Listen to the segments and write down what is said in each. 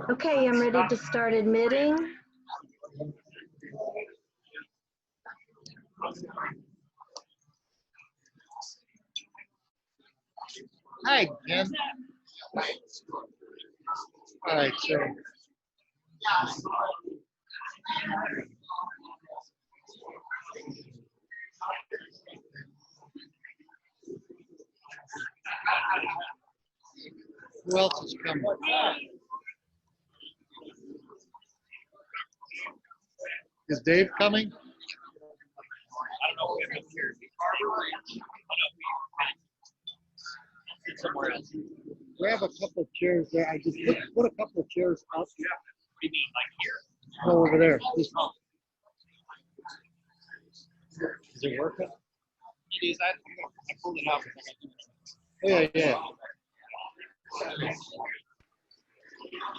Okay, I'm ready to start admitting. Hi, Ken. All right, so. Who else is coming? Is Dave coming? I don't know if we're here. Somewhere else. Grab a couple of chairs there. I just put a couple of chairs out. What do you mean, like here? No, over there. Just, is it working? It is. I pulled it out. Yeah, yeah.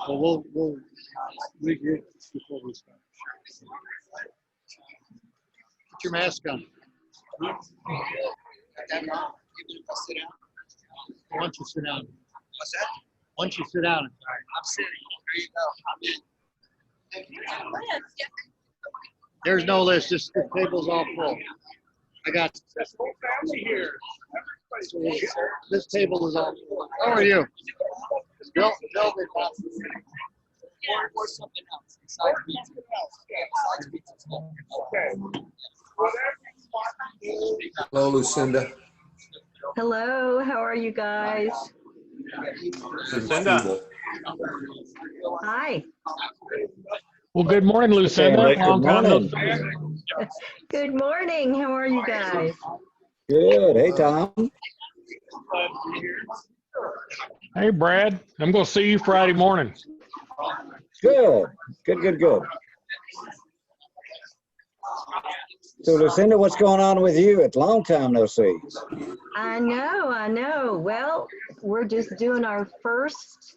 Well, we'll regroup before we start. Put your mask on. Sit down. Why don't you sit down? What's that? Why don't you sit down? I'm sitting. There you go. I'm in. There's no list. This table's all full. I got This whole family here. this table is all full. How are you? Bill Or something else besides pizza. Besides pizza. Okay. Hello, Lucinda. Hello, how are you guys? Lucinda. Hi. Well, good morning, Lucinda. Rick, Long good time no morning. see. Good morning, how are you guys? Good. Hey, Tom. Hey, Brad. I'm going to see you Friday morning. Good. Good. So, Lucinda, what's going on with you? It's a long time no see. I know. Well, we're just doing our first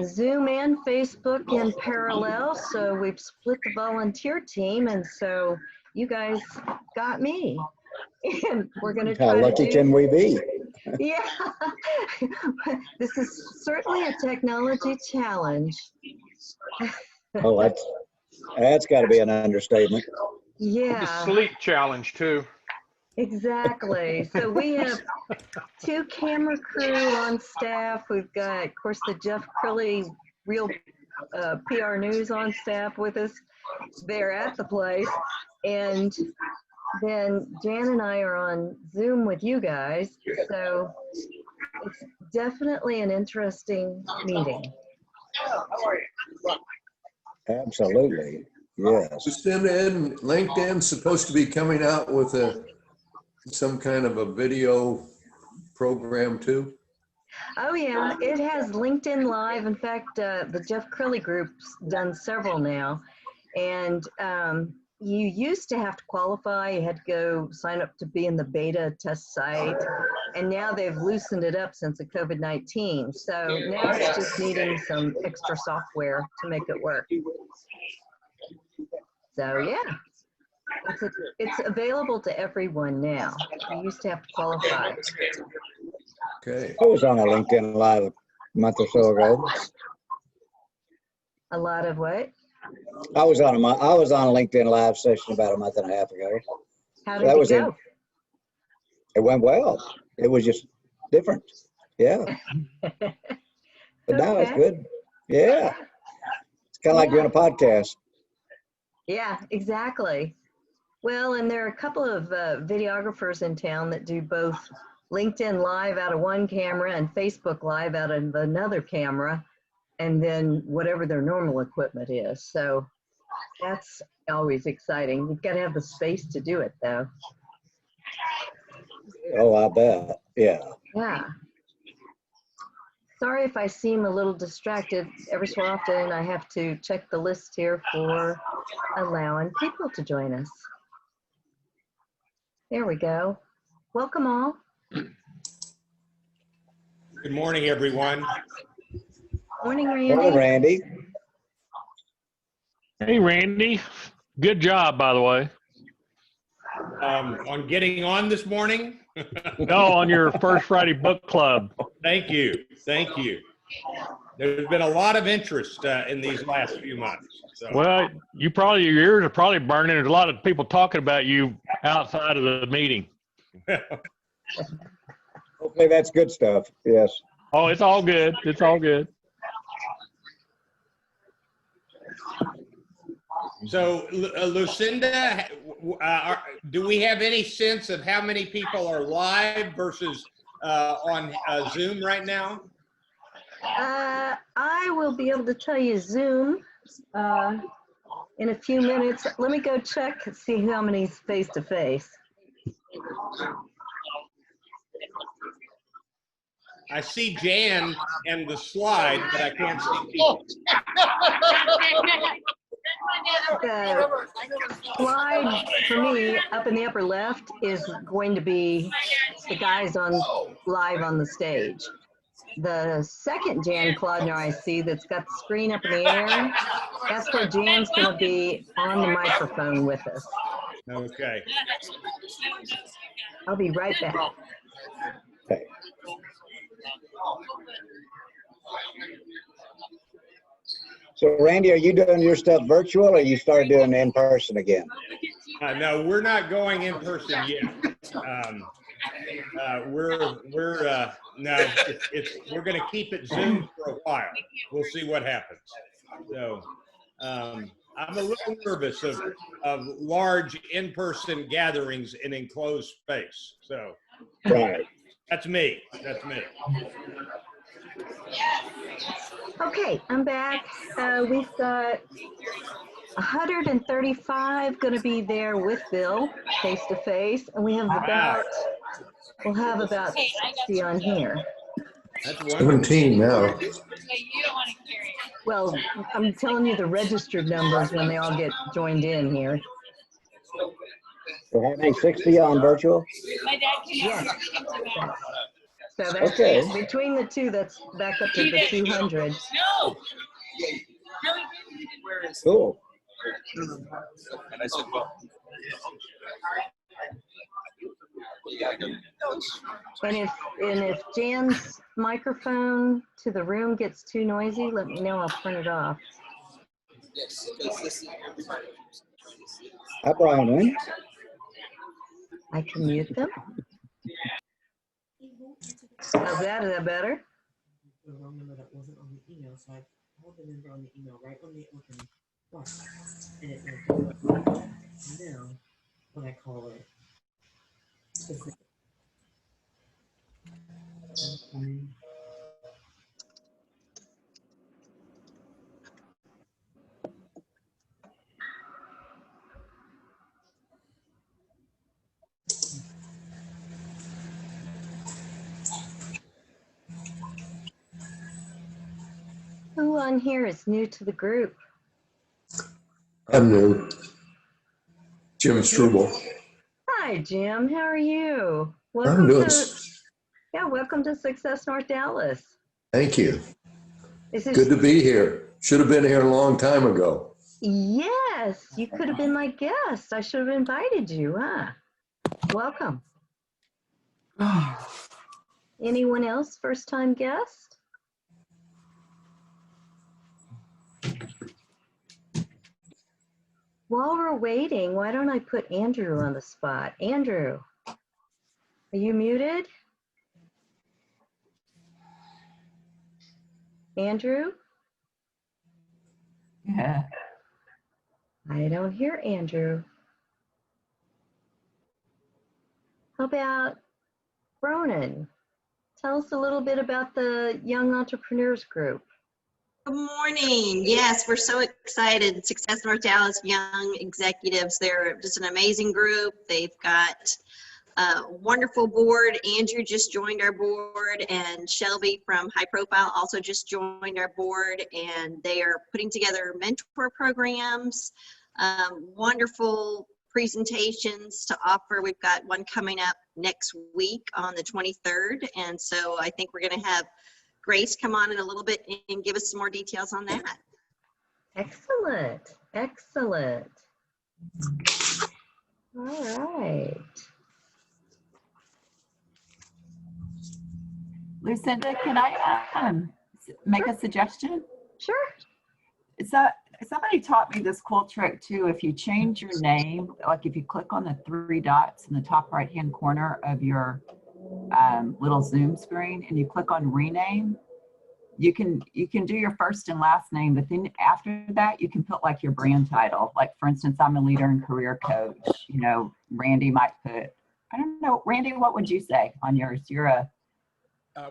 Zoom and Facebook in parallel. So we've split the volunteer team, and so you guys got me. And we're going to try How lucky to can we be? Yeah, this is certainly a technology challenge. Oh, that's got to be an understatement. The Yeah, sleep challenge, too. exactly. So we have 2 camera crew on staff. We've got, of course, the Jeff Crilly Real PR News on staff with us. They're at the place. And then Jan and I are on Zoom with you guys. So it's definitely an interesting meeting. Absolutely. Yes. Lucinda, and LinkedIn's supposed to be coming out with some kind of a video program too. Oh yeah, it has LinkedIn Live. In fact, the Jeff Crilly group's done several now. And you used to have to qualify. You had to go sign up to be in the beta test site. And now they've loosened it up since the COVID-19. So now it's just needing some extra software to make it work. So yeah, it's available to everyone now. You used to have to qualify. Okay. I was on a LinkedIn Live a month or so ago. A lot of what? I was on a LinkedIn Live session about a month and a half ago. How So did it go? It went well. It was just different. Yeah. But now it's Okay. good. Yeah. It's kind of like doing a podcast. Yeah, exactly. Well, and there are a couple of videographers in town that do both LinkedIn Live out of one camera and Facebook Live out of another camera, and then whatever their normal equipment is. So that's always exciting. You've got to have the space to do it, though. Oh, I bet. Yeah. Yeah. Sorry if I seem a little distracted. Every so often I have to check the list here for allowing people to join us. There we go. Welcome all. Good morning, everyone. Morning, Hello, Randy. Randy. Hey, Randy. Good job, by the way. On getting on this morning, No, on your first Friday book club. Thank you. Thank you. There's been a lot of interest in these last few months. So. Well, your ears are probably burning. There's a lot of people talking about you outside of the meeting. Hopefully that's good stuff. Yes. Oh, it's all good. It's all good. So, Lucinda, do we have any sense of how many people are live versus on Zoom right now? I will be able to tell you Zoom in a few minutes. Let me go check and see how many's face to face. I see Jan and the slide, but I can't see people. The slide for me up in the upper left is going to be the guys on live on the stage. The second Jan Claudner I see that's got the screen up in the air, that's where Jan's going to be on the microphone with us. Okay. I'll be right back. Okay. So Randy, are you doing your stuff virtual or you started doing it in person again? No, we're not going in person yet. We're going to keep it Zoom for a while. We'll see what happens. So I'm a little nervous of large in-person gatherings in enclosed space. So Right. that's me. That's me. Okay, I'm back. We've got 135 going to be there with Bill face to face, and we'll have about 60 on here. That's wonderful. 17 now. Well, I'm telling you the registered numbers when they all get joined in here. We're having 60 on virtual? Yes. So that's Okay. between the two, that's back up to the 200. Cool. And I said, well, And if Jan's microphone to the room gets too noisy, let me know. I'll turn it off. yes, because this is. Hi, Brian. I can mute them. How's that? Is that better? The wrong number that wasn't on the email, so I called the number on the email right when they opened twice, and it went. Now, when I call it, Who on here is new to the group? I'm new. Jim Struble. Hi, Jim. How are you? I'm doing. Welcome to Success North Dallas. Thank you. Is this, Good to be here. Should have been here a long time ago. yes, you could have been my guest. I should have invited you, huh? Welcome. Anyone else first-time guest? While we're waiting, why don't I put Andrew on the spot? Andrew, are you muted? Andrew? Yeah. I don't hear Andrew. How about Ronan? Tell us a little bit about the Young Entrepreneurs Group. Good morning. Yes, we're so excited. Success North Dallas Young Executives, they're just an amazing group. They've got a wonderful board. Andrew just joined our board, and Shelby from High Profile also just joined our board, and they are putting together mentor programs, wonderful presentations to offer. We've got one coming up next week on the 23rd, and so I think we're going to have Grace come on in a little bit and give us some more details on that. Excellent. Excellent. All right. Lucinda, can I make a suggestion? Sure. So somebody taught me this cool trick too. If you change your name, like if you click on the three dots in the top right-hand corner of your little Zoom screen and you click on rename, you can do your first and last name, but then after that you can put like your brand title. Like for instance, I'm a leader and career coach. You know, Randy might put, I don't know, Randy, what would you say on yours? You're a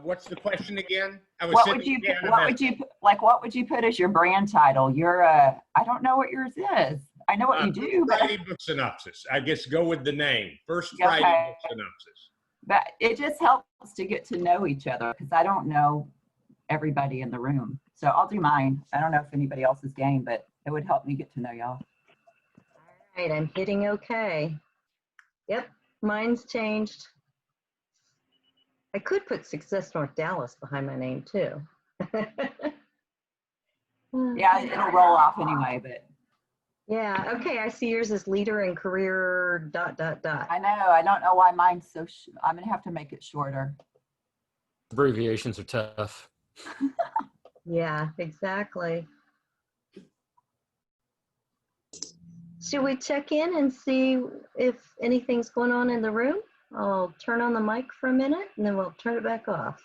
What's the question again? what would you put as your brand title? You're a, I don't know what yours is. I know what you do. Friday book synopsis. I guess go with the name. First Friday book synopsis. But it just helps to get to know each other because I don't know everybody in the room. So I'll do mine. I don't know if anybody else is game, but it would help me get to know y'all. All right, I'm hitting OK. Yep, mine's changed. I could put Success North Dallas behind my name too. Yeah, it'll roll off anyway, but. Yeah, okay, I see yours is leader and career ... I know, I don't know why mine's so, I'm gonna have to make it shorter. Abbreviations are tough. Yeah, exactly. Should we check in and see if anything's going on in the room? I'll turn on the mic for a minute and then we'll turn it back off.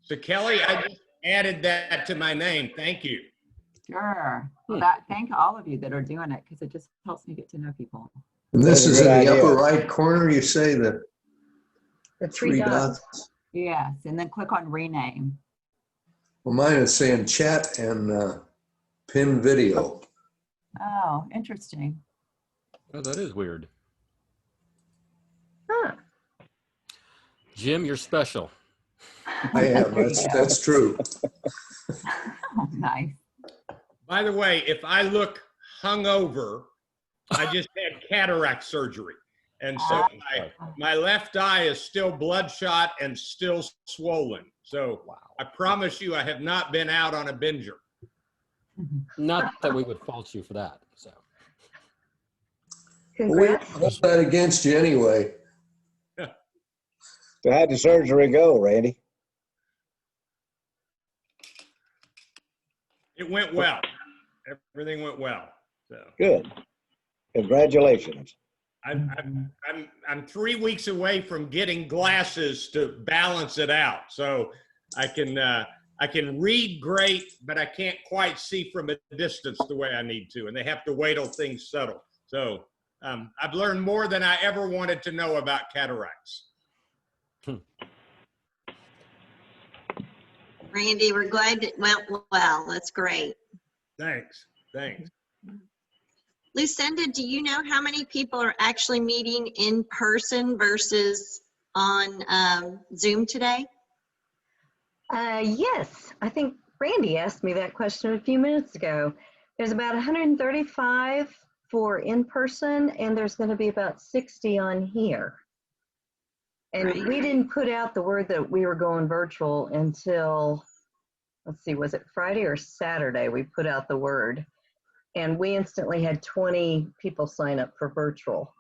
So Kelly, I just added that to my name. Thank you. Sure. Well, thank all of you that are doing it because it just helps me get to know people. And this is in the idea. upper right corner, you say the three dots. Yes, and then click on rename. Well, mine is saying chat and pin video. Oh, interesting. Oh, that is weird. Huh. Jim, you're special. I am, that's true. Oh, nice. By the way, if I look hungover, I just had cataract surgery. And so my left eye is still bloodshot and still swollen. So I promise you I have not been out on a binger. Not that we would fault you for that. So Congrats. We'll hold that against you anyway. So how'd the surgery go, Randy? It went well. Everything went well. So Good. Congratulations. I'm 3 weeks away from getting glasses to balance it out. So I can read great, but I can't quite see from a distance the way I need to, and they have to wait till things settle. So I've learned more than I ever wanted to know about cataracts. Randy, we're glad it went well. That's great. Thanks. Thanks. Lucinda, do you know how many people are actually meeting in person versus on Zoom today? Yes, I think Randy asked me that question a few minutes ago. There's about 135 for in person, and there's going to be about 60 on here. And Right. we didn't put out the word that we were going virtual until, let's see, was it Friday or Saturday? We put out the word, and we instantly had 20 people sign up for virtual.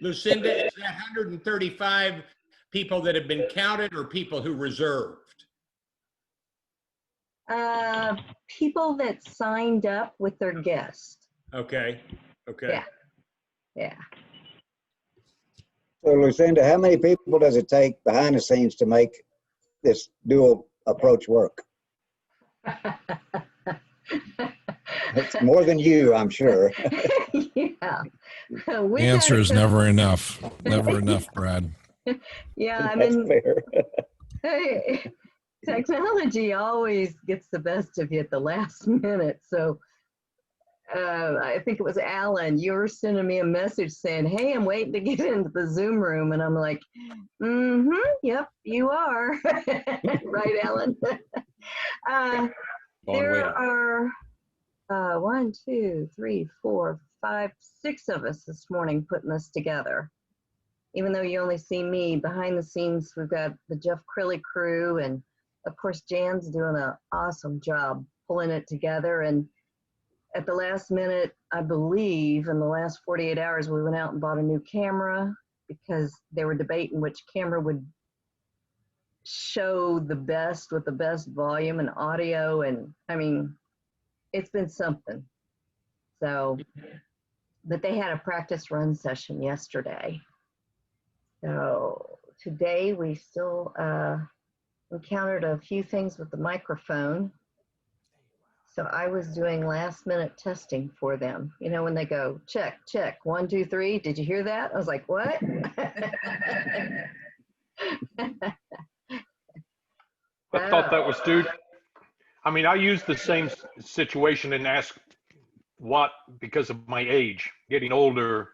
Lucinda, is that 135 people that have been counted or people who reserved? People that signed up with their guest. Okay. Okay. Yeah. Yeah. So Lucinda, how many people does it take behind the scenes to make this dual approach work? It's more than you, I'm sure. Yeah. The answer is never enough. Never enough, Brad. Yeah, I That's mean, fair. hey, technology always gets the best of you at the last minute. So I think it was Alan, you were sending me a message saying, hey, I'm waiting to get into the Zoom room. And I'm like, yep, you are. Right, Alan? There are 1, 2, 3, 4, 5, 6 of us this morning putting this together. Even though you only see me, behind the scenes, we've got the Jeff Crilly crew, and of course, Jan's doing an awesome job pulling it together. And at the last minute, I believe, in the last 48 hours, we went out and bought a new camera because they were debating which camera would show the best with the best volume and audio. And I mean, it's been something. So, but they had a practice run session yesterday. So today we still encountered a few things with the microphone. So I was doing last minute testing for them. You know, when they go, check, check, 1, 2, 3. Did you hear that? I was like, what? I thought that was due. I mean, I use the same situation and ask what, because of my age, getting older,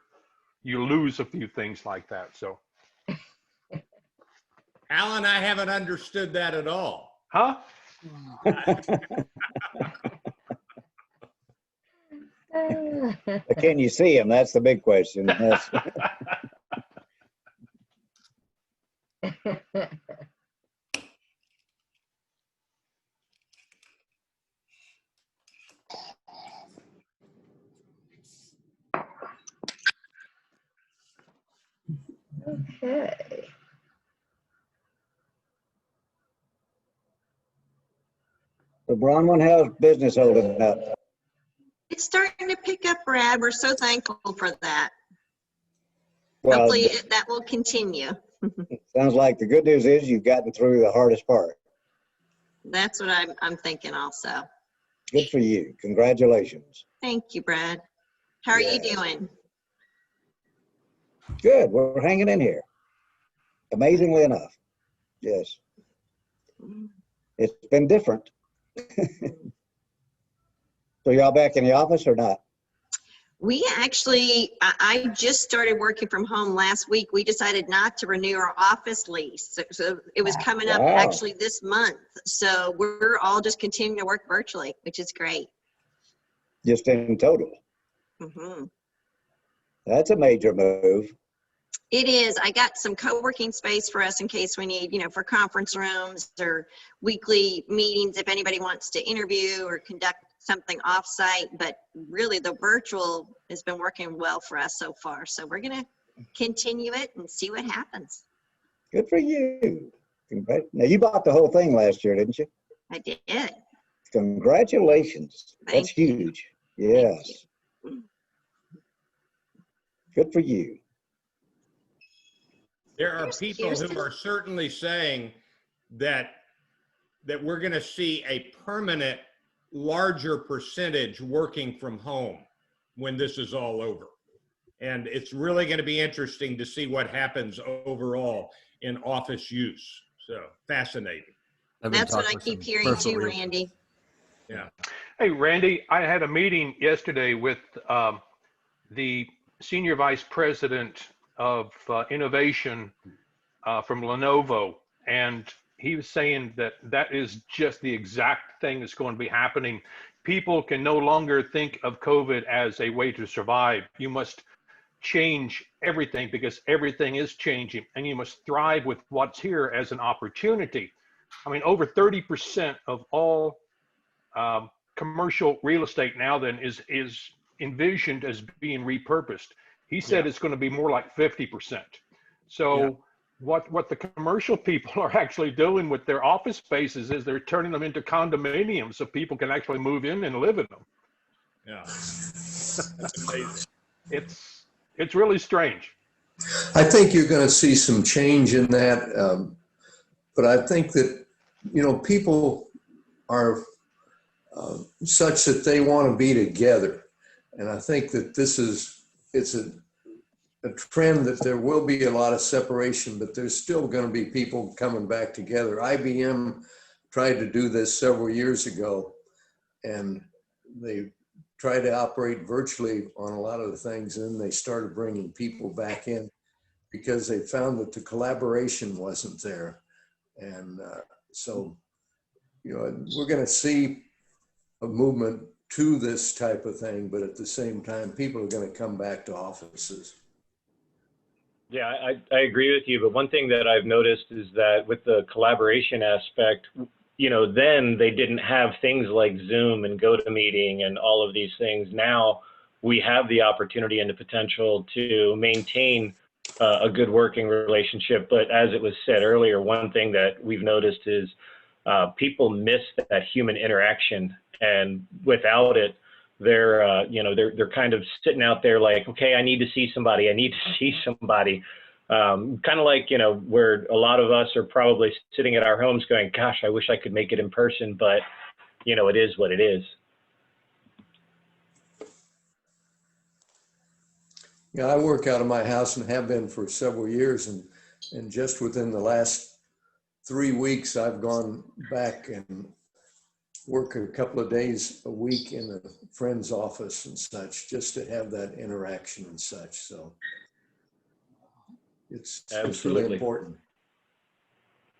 you lose a few things like that. So, Alan, I haven't understood that at all. huh? Can you see him? That's the big question. That's... Okay. The Bronwyn, how's business holding up? It's starting to pick up, Brad. We're so thankful for that. Well, Hopefully that will continue. sounds like the good news is you've gotten through the hardest part. That's what I'm thinking also. Good for you. Congratulations. Thank you, Brad. How are you doing? Good. We're hanging in here. Amazingly enough. Yes. It's been different. So y'all back in the office or not? We actually, I just started working from home last week. We decided not to renew our office lease. So it was coming up actually this month. So we're all just continuing to work virtually, which is great. Just in total. Mm-hmm. That's a major move. It is. I got some co-working space for us in case we need, you know, for conference rooms or weekly meetings if anybody wants to interview or conduct something off-site. But really, the virtual has been working well for us so far. So we're going to continue it and see what happens. Good for you. Now, you bought the whole thing last year, didn't you? I did. Congratulations. That's huge. Yes. Good for you. There are people who are certainly saying that we're going to see a permanent larger percentage working from home when this is all over. And it's really going to be interesting to see what happens overall in office use. So fascinating. That's what I keep hearing too, Randy. Yeah. Hey, Randy, I had a meeting yesterday with the Senior Vice President of innovation from Lenovo, and he was saying that that is just the exact thing that's going to be happening. People can no longer think of COVID as a way to survive. You must change everything because everything is changing, and you must thrive with what's here as an opportunity. I mean, over 30% of all commercial real estate now then is envisioned as being repurposed. He said it's going to be more like 50%. So what the commercial people are actually doing with their office spaces is they're turning them into condominiums so people can actually move in and live in them. Yeah. That's amazing. It's really strange. I think you're going to see some change in that. But I think that, you know, people are such that they want to be together. And I think that it's a trend that there will be a lot of separation, but there's still going to be people coming back together. IBM tried to do this several years ago, and they tried to operate virtually on a lot of the things, and then they started bringing people back in because they found that the collaboration wasn't there. And so, you know, we're going to see a movement to this type of thing, but at the same time, people are going to come back to offices. Yeah, I agree with you. But one thing that I've noticed is that with the collaboration aspect, you know, then they didn't have things like Zoom and GoToMeeting and all of these things. Now we have the opportunity and the potential to maintain a good working relationship. But as it was said earlier, one thing that we've noticed is people miss that human interaction, and without it, they're kind of sitting out there like, okay, I need to see somebody. I need to see somebody. Kind of like, where a lot of us are probably sitting at our homes going, gosh, I wish I could make it in person, but it is what it is. Yeah, I work out of my house and have been for several years, and just within the last 3 weeks, I've gone back and work a couple of days a week in a friend's office and such, just to have that interaction and such. So it's really important.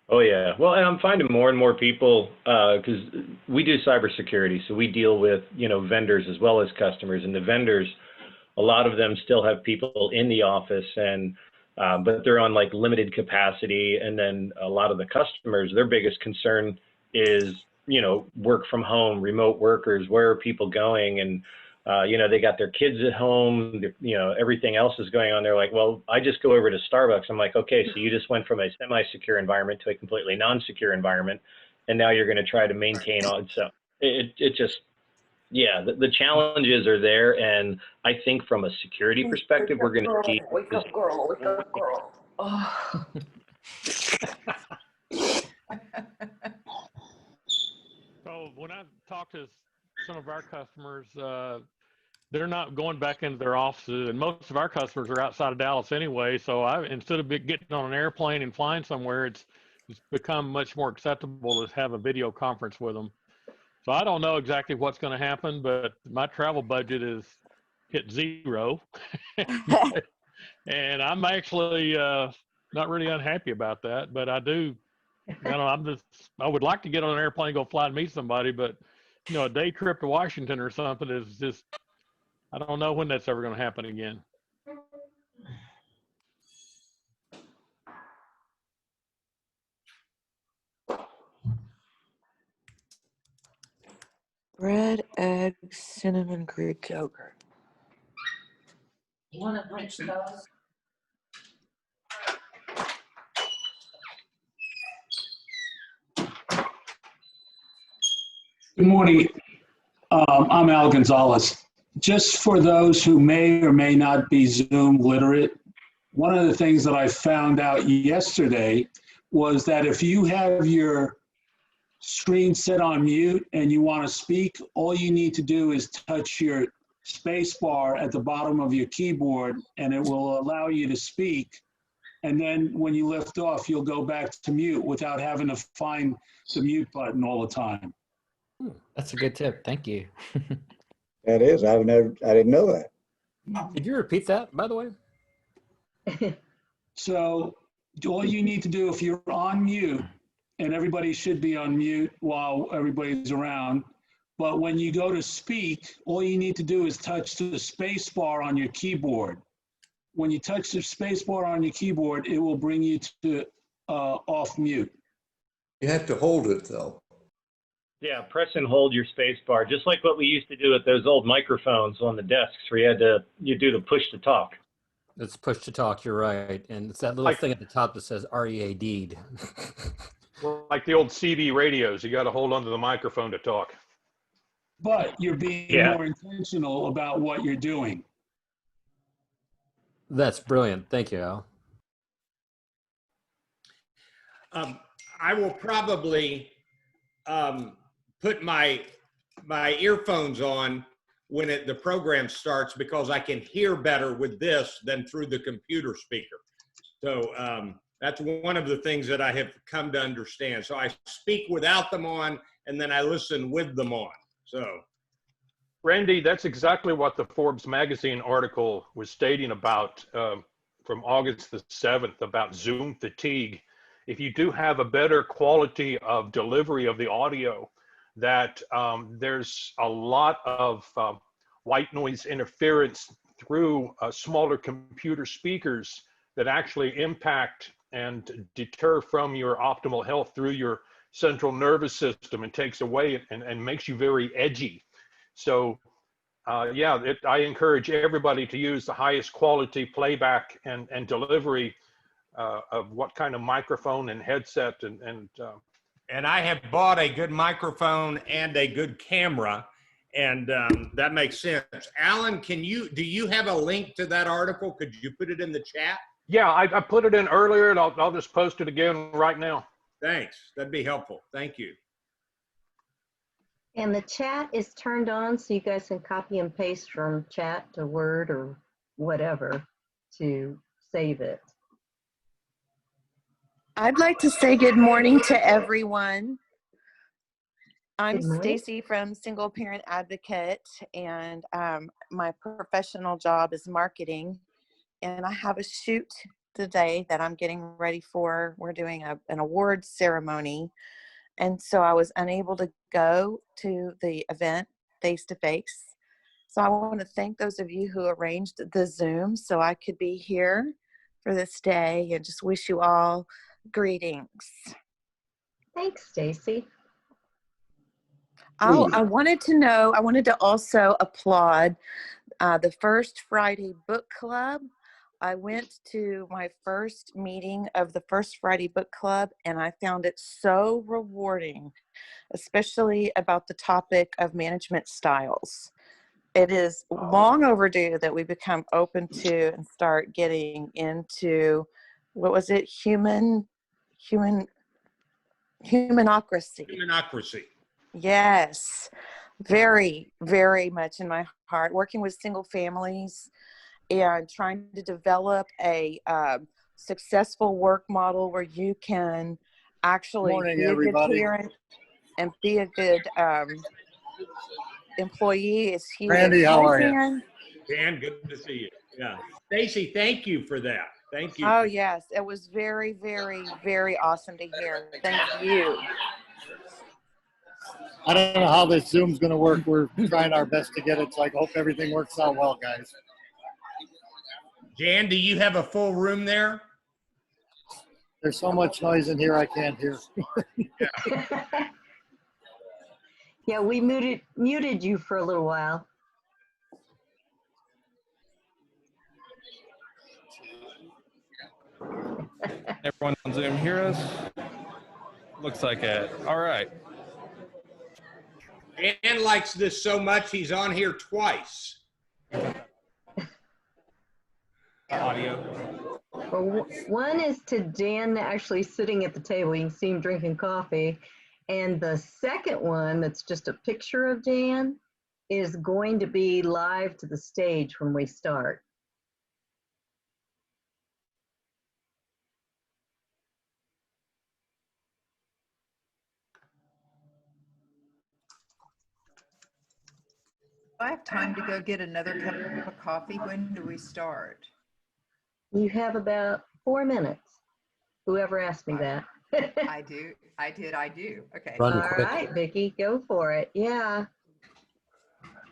Oh yeah. Well, and I'm finding more and more people, because we do cybersecurity, so we deal with vendors as well as customers, and the vendors, a lot of them still have people in the office, and but they're on like limited capacity. And then a lot of the customers, their biggest concern is work from home, remote workers. Where are people going? And they got their kids at home, everything else is going on. They're like, well, I just go over to Starbucks. I'm like, okay, so you just went from a semi-secure environment to a completely non-secure environment, and now you're going to try to maintain all. So it just, yeah, the challenges are there. And I think from a security perspective, we're going to see. Wake up, girl. Wake up, girl. Oh. So when I talk to some of our customers, they're not going back into their offices, and most of our customers are outside of Dallas anyway. So instead of getting on an airplane and flying somewhere, it's become much more acceptable to have a video conference with them. So I don't know exactly what's going to happen, but my travel budget is hit zero. And I'm actually not really unhappy about that, but I do, I would like to get on an airplane, go fly and meet somebody, but a day trip to Washington or something is just, I don't know when that's ever going to happen again. Bread, eggs, cinnamon, Greek yogurt. You want to French toast? Good morning. I'm Al Gonzalez. Just for those who may or may not be Zoom literate, one of the things that I found out yesterday was that if you have your screen set on mute and you want to speak, all you need to do is touch your space bar at the bottom of your keyboard and it will allow you to speak. And then when you lift off, you'll go back to mute without having to find the mute button all the time. That's a good tip. Thank you. That is, I didn't know that. Did you repeat that, by the way? So all you need to do, if you're on mute, and everybody should be on mute while everybody's around, but when you go to speak, all you need to do is touch the space bar on your keyboard. When you touch the space bar on your keyboard, it will bring you to off mute. You have to hold it though. Yeah, press and hold your space bar, just like what we used to do with those old microphones on the desks where you do the push to talk. It's push to talk, you're right. And it's that little thing at the top that says READ'd. Like the old CB radios, you got to hold onto the microphone to talk. But you're being more intentional about what you're doing. That's brilliant. Thank you, Al. I will probably put my earphones on when the program starts because I can hear better with this than through the computer speaker. So that's one of the things that I have come to understand. So I speak without them on, and then I listen with them on. So, Randy, that's exactly what the Forbes magazine article was stating about from August the 7th about Zoom fatigue. If you do have a better quality of delivery of the audio, that there's a lot of white noise interference through smaller computer speakers that actually impact and deter from your optimal health through your central nervous system and takes away and makes you very edgy. So yeah, I encourage everybody to use the highest quality playback and delivery of what kind of microphone and headset And I have bought a good microphone and a good camera, and that makes sense. Alan, do you have a link to that article? Could you put it in the chat? yeah, I put it in earlier, and I'll just post it again right now. Thanks. That'd be helpful. Thank you. And the chat is turned on so you guys can copy and paste from chat to Word or whatever to save it. I'd like to say good morning to everyone. I'm Good morning. Stacy from Single Parent Advocate, and my professional job is marketing. And I have a shoot today that I'm getting ready for. We're doing an awards ceremony. And so I was unable to go to the event face-to-face. So I want to thank those of you who arranged the Zoom so I could be here for this day, and just wish you all greetings. Thanks, Stacy. Oh, I wanted to also applaud the First Friday Book Club. I went to my first meeting of the First Friday Book Club, and I found it so rewarding, especially about the topic of management styles. It is long overdue that we become open to and start getting into, what was it? Humanocracy. Humanocracy. Yes. Very, very much in my heart. Working with single families and trying to develop a successful work model where you can actually Morning, be a everybody. good parent and be a good employee is huge. Randy, how are you? Dan, good to see you. Yeah. Stacy, thank you for that. Thank you. Oh, yes. It was very, very, very awesome to hear. Thank you. I don't know how this Zoom's going to work. We're trying our best to get it, so I hope everything works out well, guys. Jan, do you have a full room there? There's so much noise in here I can't hear. Yeah, we muted you for a little while. Everyone on Zoom hear us? Looks like it. All right. Dan likes this so much, he's on here twice. Audio. Well, one is to Dan actually sitting at the table. You can see him drinking coffee. And the second one, that's just a picture of Dan, is going to be live to the stage when we start. I have time to go get another cup of coffee. When do we start? You have about 4 minutes. Whoever asked me that. I do. Okay. Run All quick. right, Vicki, go for it. Yeah.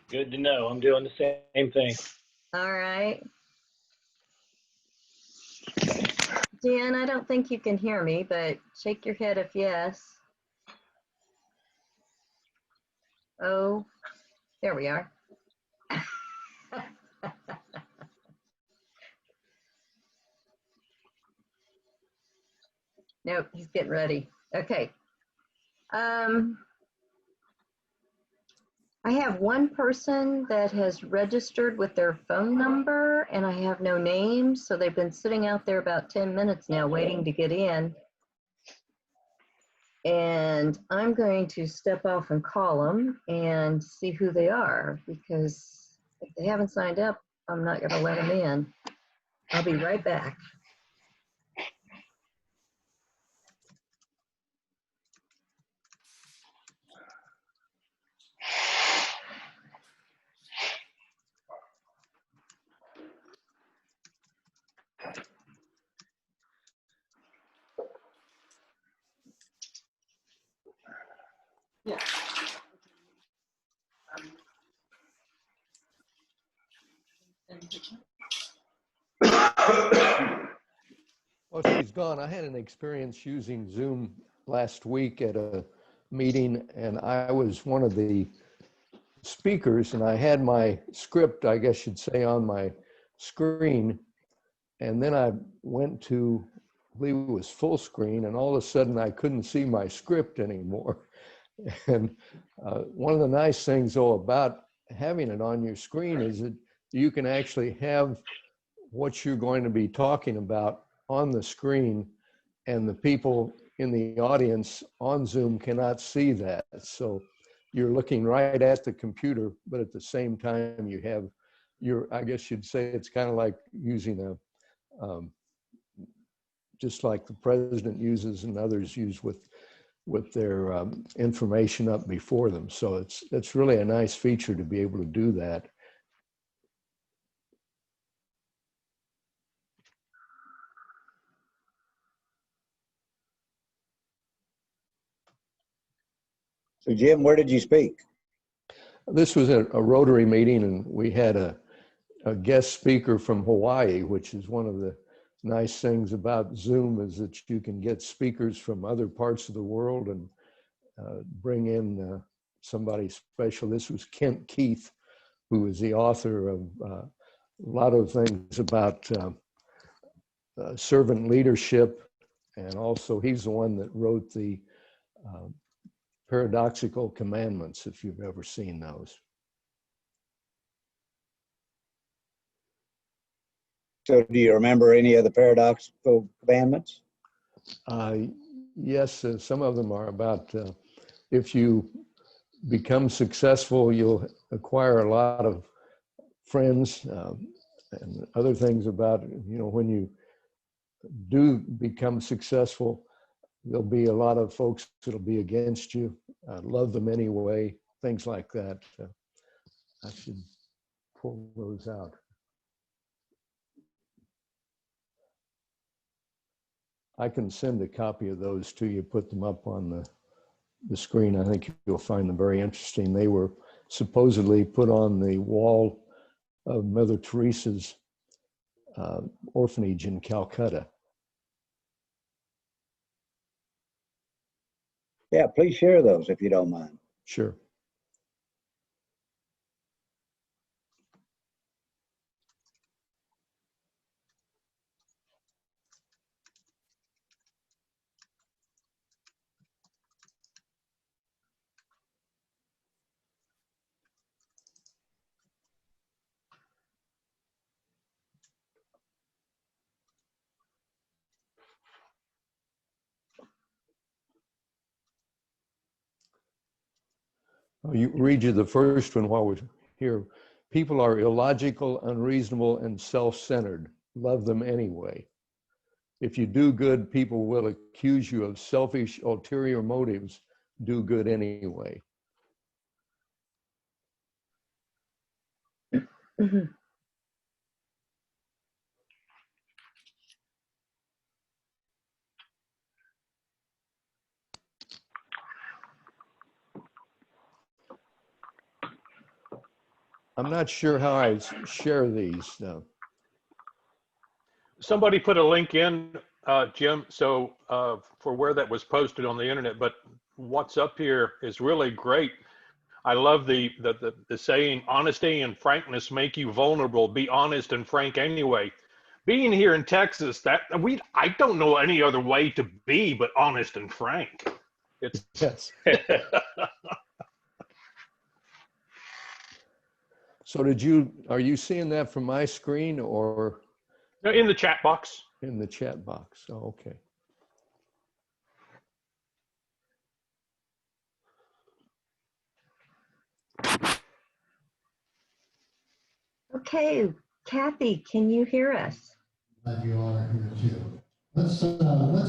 Good to know. I'm doing the same thing. All right. Dan, I don't think you can hear me, but shake your head if yes. Oh, there we are. Nope, he's getting ready. Okay. I have one person that has registered with their phone number, and I have no name, so they've been sitting out there about 10 minutes now waiting to get in. And I'm going to step off and call them and see who they are, because if they haven't signed up, I'm not going to let them in. I'll be right back. Yeah. Well, she's gone. I had an experience using Zoom last week at a meeting, and I was one of the speakers, and I had my script, I guess you'd say, on my screen. And then I went to, I believe it was full screen, and all of a sudden I couldn't see my script anymore. And one of the nice things, though, about having it on your screen is that you can actually have what you're going to be talking about on the screen, and the people in the audience on Zoom cannot see that. So you're looking right at the computer, but at the same time you have your, I guess you'd say it's kind of like using a, just like the president uses and others use with their information up before them. So it's really a nice feature to be able to do that. So Jim, where did you speak? This was a Rotary meeting, and we had a guest speaker from Hawaii, which is one of the nice things about Zoom, is that you can get speakers from other parts of the world and bring in somebody special. This was Kent Keith, who is the author of a lot of things about servant leadership. And also he's the one that wrote the Paradoxical Commandments, if you've ever seen those. So do you remember any of the paradoxical commandments? Yes, some of them are about if you become successful, you'll acquire a lot of friends, and other things about, you know, when you do become successful, there'll be a lot of folks that'll be against you. Love them anyway, things like that. I should pull those out. I can send a copy of those to you, put them up on the screen. I think you'll find them very interesting. They were supposedly put on the wall of Mother Teresa's orphanage in Calcutta. Yeah, please share those if you don't mind. Sure. You read you the first one while we're here. People are illogical, unreasonable, and self-centered. Love them anyway. If you do good, people will accuse you of selfish, ulterior motives. Do good anyway. I'm not sure how I share these. Somebody put a link in, Jim, so for where that was posted on the internet, but what's up here is really great. I love the saying, honesty and frankness make you vulnerable. Be honest and frank anyway. Being here in Texas, I don't know any other way to be but honest and frank. It's yes. So are you seeing that from my screen or? No, in the chat box. In the chat box, oh, okay. Okay, Kathy, can you hear us? Glad you all are here too. Let's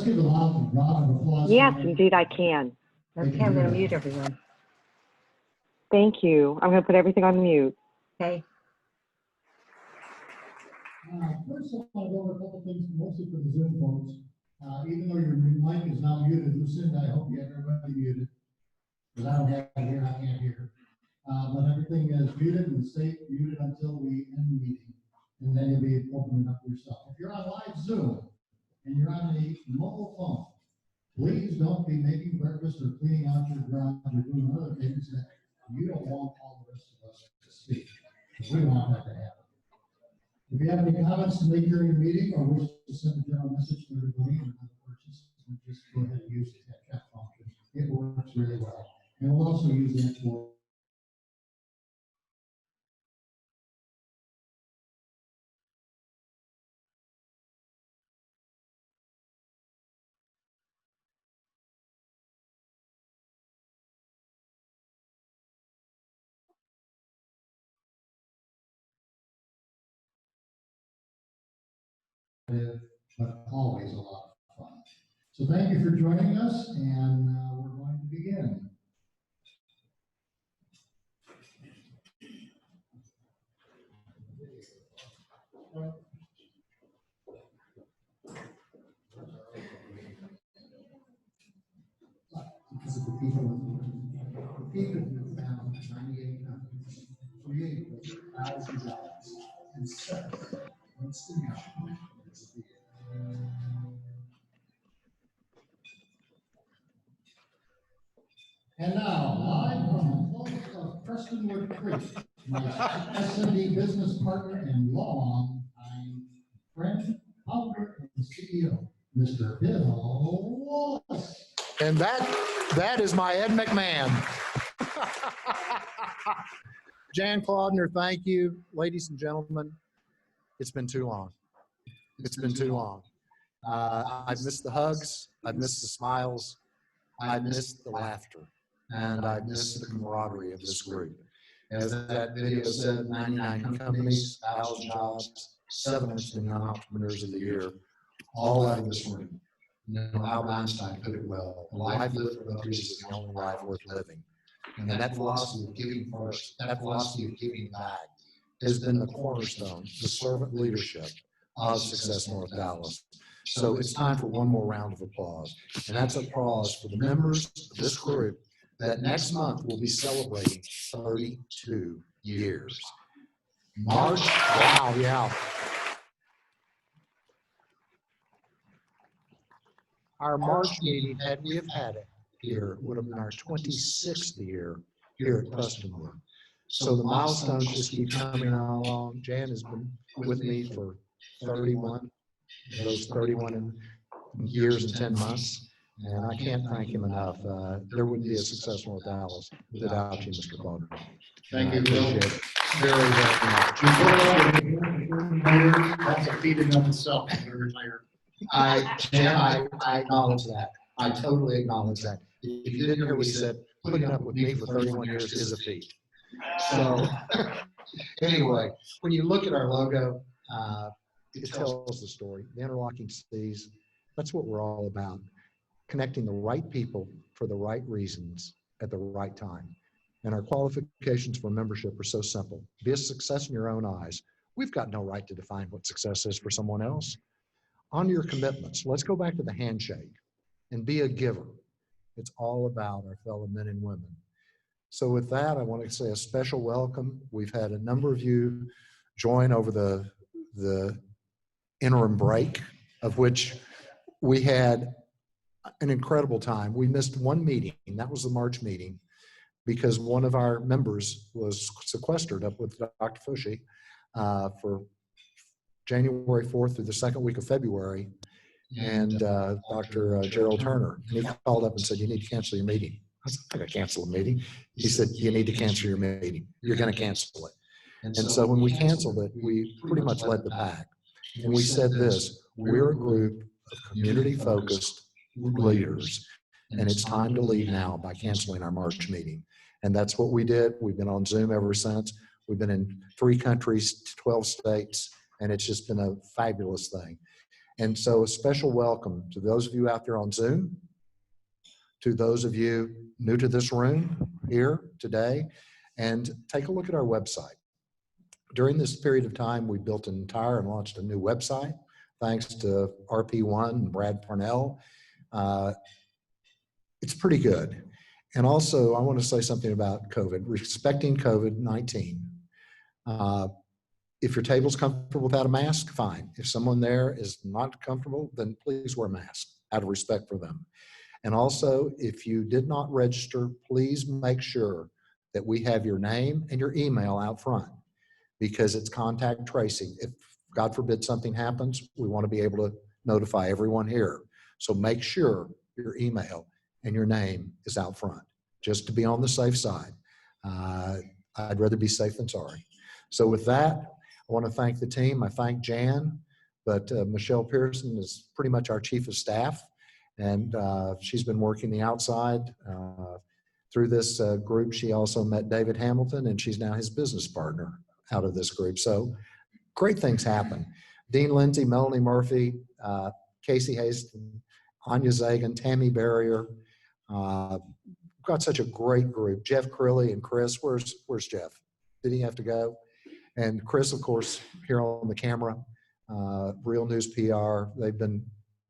give a loud round of applause. Yes, indeed I can. Okay, I'm going to mute everyone. Thank you. I'm going to put everything on mute. Okay. First, I want to go over a couple things, mostly for the Zoom folks. Even though your mic is now muted, Lucinda, I hope you have everybody muted, because I don't have it here, I can't hear. But everything is muted and stay muted until we end the meeting, and then you'll be opening up yourself. If you're on live Zoom and you're on a mobile phone, please don't be making breakfast or cleaning out your garage or doing other things that You don't want all the rest of us to speak, because we want that to happen. If you have any comments to make during the meeting or wish to send a general message to everybody in another purchase, just go ahead and use that chat function. It works really well. And we'll also use that for but always a lot of fun. So thank you for joining us, and we're going to begin. Because of the people who found 98 companies, created 1,000 jobs, and set what's the mission? And now, live from the close of Prestonwood Creek, my SMD business partner and long-time friend, founder, and CEO, Mr. Bill Wallace. And that is my Ed McMahon. Jan Claudner, thank you. Ladies and gentlemen, it's been too long. It's been too long. I've missed the hugs. I've missed the smiles. I've missed the laughter. And I've missed the camaraderie of this group. As that video said, 99 companies, 1,000 jobs, 7 young entrepreneurs of the year, all out of this room. You know, Albert Einstein put it well. A life lived for others is the only life worth living. And that philosophy of giving first, that philosophy of giving back, has been the cornerstone, the servant leadership of Success North Dallas. So it's time for one more round of applause. And that's applause for the members of this group that next month will be celebrating 32 years. March, wow, yeah. Our March meeting, had we have had it here, would have been our 26th year here at Prestonwood. So the milestones just keep coming along. Jan has been with me for 31, those 31 years and 10 months. And I can't thank him enough. There wouldn't be a Success North Dallas without you, Mr. Clauder. Thank you, Bill. appreciate it very, very much. That's a feat in of itself, you're retired. I acknowledge that. I totally acknowledge that. If you didn't hear what he said, putting up with me for 31 years is a feat. So anyway, when you look at our logo, it tells the story. The interlocking seas, that's what we're all about. Connecting the right people for the right reasons at the right time. And our qualifications for membership are so simple. Be a success in your own eyes. We've got no right to define what success is for someone else. On your commitments, let's go back to the handshake and be a giver. It's all about our fellow men and women. So with that, I want to say a special welcome. We've had a number of you join over the interim break, of which we had an incredible time. We missed one meeting, that was the March meeting, because one of our members was sequestered up with Dr. Fushi for January 4th through the second week of February, and Dr. Gerald Turner. And he called up and said, you need to cancel your meeting. I said, I'm not going to cancel a meeting. He said, you need to cancel your meeting. You're going to cancel it. And so when we canceled it, we pretty much led the pack. And we said this, we're a group of community-focused leaders, and it's time to lead now by canceling our March meeting. And that's what we did. We've been on Zoom ever since. We've been in 3 countries, 12 states, and it's just been a fabulous thing. And so a special welcome to those of you out there on Zoom, to those of you new to this room here today, and take a look at our website. During this period of time, we built an entire and launched a new website, thanks to RP1 and Brad Parnell. It's pretty good. And also, I want to say something about COVID, respecting COVID-19. If your table's comfortable without a mask, fine. If someone there is not comfortable, then please wear a mask out of respect for them. And also, if you did not register, please make sure that we have your name and your email out front, because it's contact tracing. If God forbid something happens, we want to be able to notify everyone here. So make sure your email and your name is out front, just to be on the safe side. I'd rather be safe than sorry. So with that, I want to thank the team. I thank Jan, but Michelle Pearson is pretty much our chief of staff, and she's been working the outside. Through this group, she also met David Hamilton, and she's now his business partner out of this group. So great things happen. Dean Lindsay, Melanie Murphy, Casey Haston, Anya Zagan, Tammy Barrier. Got such a great group. Jeff Crilly and Chris. Where's Jeff? Did he have to go? And Chris, of course, here on the camera. Real News PR. They've been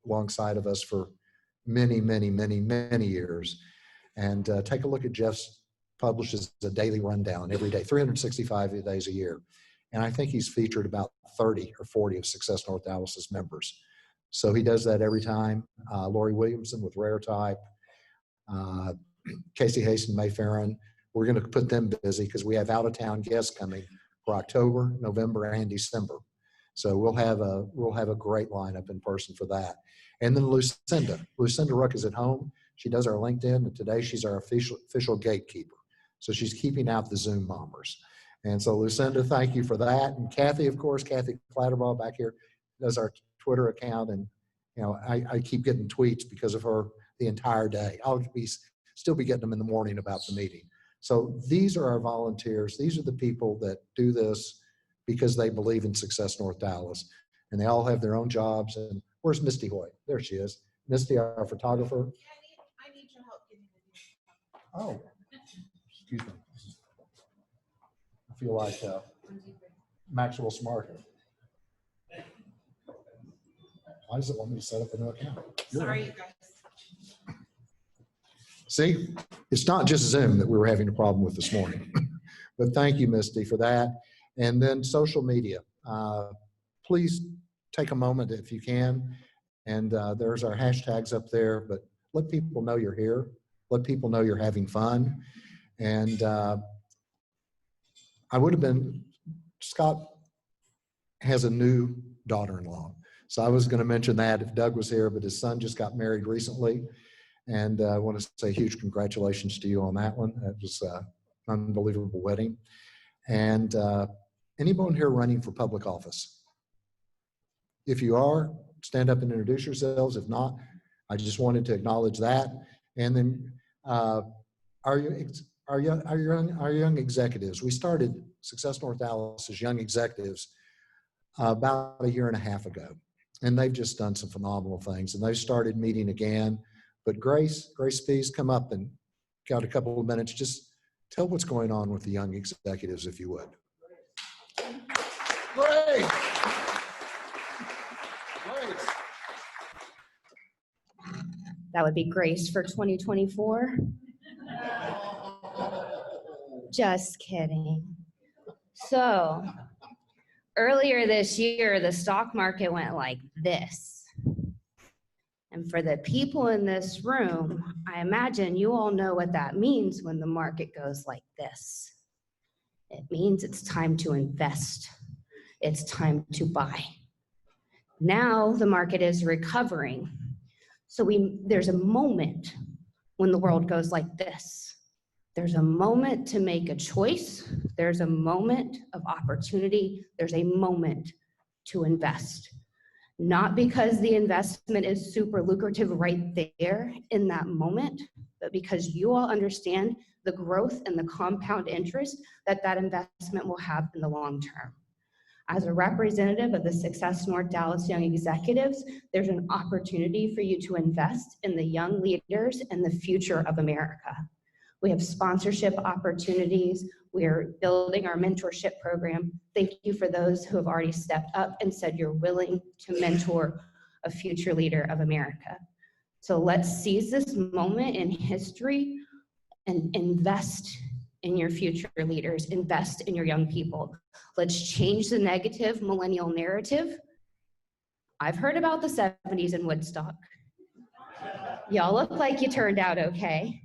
alongside of us for many, many, many, many years. And take a look at Jeff's publishes a daily rundown every day, 365 days a year. And I think he's featured about 30 or 40 of Success North Dallas's members. So he does that every time. Lori Williamson with Rare Type, Casey Haston, May Farron. We're going to put them busy because we have out-of-town guests coming for October, November, and December. So we'll have a great lineup in person for that. And then Lucinda Ruck is at home. She does our LinkedIn, and today she's our official gatekeeper. So she's keeping out the Zoom bombers. And so Lucinda, thank you for that. And Kathy, of course, Kathy Clatterbaugh back here does our Twitter account. And, you know, I keep getting tweets because of her the entire day. I'll still be getting them in the morning about the meeting. So these are our volunteers. These are the people that do this because they believe in Success North Dallas. And they all have their own jobs. And where's Misty Hoyt? There she is. Misty, our photographer. I need your help getting the Oh, excuse me. I feel like Maxwell Smart here. Why does it want me to set up a new account? Sorry, you guys. See, it's not just Zoom that we were having a problem with this morning. But thank you, Misty, for that. And then social media. Please take a moment if you can. And there's our hashtags up there, but let people know you're here. Let people know you're having fun. And Scott has a new daughter-in-law. So I was going to mention that if Doug was here, but his son just got married recently. And I want to say huge congratulations to you on that one. That was an unbelievable wedding. And anyone here running for public office? If you are, stand up and introduce yourselves. If not, I just wanted to acknowledge that. And then our young executives. We started Success North Dallas as young executives about a year and a half ago. And they've just done some phenomenal things. And they've started meeting again. But Grace Spees, come up and got a couple of minutes. Just tell what's going on with the young executives, if you would. Great. That would be Grace for 2024. Just kidding. So earlier this year, the stock market went like this. And for the people in this room, I imagine you all know what that means when the market goes like this. It means it's time to invest. It's time to buy. Now the market is recovering. So there's a moment when the world goes like this. There's a moment to make a choice. There's a moment of opportunity. There's a moment to invest. Not because the investment is super lucrative right there in that moment, but because you all understand the growth and the compound interest that that investment will have in the long term. As a representative of the Success North Dallas Young Executives, there's an opportunity for you to invest in the young leaders and the future of America. We have sponsorship opportunities. We're building our mentorship program. Thank you for those who have already stepped up and said you're willing to mentor a future leader of America. So let's seize this moment in history and invest in your future leaders, invest in your young people. Let's change the negative millennial narrative. I've heard about the 70s in Woodstock. Y'all look like you turned out okay.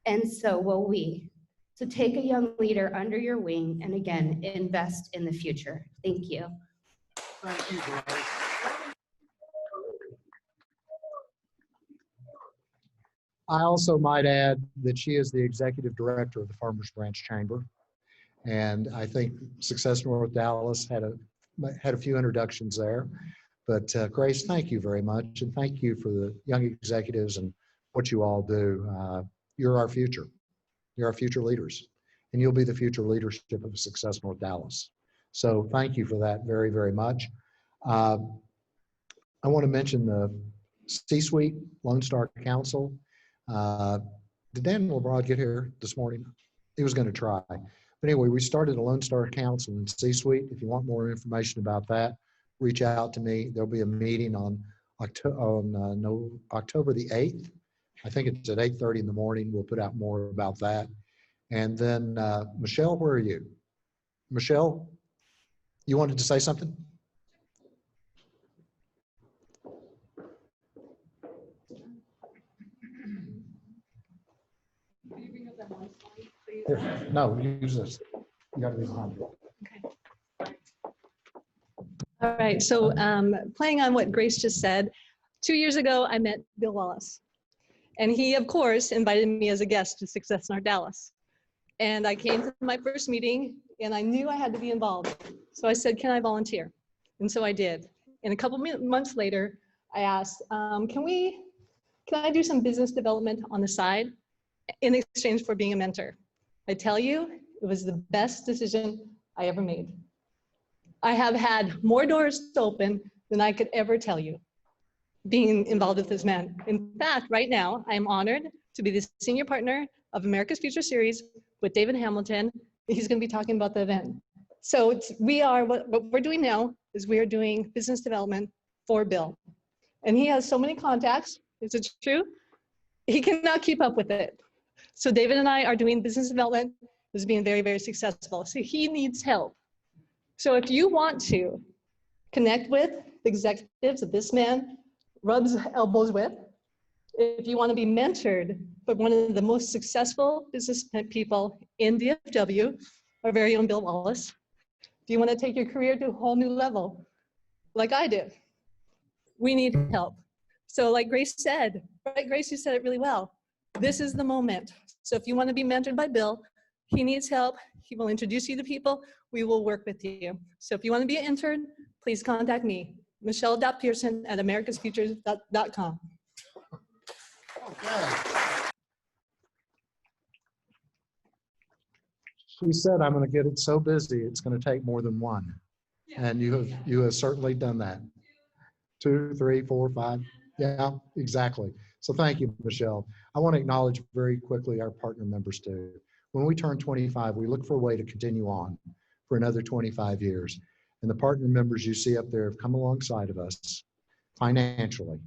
And so will we. So take a young leader under your wing and again, invest in the future. Thank you. Thank you, Grace. I also might add that she is the executive director of the Farmers Branch Chamber. And I think Success North Dallas had a few introductions there. But Grace, thank you very much. And thank you for the young executives and what you all do. You're our future. You're our future leaders. And you'll be the future leadership of Success North Dallas. So thank you for that very, very much. I want to mention the C-Suite Lone Star Council. Did Daniel LeBrod get here this morning? He was going to try. But anyway, we started a Lone Star Council in C-Suite. If you want more information about that, reach out to me. There'll be a meeting on October the 8th. I think it's at 8:30 in the morning. We'll put out more about that. And then, Michelle, where are you? Michelle, you wanted to say something? Here, no, use this. You got to be behind it. All right, so playing on what Grace just said, 2 years ago, I met Bill Wallace. And he, of course, invited me as a guest to Success North Dallas. And I came to my first meeting and I knew I had to be involved. So I said, can I volunteer? And so I did. And a couple months later, I asked, can I do some business development on the side in exchange for being a mentor? I tell you, it was the best decision I ever made. I have had more doors to open than I could ever tell you being involved with this man. In fact, right now, I am honored to be the senior partner of America's Future Series with David Hamilton. He's going to be talking about the event. So what we're doing now is we are doing business development for Bill. And he has so many contacts. Is it true? He cannot keep up with it. So David and I are doing business development. This is being very, very successful. So he needs help. So if you want to connect with the executives that this man rubs elbows with, if you want to be mentored by one of the most successful business people in DFW, our very own Bill Wallace, if you want to take your career to a whole new level, like I did, we need help. So like Grace said, right, Grace, you said it really well. This is the moment. So if you want to be mentored by Bill, he needs help. He will introduce you to people. We will work with you. So if you want to be an intern, please contact me, Michelle.Pearson at americasfutures.com. Okay. She said, I'm going to get it so busy, it's going to take more than one. And you have certainly done that. 2, 3, 4, 5. Yeah, exactly. So thank you, Michelle. I want to acknowledge very quickly our partner members too. When we turn 25, we look for a way to continue on for another 25 years. And the partner members you see up there have come alongside of us financially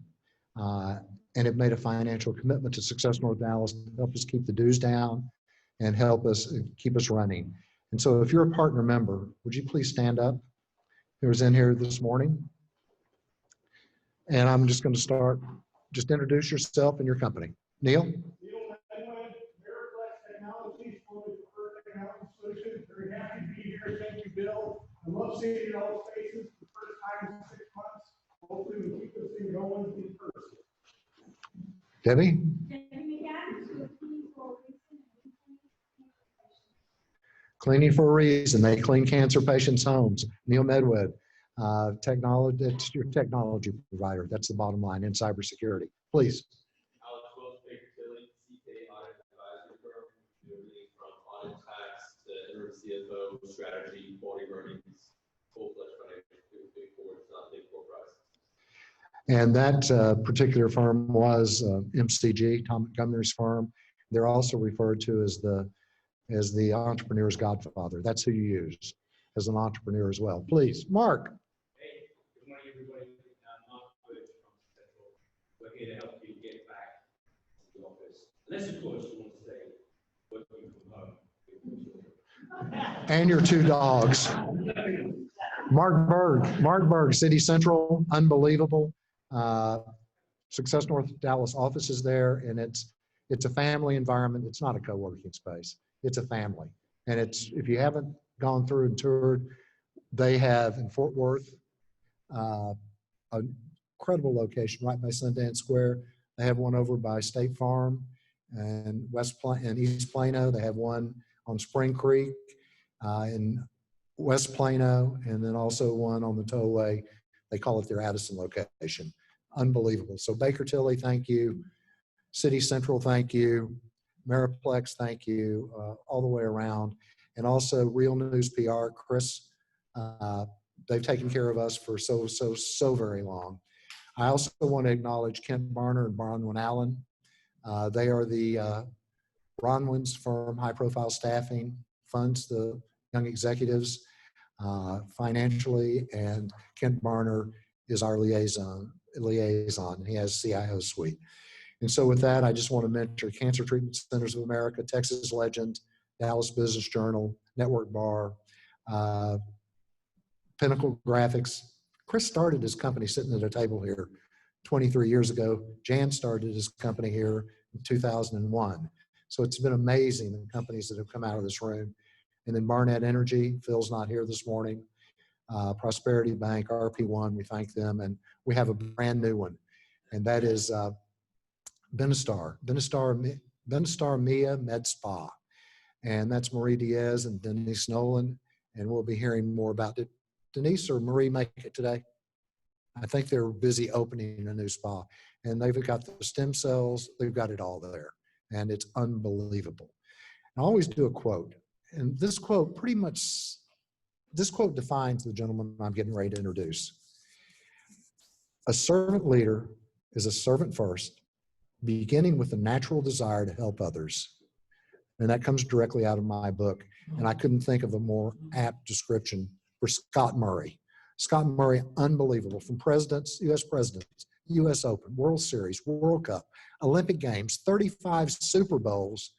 and have made a financial commitment to Success North Dallas to help us keep the dues down and help us keep us running. And so if you're a partner member, would you please stand up? Who was in here this morning? And I'm just going to start. Just introduce yourself and your company. Neil? Very happy to be here. Thank you, Bill. I love seeing y'all's faces for the first time in 6 months. Hopefully we keep this thing going in person. Debbie? Cleaning for a reason. They clean cancer patients' homes. Neil Medwed, technology. It's your technology provider. That's the bottom line in cybersecurity. Please. CFO, strategy, quality earnings, full-fledged financial, big four, it's not big four prices. And that particular firm was MCG, Tom Montgomery's firm. They're also referred to as the entrepreneur's godfather. That's who you use as an entrepreneur as well. Please, Mark. Hey, good morning, everybody. Mark Birch from Central. We're here to help you get back to the office. Unless, of course, you want to stay working from home. And your 2 dogs. Mark Berg, City Central, unbelievable. Success North Dallas office is there, and it's a family environment. It's not a co-working space. it's a family. And it's, if you haven't gone through and toured, they have in Fort Worth, an incredible location right by Sundance Square. They have one over by State Farm and East Plano. They have one on Spring Creek in West Plano, and then also one on the tollway. They call it their Addison location. Unbelievable. So Baker Tilly, thank you. City Central, thank you. Mariplex, thank you, all the way around. And also Real News PR, Chris, they've taken care of us for so very long. I also want to acknowledge Kent Barner and Bronwyn Allen. They are the Bronwyn's firm, high profile staffing, funds the young executives financially, and Kent Barner is our liaison. He has CIO suite. And so with that, I just want to mention Cancer Treatment Centers of America, Texas Legend, Dallas Business Journal, Network Bar, Pinnacle Graphics. Chris started his company sitting at a table here 23 years ago. Jan started his company here in 2001. So it's been amazing, the companies that have come out of this room. And then Barnett Energy, Phil's not here this morning. Prosperity Bank, RP1, we thank them. And we have a brand new one, and that is Benestar Mia Med Spa. And that's Marie Diaz and Denise Nolan. And we'll be hearing more about it. Denise or Marie make it today? I think they're busy opening a new spa, and they've got the stem cells. They've got it all there, and it's unbelievable. I always do a quote, and this quote defines the gentleman I'm getting ready to introduce. A servant leader is a servant first, beginning with the natural desire to help others. And that comes directly out of my book, and I couldn't think of a more apt description for Scott Murray. Scott Murray, unbelievable, from presidents, U.S. Open, World Series, World Cup, Olympic Games, 35 Super Bowls,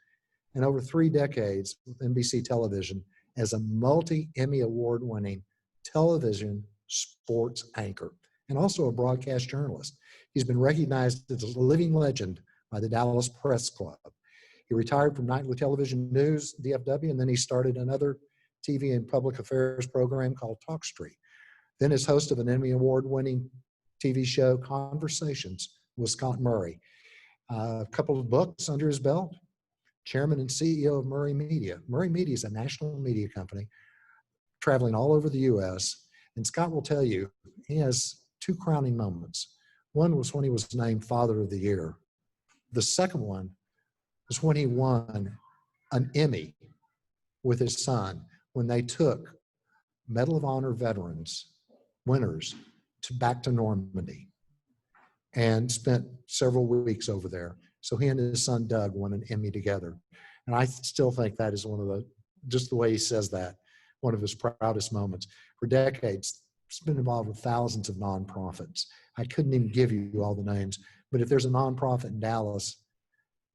and over 3 decades with NBC television as a multi-Emmy award-winning television sports anchor, and also a broadcast journalist. He's been recognized as a living legend by the Dallas Press Club. He retired from nightly television news, DFW, and then he started another TV and public affairs program called Talk Street. Then as host of an Emmy Award-winning TV show, Conversations with Scott Murray. A couple of books under his belt. Chairman and CEO of Murray Media. Murray Media is a national media company traveling all over the U.S. And Scott will tell you, he has 2 crowning moments. One was when he was named Father of the Year. The second one was when he won an Emmy with his son when they took Medal of Honor veterans, winners, back to Normandy and spent several weeks over there. So he and his son Doug won an Emmy together. And I still think that is one of the, just the way he says that, one of his proudest moments. For decades, he's been involved with thousands of nonprofits. I couldn't even give you all the names, but if there's a nonprofit in Dallas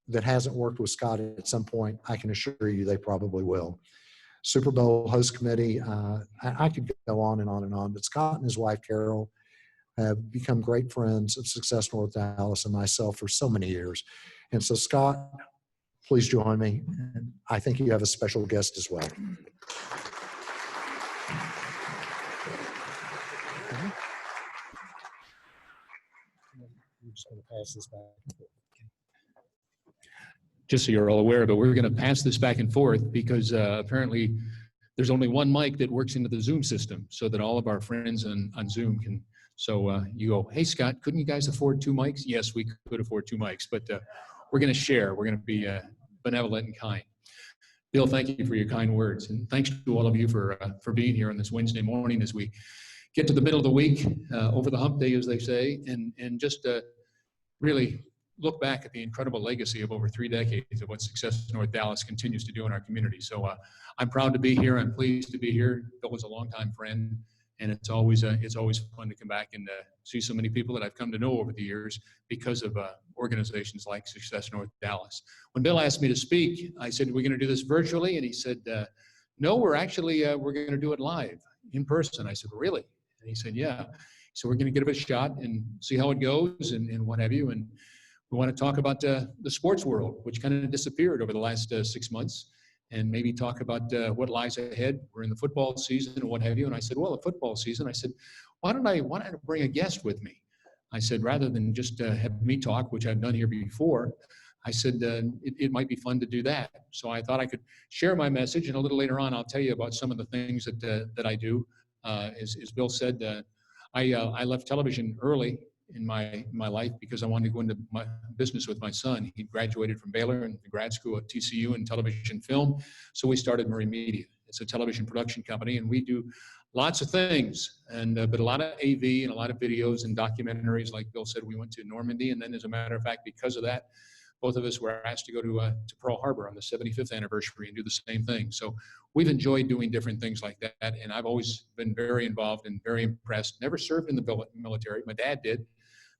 that hasn't worked with Scott at some point, I can assure you they probably will. Super Bowl host committee, I could go on and on and on, but Scott and his wife Carol have become great friends of Success North Dallas and myself for so many years. And so Scott, please join me. And I think you have a special guest as well. I'm just going to pass this back. Just so you're all aware of it, we're going to pass this back and forth because apparently there's only one mic that works into the Zoom system so that all of our friends on Zoom can. So you go, hey, Scott, couldn't you guys afford 2 mics? Yes, we could afford 2 mics, but we're going to share. We're going to be benevolent and kind. Bill, thank you for your kind words. And thanks to all of you for being here on this Wednesday morning as we get to the middle of the week, over the hump day, as they say, and just really look back at the incredible legacy of over 3 decades of what Success North Dallas continues to do in our community. So I'm proud to be here. I'm pleased to be here. Bill was a longtime friend, and it's always fun to come back and see so many people that I've come to know over the years because of organizations like Success North Dallas. When Bill asked me to speak, I said, we're going to do this virtually, and he said, no, we're going to do it live in person. I said, really? And he said, yeah. So we're going to give it a shot and see how it goes and what have you. And we want to talk about the sports world, which kind of disappeared over the last 6 months. and maybe talk about what lies ahead. We're in the football season and what have you. And I said, well, the football season, I said, why don't I bring a guest with me? I said, rather than just have me talk, which I've done here before, I said, it might be fun to do that. So I thought I could share my message, and a little later on, I'll tell you about some of the things that I do. As Bill said, I left television early in my life because I wanted to go into my business with my son. He graduated from Baylor and grad school at TCU in television film. So we started Murray Media. It's a television production company, and we do lots of things, but a lot of AV and a lot of videos and documentaries. Like Bill said, we went to Normandy, and then as a matter of fact, because of that, both of us were asked to go to Pearl Harbor on the 75th anniversary and do the same thing. So we've enjoyed doing different things like that, and I've always been very involved and very impressed. Never served in the military. My dad did,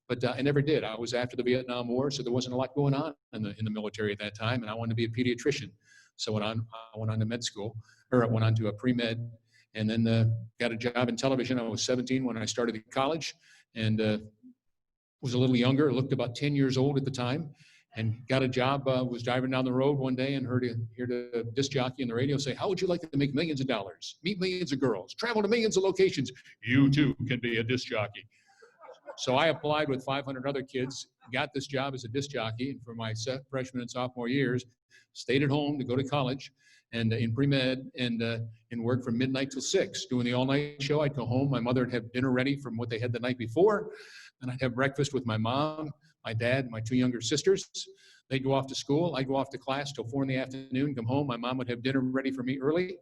but I never did. I was after the Vietnam War, so there wasn't a lot going on in the military at that time, and I wanted to be a pediatrician. So I went on to med school, or I went on to a pre-med, and then got a job in television. I was 17 when I started in college, and was a little younger, looked about 10 years old at the time, and got a job. Was driving down the road one day and heard a disc jockey on the radio say, how would you like to make millions of dollars, meet millions of girls, travel to millions of locations? You too can be a disc jockey. So I applied with 500 other kids, got this job as a disc jockey for my freshman and sophomore years, stayed at home to go to college and in pre-med, and worked from midnight till 6, doing the all-night show. I'd go home, my mother would have dinner ready from what they had the night before, and I'd have breakfast with my mom, my dad, my 2 younger sisters. They'd go off to school, I'd go off to class till 4 in the afternoon, come home, my mom would have dinner ready for me early.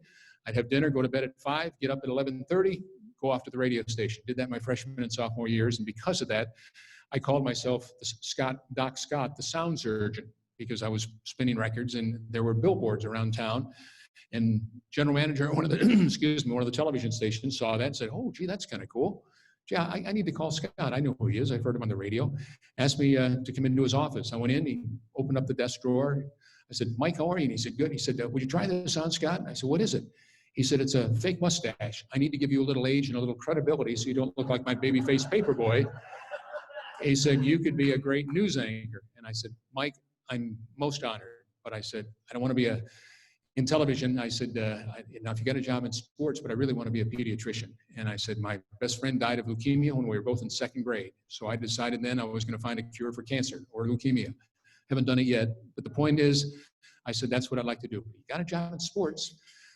I'd have dinner, go to bed at 5, get up at 11:30, go off to the radio station. Did that my freshman and sophomore years, and because of that, I called myself Doc Scott, the sound surgeon, because I was spinning records and there were billboards around town. And general manager at one of the, one of the television stations saw that and said, oh, gee, that's kind of cool. Gee, I need to call Scott. I know who he is. I've heard him on the radio. Asked me to come into his office. I went in, he opened up the desk drawer. I said, Mike, how are you? And he said, good. He said, would you try this on, Scott? And I said, what is it? He said, it's a fake mustache. I need to give you a little age and a little credibility so you don't look like my baby-faced paper boy. He said, you could be a great news anchor. And I said, Mike, I'm most honored. But I said, I don't want to be in television. I said, now if you got a job in sports, but I really want to be a pediatrician. And I said, my best friend died of leukemia when we were both in 2nd grade. So I decided then I was going to find a cure for cancer or leukemia. Haven't done it yet. But the point is, I said, that's what I'd like to do. You got a job in sports.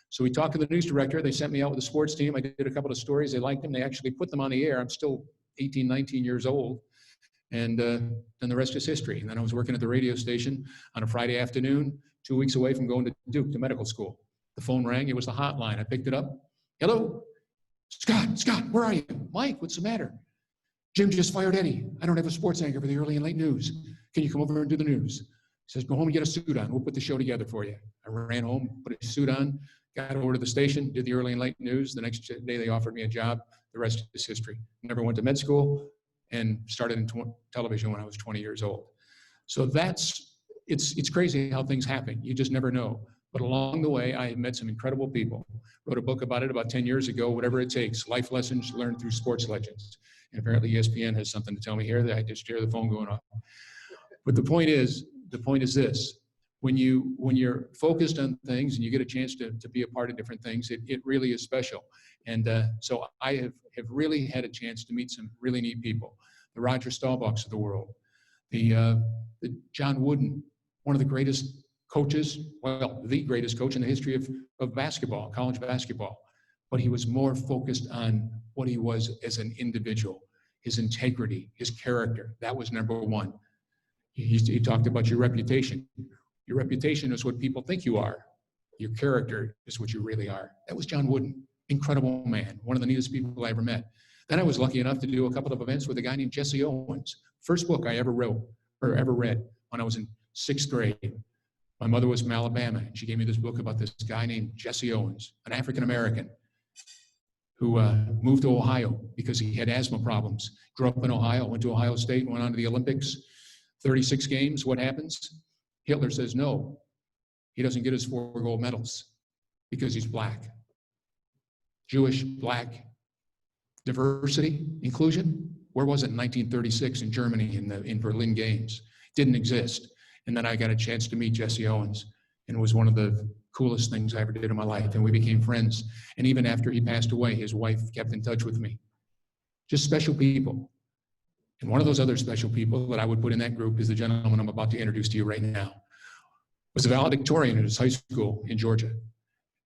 So we talked to the news director. They sent me out with the sports team. I did a couple of stories. They liked them. They actually put them on the air. I'm still 18, 19 years old. And then the rest is history. And then I was working at the radio station on a Friday afternoon, 2 weeks away from going to Duke to medical school. The phone rang. It was the hotline. I picked it up. Hello? Scott, where are you? Mike, what's the matter? Jim just fired Eddie. I don't have a sports anchor for the early and late news. Can you come over and do the news? He says, go home and get a suit on. We'll put the show together for you. I ran home, put a suit on, got over to the station, did the early and late news. The next day they offered me a job. The rest is history. Never went to med school and started in television when I was 20 years old. So it's crazy how things happen. You just never know. But along the way, I met some incredible people. Wrote a book about it about 10 years ago, Whatever It Takes, Life Lessons Learned Through Sports Legends. And apparently ESPN has something to tell me here that I just hear the phone going off. But the point is this. When you're focused on things and you get a chance to be a part of different things, it really is special. And so I have really had a chance to meet some really neat people. The Roger Staubachs of the world, the John Wooden, one of the greatest coaches, well, the greatest coach in the history of basketball, college basketball. But he was more focused on what he was as an individual, his integrity, his character. That was number one. He talked about your reputation. Your reputation is what people think you are. Your character is what you really are. That was John Wooden. Incredible man. One of the neatest people I ever met. Then I was lucky enough to do a couple of events with a guy named Jesse Owens. First book I ever wrote or ever read when I was in 6th grade. My mother was from Alabama, and she gave me this book about this guy named Jesse Owens, an African-American who moved to Ohio because he had asthma problems. Grew up in Ohio, went to Ohio State, went on to the Olympics. 36 games, what happens? Hitler says no. He doesn't get his 4 gold medals because he's black. Jewish, black, diversity, inclusion. Where was it in 1936 in Germany in Berlin Games? Didn't exist. And then I got a chance to meet Jesse Owens, and was one of the coolest things I ever did in my life. And we became friends. And even after he passed away, his wife kept in touch with me. Just special people. And one of those other special people that I would put in that group is the gentleman I'm about to introduce to you right now. Was a valedictorian at his high school in Georgia.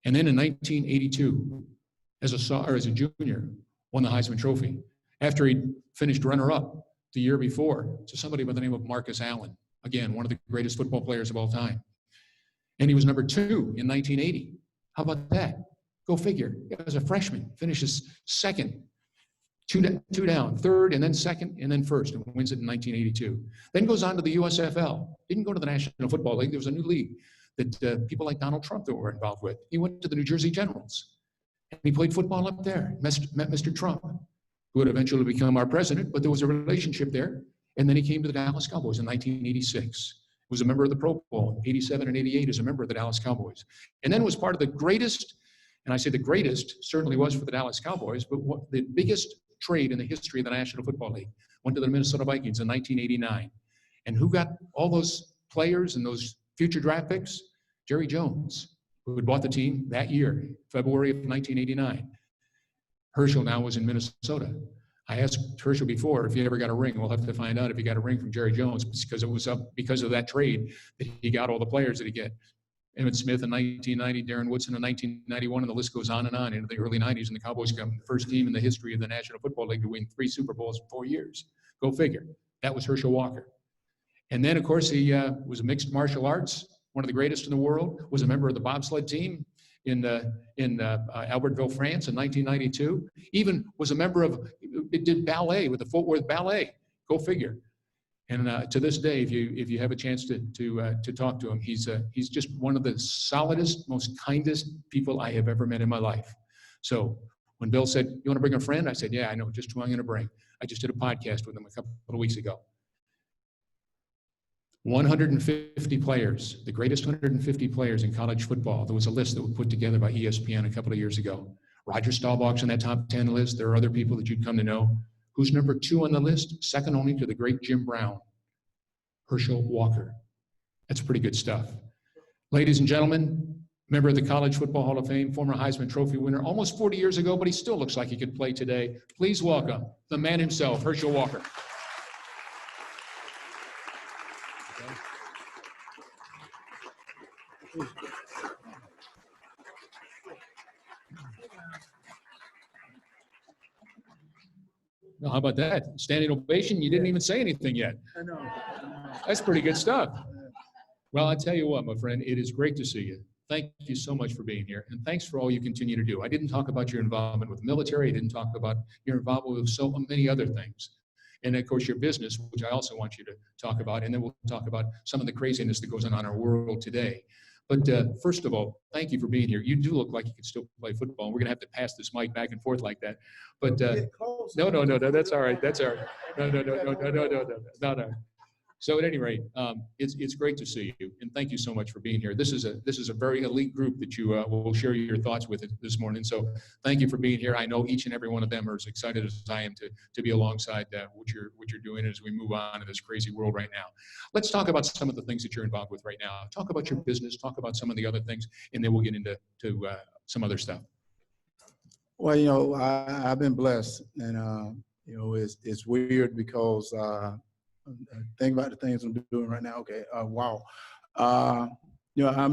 And then in 1982, as a junior, won the Heisman Trophy after he finished runner-up the year before to somebody by the name of Marcus Allen. Again, one of the greatest football players of all time. And he was number 2 in 1980. How about that? Go figure. As a freshman, finishes second, two down, third, and then second, and then first, and wins it in 1982. Then goes on to the USFL. Didn't go to the National Football League. There was a new league that people like Donald Trump that were involved with. He went to the New Jersey Generals. And he played football up there, met Mr. Trump, who would eventually become our president, but there was a relationship there. And then he came to the Dallas Cowboys in 1986. Was a member of the Pro Bowl in 87 and 88 as a member of the Dallas Cowboys. And then was part of the greatest, and I say the greatest, certainly was for the Dallas Cowboys, but the biggest trade in the history of the National Football League. Went to the Minnesota Vikings in 1989. And who got all those players and those future draft picks? Jerry Jones, who had bought the team that year, February of 1989. Herschel now was in Minnesota. I asked Herschel before if he ever got a ring. We'll have to find out if he got a ring from Jerry Jones because it was up because of that trade that he got all the players that he get. Emmitt Smith in 1990, Darren Woodson in 1991, and the list goes on into the early 90s, and the Cowboys become the first team in the history of the National Football League to win 3 Super Bowls in 4 years. Go figure. That was Herschel Walker. And then, of course, he was a mixed martial arts, one of the greatest in the world, was a member of the bobsled team in Albertville, France in 1992. Even was a member of, it did ballet with the Fort Worth Ballet. Go figure. And to this day, if you have a chance to talk to him, he's just one of the solidest, most kindest people I have ever met in my life. So when Bill said, "You want to bring a friend?" I said, "Yeah, I know just who I'm going to bring." I just did a podcast with him a couple of weeks ago. 150 players, the greatest 150 players in college football. There was a list that was put together by ESPN a couple of years ago. Roger Staubach's on that top 10 list. There are other people that you'd come to know. Who's number 2 on the list? Second only to the great Jim Brown, Herschel Walker. That's pretty good stuff. Ladies and gentlemen, member of the College Football Hall of Fame, former Heisman Trophy winner, almost 40 years ago, but he still looks like he could play today. Please welcome the man himself, Herschel Walker. Well, how about that? Standing ovation? You didn't even say anything yet. I know. That's pretty good stuff. Well, I tell you what, my friend, it is great to see you. Thank you so much for being here, and thanks for all you continue to do. I didn't talk about your involvement with the military. I didn't talk about your involvement with so many other things. And of course, your business, which I also want you to talk about, and then we'll talk about some of the craziness that goes on in our world today. But first of all, thank you for being here. You do look like you can still play football. We're going to have to pass this mic back and forth like that. But no, that's all right. That's all right. No. So at any rate, it's great to see you, and thank you so much for being here. This is a very elite group that you will share your thoughts with this morning. So thank you for being here. I know each and every one of them are as excited as I am to be alongside what you're doing as we move on in this crazy world right now. Let's talk about some of the things that you're involved with right now. Talk about your business. Talk about some of the other things, and then we'll get into some other stuff. Well, I've been blessed, and it's weird because. Think about the things I'm doing right now. Okay, wow. I'm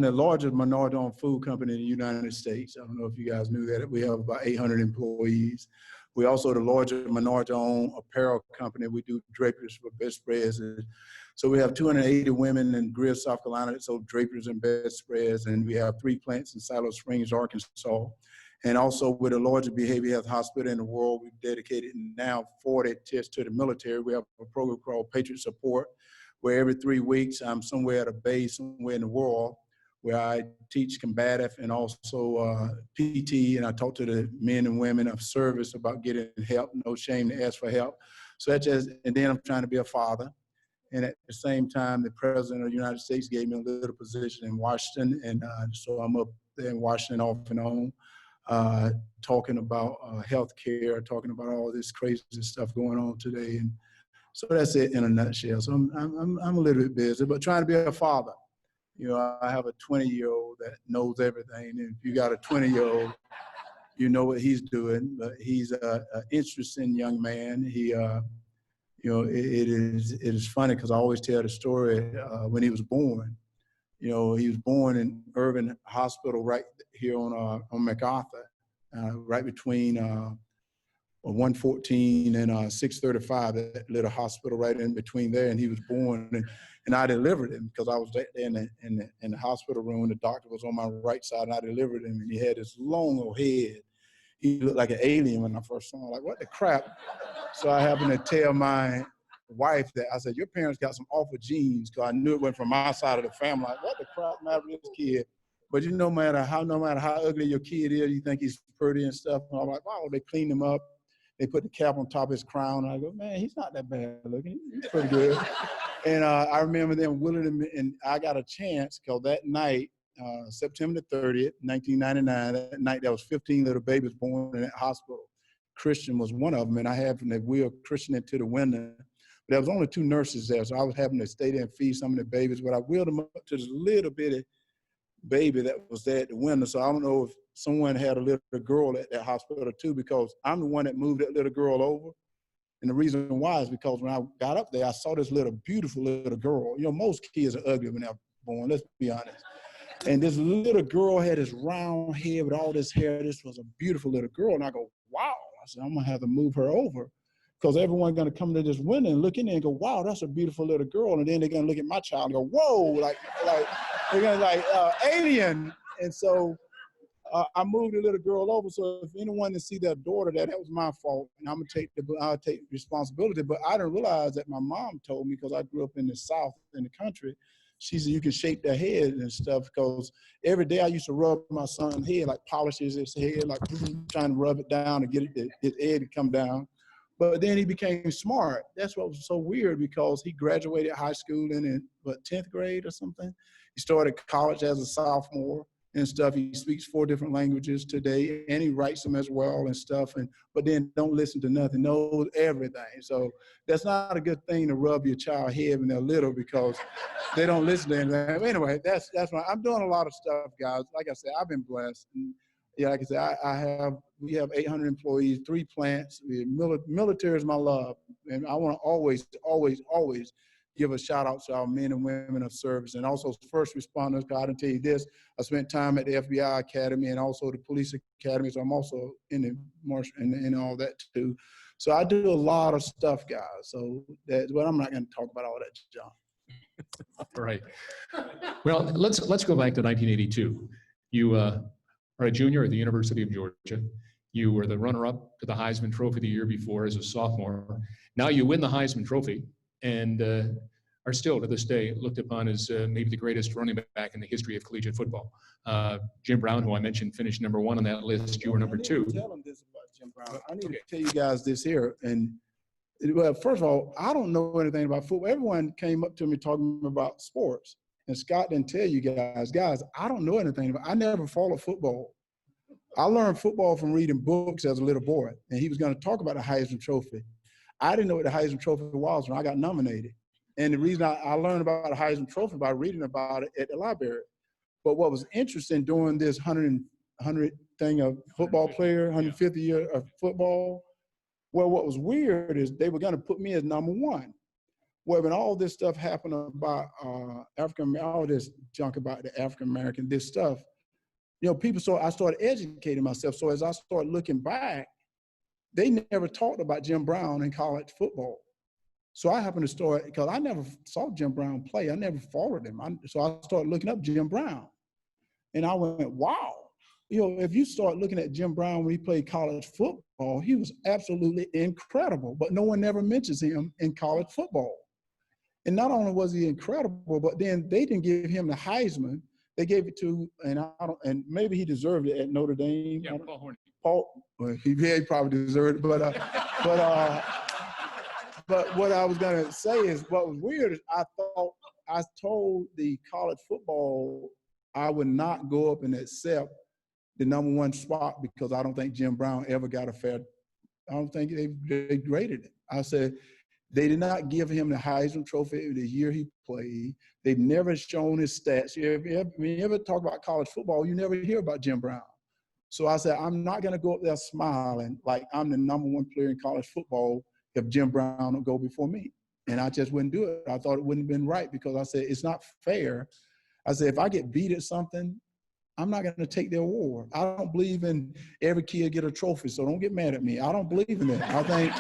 the largest minority-owned food company in the United States. I don't know if you guys knew that. We have about 800 employees. We're also the largest minority-owned apparel company. We do draperies for bedspreads. So we have 280 women in Greer, South Carolina that sell draperies and bedspreads, and we have 3 plants in Silo Springs, Arkansas. And also with the largest behavioral health hospital in the world, we've dedicated now 40 tests to the military. We have a program called Patriot Support, where every 3 weeks I'm somewhere at a base, somewhere in the world, where I teach combative and also PT, and I talk to the men and women of service about getting help, no shame to ask for help. And then I'm trying to be a father. And at the same time, the President of the United States gave me a little position in Washington, and so I'm up there in Washington off and on. Talking about healthcare, talking about all this crazy stuff going on today, and so that's it in a nutshell. So I'm a little bit busy, but trying to be a father, You know, I have a 20-year-old that knows everything. And if you got a 20-year-old, you know what he's doing. But he's an interesting young man. He, you know, it is funny because I always tell the story when he was born. You know, he was born in Irving Hospital right here on MacArthur, right between 114 and 635, that little hospital right in between there. And he was born, and I delivered him because I was there in the hospital room. The doctor was on my right side, and I delivered him, and he had this long old head. He looked like an alien when I first saw him. Like, what the crap? So I happened to tell my wife that I said, your parents got some awful genes, because I knew it went from my side of the family. Like, what the crap matter with this kid? But you no matter how ugly your kid is, you think he's pretty and stuff. And I'm like, wow, they cleaned him up. They put the cap on top of his crown. And I go, man, he's not that bad looking. He's pretty good. And I remember them willing him, and I got a chance because that night, September the 30th, 1999, that night there was 15 little babies born in that hospital. Christian was one of them, and I happened to wheel Christian into the window. But there was only 2 nurses there, so I was having to stay there and feed some of the babies. But I wheeled them up to this little bitty baby that was there at the window. So I don't know if someone had a little girl at that hospital too, because I'm the one that moved that little girl over. And the reason why is because when I got up there, I saw this little beautiful little girl. You know, most kids are ugly when they're born, let's be honest. And this little girl had this round head with all this hair. This was a beautiful little girl. And I go, wow. I said, I'm gonna have to move her over, because everyone's gonna come to this window and look in there and go, wow, that's a beautiful little girl. And then they're gonna look at my child and go, whoa, like they're gonna like alien. And so I moved the little girl over. So if anyone to see their daughter, that was my fault, and I'll take responsibility. But I didn't realize that my mom told me, because I grew up in the South in the country. She said you can shape their head and stuff, because every day I used to rub my son's head, like polishes his head, like trying to rub it down to get his head to come down. But then he became smart. That's what was so weird, because he graduated high school in 10th grade or something. He started college as a sophomore and stuff. He speaks 4 different languages today, and he writes them as well and stuff. But then don't listen to nothing, knows everything. So that's not a good thing to rub your child head when they're little, because they don't listen to anything. Anyway, that's why I'm doing a lot of stuff, guys. Like I said, I've been blessed. And yeah, like I said, we have 800 employees, 3 plants. The military is my love, and I want to always give a shout out to our men and women of service, and also first responders. God, I didn't tell you this, I spent time at the FBI Academy and also the police academy, so I'm also in the martial and all that too. So I do a lot of stuff, guys. So that's what I'm not going to talk about all that, John. All right. Well, let's go back to 1982. You are a junior at the University of Georgia. You were the runner-up to the Heisman Trophy the year before as a sophomore. Now you win the Heisman Trophy, and are still to this day looked upon as maybe the greatest running back in the history of collegiate football. Jim Brown, who I mentioned, finished #1 on that list. You were #2. Tell them this about Jim Brown. I need to tell you guys this here. And well, first of all, I don't know anything about football. Everyone came up to me talking about sports. And Scott didn't tell you guys, I don't know anything about, I never followed football. I learned football from reading books as a little boy. And he was going to talk about the Heisman Trophy. I didn't know what the Heisman Trophy was when I got nominated. And the reason I learned about the Heisman Trophy by reading about it at the library. But what was interesting during this 100 thing of football player, 150 year of football, well, what was weird is they were going to put me as #1. Well, when all this stuff happened about all this junk about the African American, this stuff, you know, I started educating myself. So as I started looking back, they never talked about Jim Brown in college football. So I happened to start, because I never saw Jim Brown play. I never followed him. So I started looking up Jim Brown. And I went, wow. You know, if you start looking at Jim Brown when he played college football, he was absolutely incredible. But no one ever mentions him in college football. And not only was he incredible, but then they didn't give him the Heisman. They gave it to, and maybe he deserved it at Notre Dame. Yeah, Paul Hornady. Well, he probably deserved it, but what I was gonna say is, what was weird is I told the college football I would not go up and accept the #1 spot, because I don't think Jim Brown ever got a fair. I don't think they graded it. I said, They did not give him the Heisman Trophy the year he played. They've never shown his stats. When you ever talk about college football, you never hear about Jim Brown. So I said, I'm not going to go up there smiling like I'm the #1 player in college football if Jim Brown will go before me. And I just wouldn't do it. I thought it wouldn't have been right because I said, it's not fair. I said, if I get beat at something, I'm not going to take the award. I don't believe in every kid get a trophy, so don't get mad at me. I don't believe in that. I think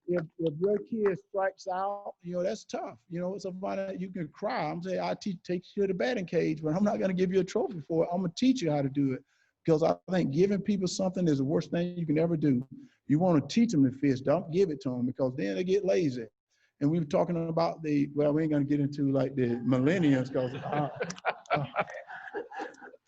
if your kid strikes out, that's tough. It's somebody that you can cry. I'm saying I take you to the batting cage, but I'm not going to give you a trophy for it. I'm going to teach you how to do it because I think giving people something is the worst thing you can ever do. You want to teach them to fish. Don't give it to them because then they get lazy. And we were talking about we ain't going to get into like the millennials because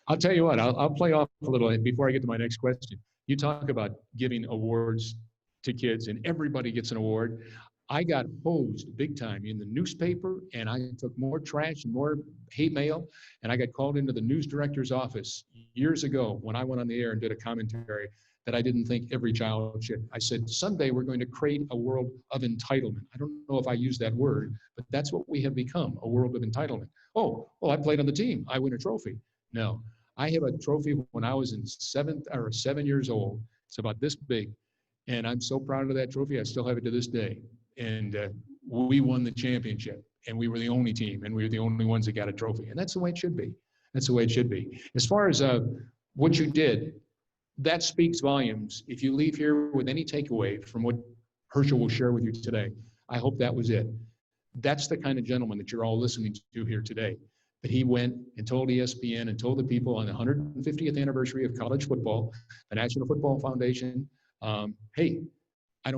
I'll tell you what, I'll play off a little before I get to my next question. You talk about giving awards to kids and everybody gets an award. I got hosed big time in the newspaper and I took more trash and more hate mail and I got called into the news director's office years ago when I went on the air and did a commentary that I didn't think every child should. I said, someday we're going to create a world of entitlement. I don't know if I used that word, but that's what we have become, a world of entitlement. Oh, well, I played on the team. I win a trophy. No, I have a trophy when I was in 7 years old. It's about this big. And I'm so proud of that trophy. I still have it to this day. And we won the championship and we were the only team and we were the only ones that got a trophy. And that's the way it should be. That's the way it should be. As far as what you did, that speaks volumes. If you leave here with any takeaway from what Herschel will share with you today, I hope that was it. That's the kind of gentleman that you're all listening to here today. That he went and told ESPN and told the people on the 150th anniversary of college football, the National Football Foundation, hey, I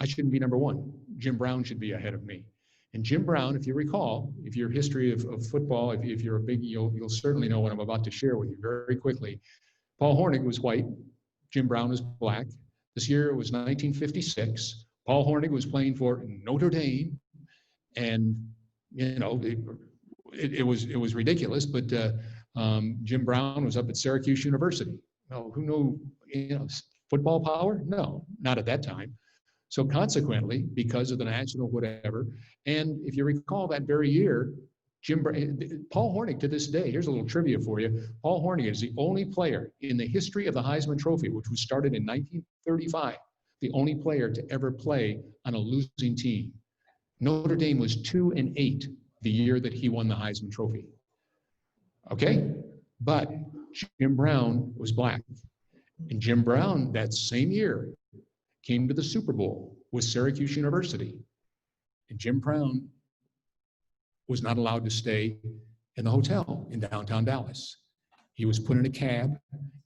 shouldn't be #1. Jim Brown should be ahead of me. And Jim Brown, if you recall, if your history of football, if you're a big, you'll certainly know what I'm about to share with you very quickly. Paul Hornung was white. Jim Brown was black. This year it was 1956. Paul Hornung was playing for Notre Dame. And, it was ridiculous, but Jim Brown was up at Syracuse University. Well, who knew, football power? No, not at that time. So consequently, because of the national whatever, and if you recall that very year, Paul Hornung to this day, here's a little trivia for you. Paul Hornung is the only player in the history of the Heisman Trophy, which was started in 1935, the only player to ever play on a losing team. Notre Dame was 2-8 the year that he won the Heisman Trophy. Okay? But Jim Brown was black. And Jim Brown, that same year, came to the Super Bowl with Syracuse University. And Jim Brown was not allowed to stay in the hotel in downtown Dallas. He was put in a cab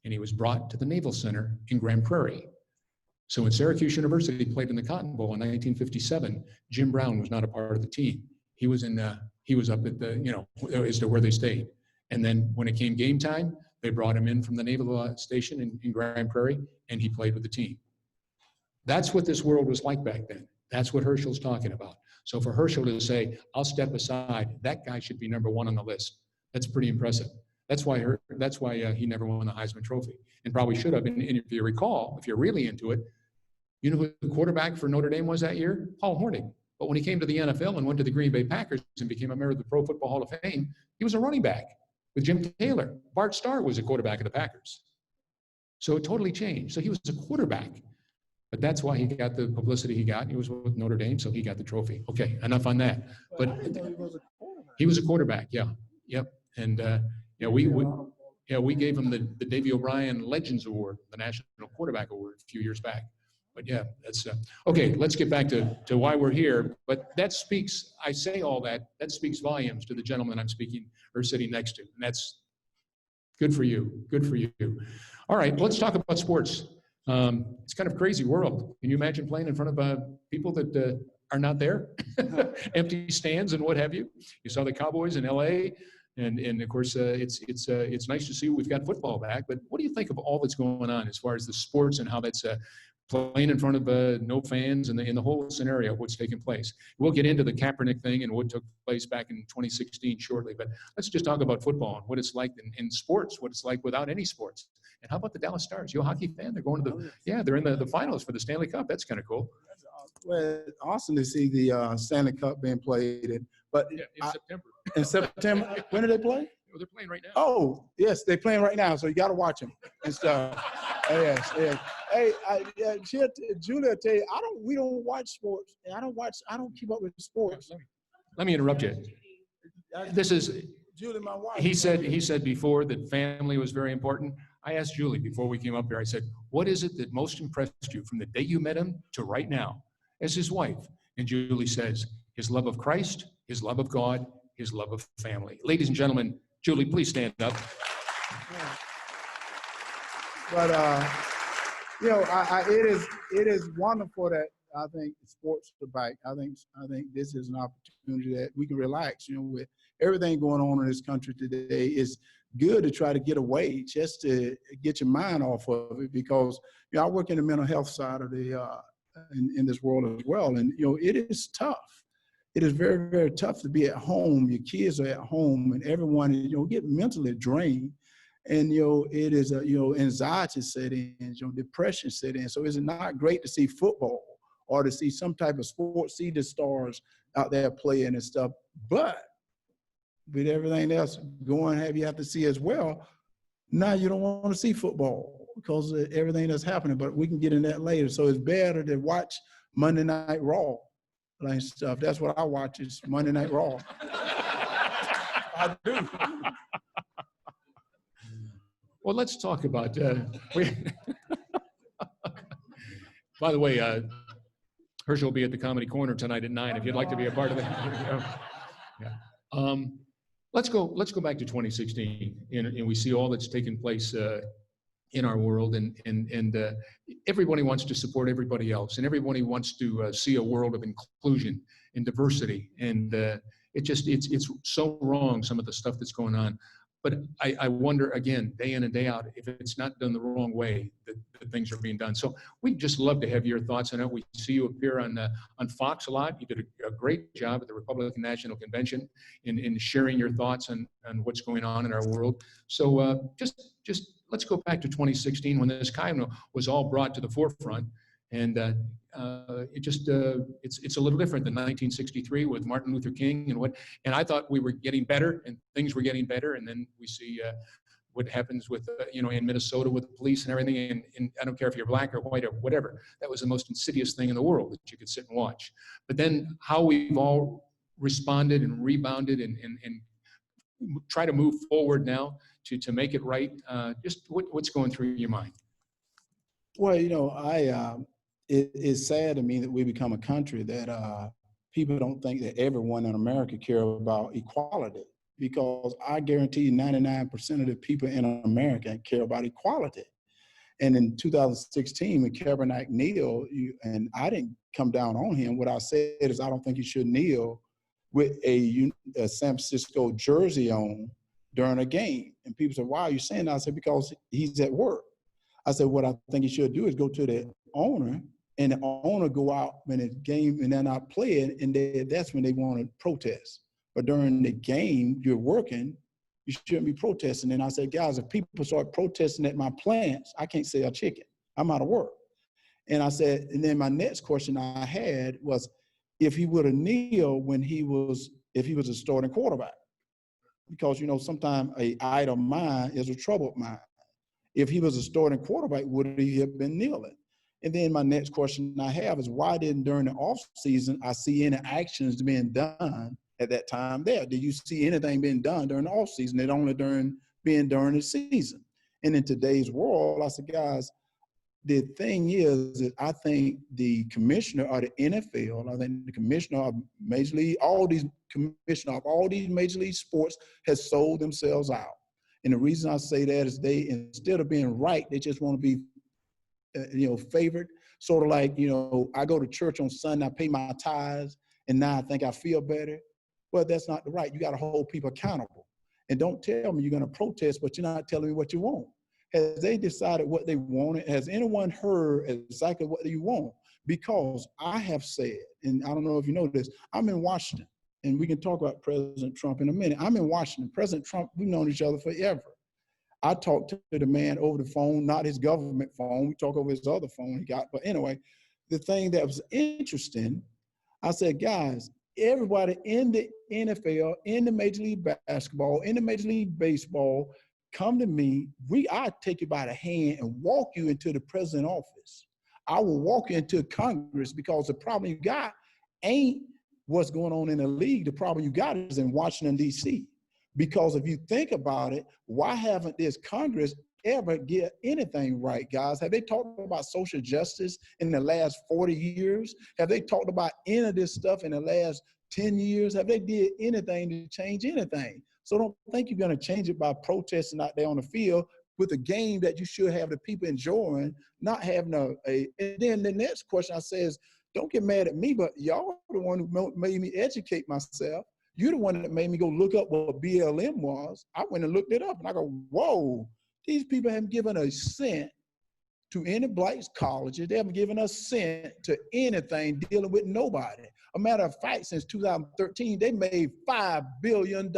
and he was brought to the Naval Center in Grand Prairie. So when Syracuse University played in the Cotton Bowl in 1957, Jim Brown was not a part of the team. He was up at the, as to where they stayed. And then when it came game time, they brought him in from the Naval Station in Grand Prairie and he played with the team. That's what this world was like back then. That's what Herschel's talking about. So for Herschel to say, I'll step aside, that guy should be #1 on the list. That's pretty impressive. That's why he never won the Heisman Trophy and probably should have. And if you recall, if you're really into it, you know who the quarterback for Notre Dame was that year? Paul Hornung. But when he came to the NFL and went to the Green Bay Packers and became a member of the Pro Football Hall of Fame, he was a running back with Jim Taylor. Bart Starr was a quarterback of the Packers. So it totally changed. So he was a quarterback. But that's why he got the publicity he got. He was with Notre Dame, so he got the trophy. Okay, enough on that. But he was a quarterback, yeah. Yep. And we gave him the Davey O'Brien Legends Award, the National Quarterback Award a few years back. But yeah, that's okay. Let's get back to why we're here. But that speaks, I say all that speaks volumes to the gentleman I'm speaking or sitting next to. And that's good for you. Good for you. All right, let's talk about sports. It's kind of a crazy world. Can you imagine playing in front of people that are not there? Empty stands and what have you. You saw the Cowboys in LA. And of course, it's nice to see we've got football back. But what do you think of all that's going on as far as the sports and how that's playing in front of no fans in the whole scenario of what's taking place. We'll get into the Kaepernick thing and what took place back in 2016 shortly, but let's just talk about football and what it's like in sports, what it's like without any sports. And how about the Dallas Stars? You a hockey fan? They're going to they're in the finals for the Stanley Cup. That's kind of cool. Well, awesome to see the Stanley Cup being played. But yeah, in September. In September, when do they play? They're playing right now. Oh, yes, they're playing right now, so you got to watch them and stuff. Yes. Hey, Julia, tell you, we don't watch sports. I don't keep up with sports. Let me interrupt you. This is Julie, my wife. He said before that family was very important. I asked Julie before we came up here, I said, what is it that most impressed you from the day you met him to right now as his wife? And Julie says, his love of Christ, his love of God, his love of family. Ladies and gentlemen, Julie, please stand up. But it is wonderful that I think sports are back. I think this is an opportunity that we can relax. With everything going on in this country today, it's good to try to get away, just to get your mind off of it. Because I work in the mental health side of the in this world as well, and it is tough. It is very, very tough to be at home. Your kids are at home, and everyone get mentally drained. And it is anxiety set in, depression set in. So it's not great to see football or to see some type of sport, see the stars out there playing and stuff. But with everything else going, you have to see as well. Now you don't want to see football because of everything that's happening. But we can get in that later. So it's better to watch Monday Night Raw and stuff. That's what I watch, is Monday Night Raw. I do. Well, let's talk about, by the way, Herschel will be at the Comedy Corner tonight at 9 if you'd like to be a part of that. Yeah. Let's go back to 2016, and we see all that's taken place in our world, and everybody wants to support everybody else, and everybody wants to see a world of inclusion and diversity, and it's so wrong, some of the stuff that's going on. But I wonder, again, day in and day out, if it's not done the wrong way, that things are being done. So we'd just love to have your thoughts on it. We see you appear on Fox a lot. You did a great job at the Republican National Convention in sharing your thoughts on what's going on in our world. So just let's go back to 2016 when this kind of was all brought to the forefront. And it's a little different than 1963 with Martin Luther King and I thought we were getting better and things were getting better, and then we see what happens with in Minnesota with the police and everything, and I don't care if you're black or white or whatever. That was the most insidious thing in the world that you could sit and watch. But then how we've all responded and rebounded and try to move forward now to make it right. Just what's going through your mind? Well, it's sad to me that we become a country that people don't think that everyone in America care about equality, because I guarantee you 99% of the people in America care about equality. And in 2016, when Kaepernick kneeled, and I didn't come down on him, what I said is I don't think he should kneel with a San Francisco jersey on during a game. And people said, why are you saying that? I said, because he's at work. I said, what I think he should do is go to the owner, and the owner go out when the game and they're not playing, and that's when they want to protest. But during the game, you're working, you shouldn't be protesting. And I said, guys, if people start protesting at my plants, I can't sell chicken. I'm out of work. And I said, and then my next question I had was, if he would have kneeled if he was a starting quarterback, because sometimes an idle mind is a troubled mind. If he was a starting quarterback, would he have been kneeling? And then my next question I have is, why didn't during the off season I see any actions being done at that time there? Did you see anything being done during the off season? It only during the season. And in today's world, I said, guys, the thing is that I think the commissioner of the NFL, I think the commissioner of Major League, all these commissioner of all these Major League sports has sold themselves out. And the reason I say that is they, instead of being right, they just want to be, favored. Sort of like, I go to church on Sunday, I pay my tithes, and now I think I feel better. Well, that's not the right. You got to hold people accountable. And don't tell me you're going to protest, but you're not telling me what you want. Has they decided what they wanted? Has anyone heard exactly what you want? Because I have said, and I don't know if you know this, I'm in Washington, and we can talk about President Trump in a minute. I'm in Washington. President Trump, we've known each other forever. I talked to the man over the phone, not his government phone. We talk over his other phone he got. But anyway, the thing that was interesting, I said, guys, everybody in the NFL, in the Major League Basketball, in the Major League Baseball, come to me. I'll take you by the hand and walk you into the president's office. I will walk you into Congress, because the problem you got ain't what's going on in the league. The problem you got is in Washington, D.C. Because if you think about it, why haven't this Congress ever get anything right, guys? Have they talked about social justice in the last 40 years? Have they talked about any of this stuff in the last 10 years? Have they did anything to change anything? So don't think you're going to change it by protesting out there on the field with a game that you should have the people enjoying, not having and then the next question I say is, don't get mad at me, but y'all are the one who made me educate myself. You're the one that made me go look up what BLM was. I went and looked it up, and I go, whoa, these people haven't given a cent to any black colleges. They haven't given a cent to anything dealing with nobody. A matter of fact, since 2013, they made $5 billion.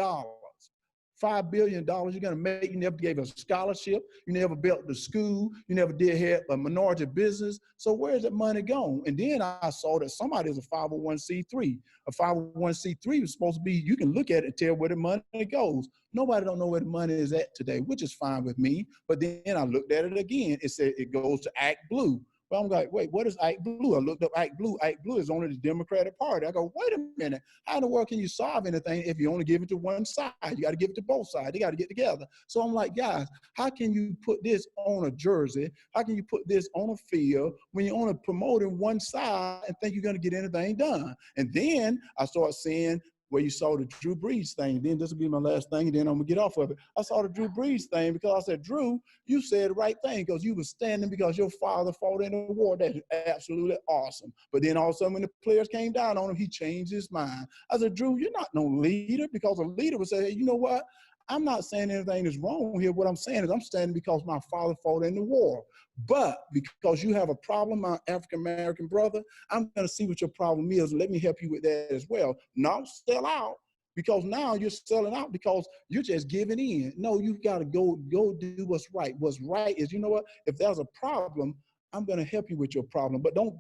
$5 billion you're gonna make. You never gave a scholarship. You never built the school. You never did have a minority business. So where's that money going? And then I saw that somebody is a 501c3. A 501c3 is supposed to be, you can look at it and tell where the money goes. Nobody don't know where the money is at today, which is fine with me. But then I looked at it again. It said it goes to Act Blue. Well, I'm like, wait, what is Act Blue? I looked up Act Blue. Act Blue is only the Democratic Party. I go, wait a minute. How in the world can you solve anything if you only give it to one side? You got to give it to both sides. They got to get together. So I'm like, guys, how can you put this on a jersey? How can you put this on a field when you're only promoting one side and think you're going to get anything done? And then I start seeing where you saw the Drew Brees thing. Then this will be my last thing, and then I'm gonna get off of it. I saw the Drew Brees thing because I said, Drew, you said the right thing because you were standing because your father fought in the war. That's absolutely awesome. But then all of a sudden when the players came down on him, he changed his mind. I said, Drew, you're not no leader, because a leader would say, hey, you know what? I'm not saying anything is wrong here. What I'm saying is I'm standing because my father fought in the war. But because you have a problem, my African-American brother, I'm going to see what your problem is. Let me help you with that as well. Not sell out, because now you're selling out because you're just giving in. No, you've got to go do what's right. What's right is, you know what? If there's a problem, I'm going to help you with your problem. But don't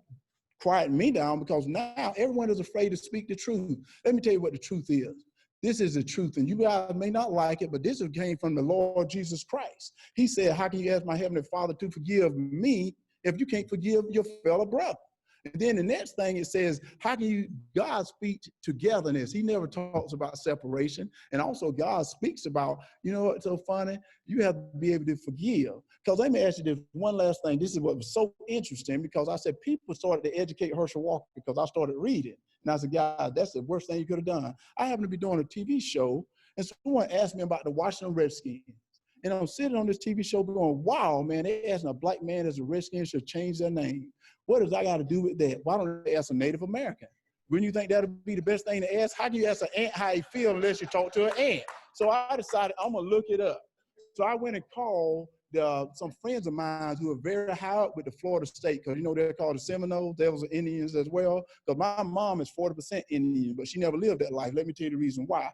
quiet me down, because now everyone is afraid to speak the truth. Let me tell you what the truth is. This is the truth, and you guys may not like it, but this came from the Lord Jesus Christ. He said, how can you ask my heavenly Father to forgive me if you can't forgive your fellow brother? And then the next thing it says, how can you, God speaks togetherness. He never talks about separation. And also God speaks about, you know what's so funny? You have to be able to forgive. Because let me ask you this one last thing. This is what was so interesting, because I said people started to educate Herschel Walker because I started reading. And I said, God, that's the worst thing you could have done. I happened to be doing a TV show, and someone asked me about the Washington Redskins. And I'm sitting on this TV show going, wow, man, they asking a black man as a Redskin should change their name. What does I got to do with that? Why don't they ask a Native American? Wouldn't you think that would be the best thing to ask? How can you ask an ant how he feels unless you talk to an ant? So I decided I'm going to look it up. So I went and called some friends of mine who are very high up with the Florida State, because you know they're called the Seminoles. They was Indians as well. Because my mom is 40% Indian, but she never lived that life. Let me tell you the reason why.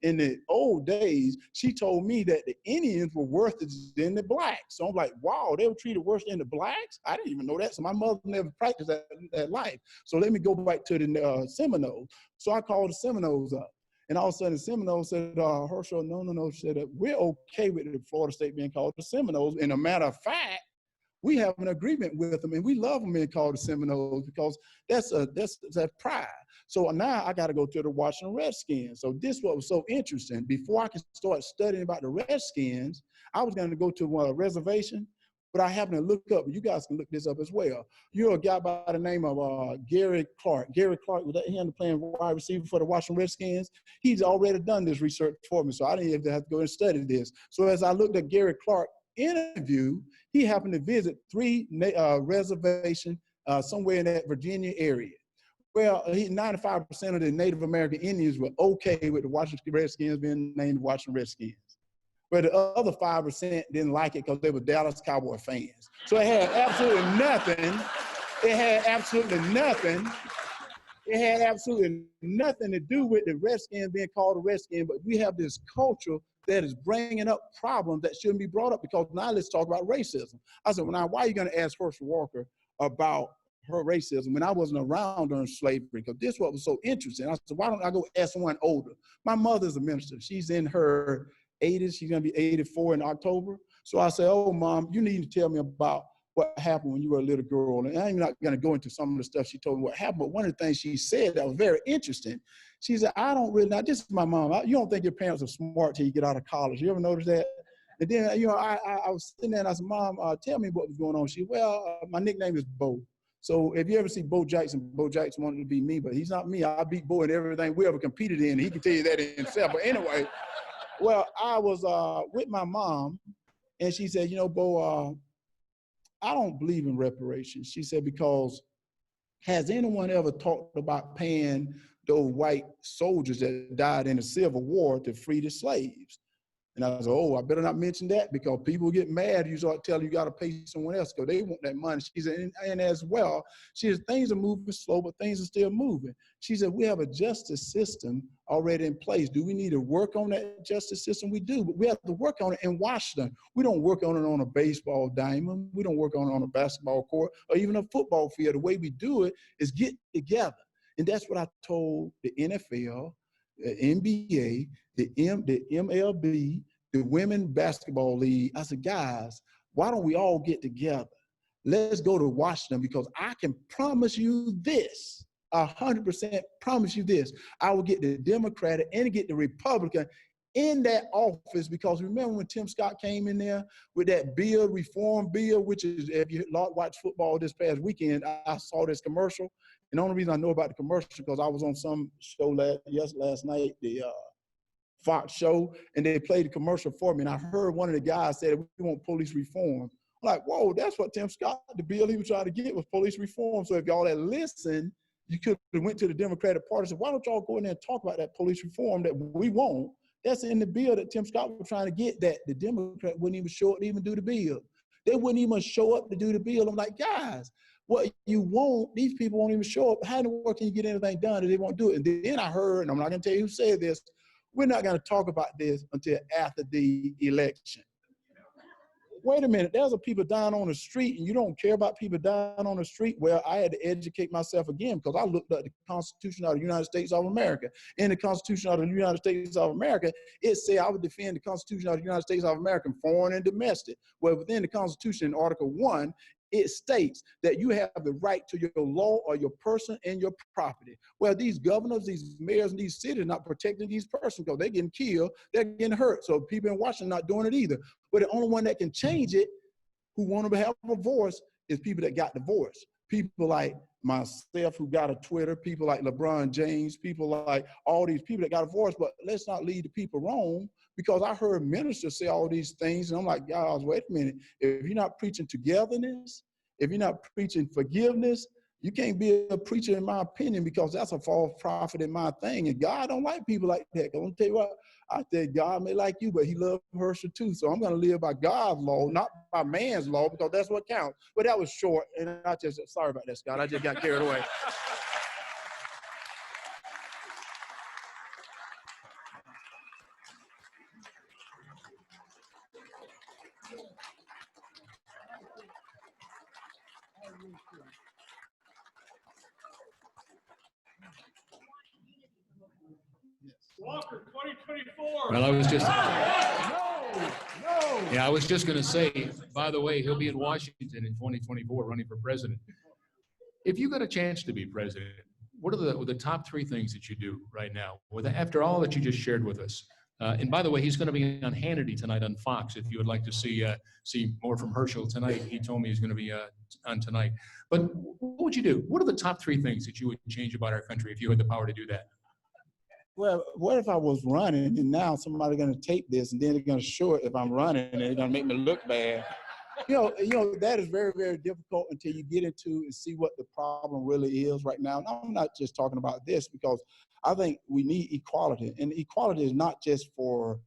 In the old days, she told me that the Indians were worse than the blacks. So I'm like, wow, they were treated worse than the blacks? I didn't even know that. So my mother never practiced that life. So let me go back to the Seminoles. So I called the Seminoles up. And all of a sudden, the Seminoles said, Herschel, no, said that we're okay with the Florida State being called the Seminoles. And a matter of fact, we have an agreement with them, and we love them being called the Seminoles, because that's pride. So now I got to go to the Washington Redskins. So this what was so interesting. Before I could start studying about the Redskins, I was going to go to a reservation, but I happened to look up, and you guys can look this up as well. You're a guy by the name of Gary Clark. Gary Clark, was that him playing wide receiver for the Washington Redskins? He's already done this research for me, so I didn't even have to go and study this. So as I looked at Gary Clark interview, he happened to visit 3 reservations somewhere in that Virginia area. Well, 95% of the Native American Indians were okay with the Washington Redskins being named the Washington Redskins. but the other 5% didn't like it because they were Dallas Cowboy fans. So it had absolutely nothing. It had absolutely nothing. It had absolutely nothing to do with the Redskins being called a Redskin, but we have this culture that is bringing up problems that shouldn't be brought up, because now let's talk about racism. I said, well, now why are you going to ask Herschel Walker about her racism when I wasn't around during slavery? Because this is what was so interesting. I said, why don't I go ask someone older? My mother's a minister. She's in her 80s. She's going to be 84 in October. So I said, oh, Mom, you need to tell me about what happened when you were a little girl. And I'm not going to go into some of the stuff she told me what happened, but one of the things she said that was very interesting, she said, I don't really, now this is my mom, you don't think your parents are smart till you get out of college. You ever notice that? And then, you know, I was sitting there and I said, Mom, tell me what was going on. She said, well, my nickname is Bo. So if you ever see Bo Jackson wanted to be me, but he's not me. I beat Bo in everything we ever competed in. He can tell you that in himself. But anyway, well, I was with my mom, and she said, you know, Bo, I don't believe in reparations. She said, because has anyone ever talked about paying those white soldiers that died in the Civil War to free the slaves? And I was, oh, I better not mention that, because people get mad. You start telling you got to pay someone else because they want that money. She said, and as well, she said, things are moving slow, but things are still moving. She said, we have a justice system already in place. Do we need to work on that justice system? We do, but we have to work on it in Washington. We don't work on it on a baseball diamond. We don't work on it on a basketball court or even a football field. The way we do it is get together. And that's what I told the NFL, the NBA, the MLB, the Women Basketball League. I said, guys, why don't we all get together? Let's go to Washington, because I can promise you this, 100% promise you this. I will get the Democratic and get the Republican in that office, because remember when Tim Scott came in there with that bill, reform bill, which is, if you watched football this past weekend, I saw this commercial. And the only reason I know about the commercial because I was on some show last night, the Fox show, and they played the commercial for me. And I heard one of the guys said, we want police reform. I'm like, whoa, that's what Tim Scott, the bill he was trying to get was police reform. So if y'all had listened, you could have went to the Democratic Party and said, why don't y'all go in there and talk about that police reform that we want? That's in the bill that Tim Scott was trying to get, that the Democrat wouldn't even show up to even do the bill. They wouldn't even show up to do the bill. I'm like, guys, what you want, these people won't even show up. How in the world can you get anything done if they won't do it? And then I heard, and I'm not going to tell you who said this, we're not going to talk about this until after the election. Wait a minute, there's a people dying on the street and you don't care about people dying on the street? Well, I had to educate myself again, because I looked at the Constitution of the United States of America. In the Constitution of the United States of America, it said I would defend the Constitution of the United States of America, foreign and domestic. Well, within the Constitution, in Article 1, it states that you have the right to your law or your person and your property. Well, these governors, these mayors, and these cities are not protecting these persons because they're getting killed, they're getting hurt. So people in Washington not doing it either. But the only one that can change it, who want to have a voice, is people that got the voice. People like myself who got a Twitter, people like LeBron James, people like all these people that got a voice. But let's not lead the people wrong, because I heard ministers say all these things, and I'm like, guys, wait a minute. If you're not preaching togetherness, if you're not preaching forgiveness, you can't be a preacher, in my opinion, because that's a false prophet in my thing. And God don't like people like that. I'm gonna tell you what, I think God may like you, but he loved Herschel too. So I'm gonna live by God's law, not by man's law, because that's what counts. But that was short, and I just, sorry about that, Scott. I just got carried away. Walker 2024. Well, I was just, No. yeah, I was just going to say, by the way, he'll be in Washington in 2024 running for president. If you got a chance to be president, what are the top three things that you do right now, after all that you just shared with us? And by the way, he's going to be on Hannity tonight on Fox. If you would like to see more from Herschel tonight, he told me he's going to be on tonight. But what would you do? What are the top three things that you would change about our country if you had the power to do that? Well, what if I was running and now somebody's going to tape this and then they're going to show it if I'm running and they're going to make me look bad? You know, that is very, very difficult until you get into and see what the problem really is right now. And I'm not just talking about this, because I think we need equality. And equality is not just for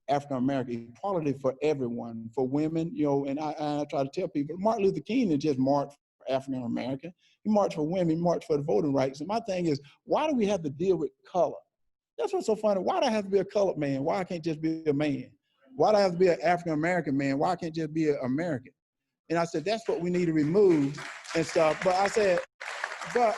African American, equality for everyone, for women, you know, and I try to tell people, Martin Luther King didn't just march for African American, he marched for women, he marched for the voting rights. And my thing is, why do we have to deal with color? That's what's so funny. Why do I have to be a colored man? Why I can't just be a man? Why do I have to be an African American man? Why I can't just be an American? And I said, that's what we need to remove and stuff. But I said, but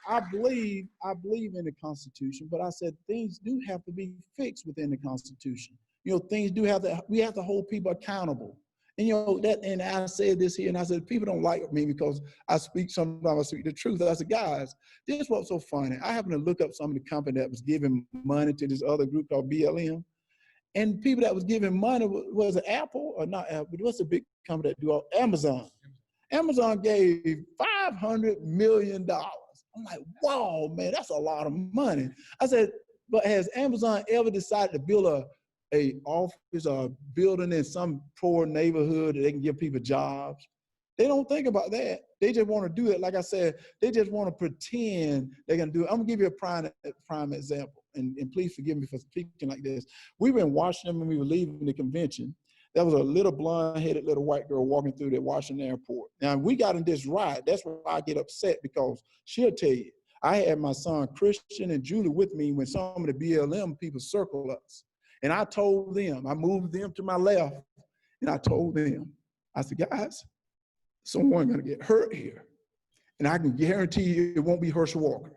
I believe in the Constitution, but I said things do have to be fixed within the Constitution. You know, things do have to, we have to hold people accountable. And you know, that, and I said this here, and I said, people don't like me because sometimes I speak the truth. I said, guys, this is what's so funny. I happened to look up some of the company that was giving money to this other group called BLM. And people that was giving money, was it Apple or not Apple? What's the big company that do all, Amazon. Amazon gave $500 million. I'm like, wow, man, that's a lot of money. I said, but has Amazon ever decided to build a office or a building in some poor neighborhood that they can give people jobs? They don't think about that. They just want to do it. Like I said, they just want to pretend they're going to do it. I'm going to give you a prime example, and please forgive me for speaking like this. We were in Washington when we were leaving the convention. There was a little blonde-headed little white girl walking through the Washington airport. Now, we got in this ride. That's why I get upset, because she'll tell you, I had my son Christian and Julie with me when some of the BLM people circled us. And I told them, I moved them to my left, and I told them, I said, guys, someone's gonna get hurt here. And I can guarantee you it won't be Herschel Walker.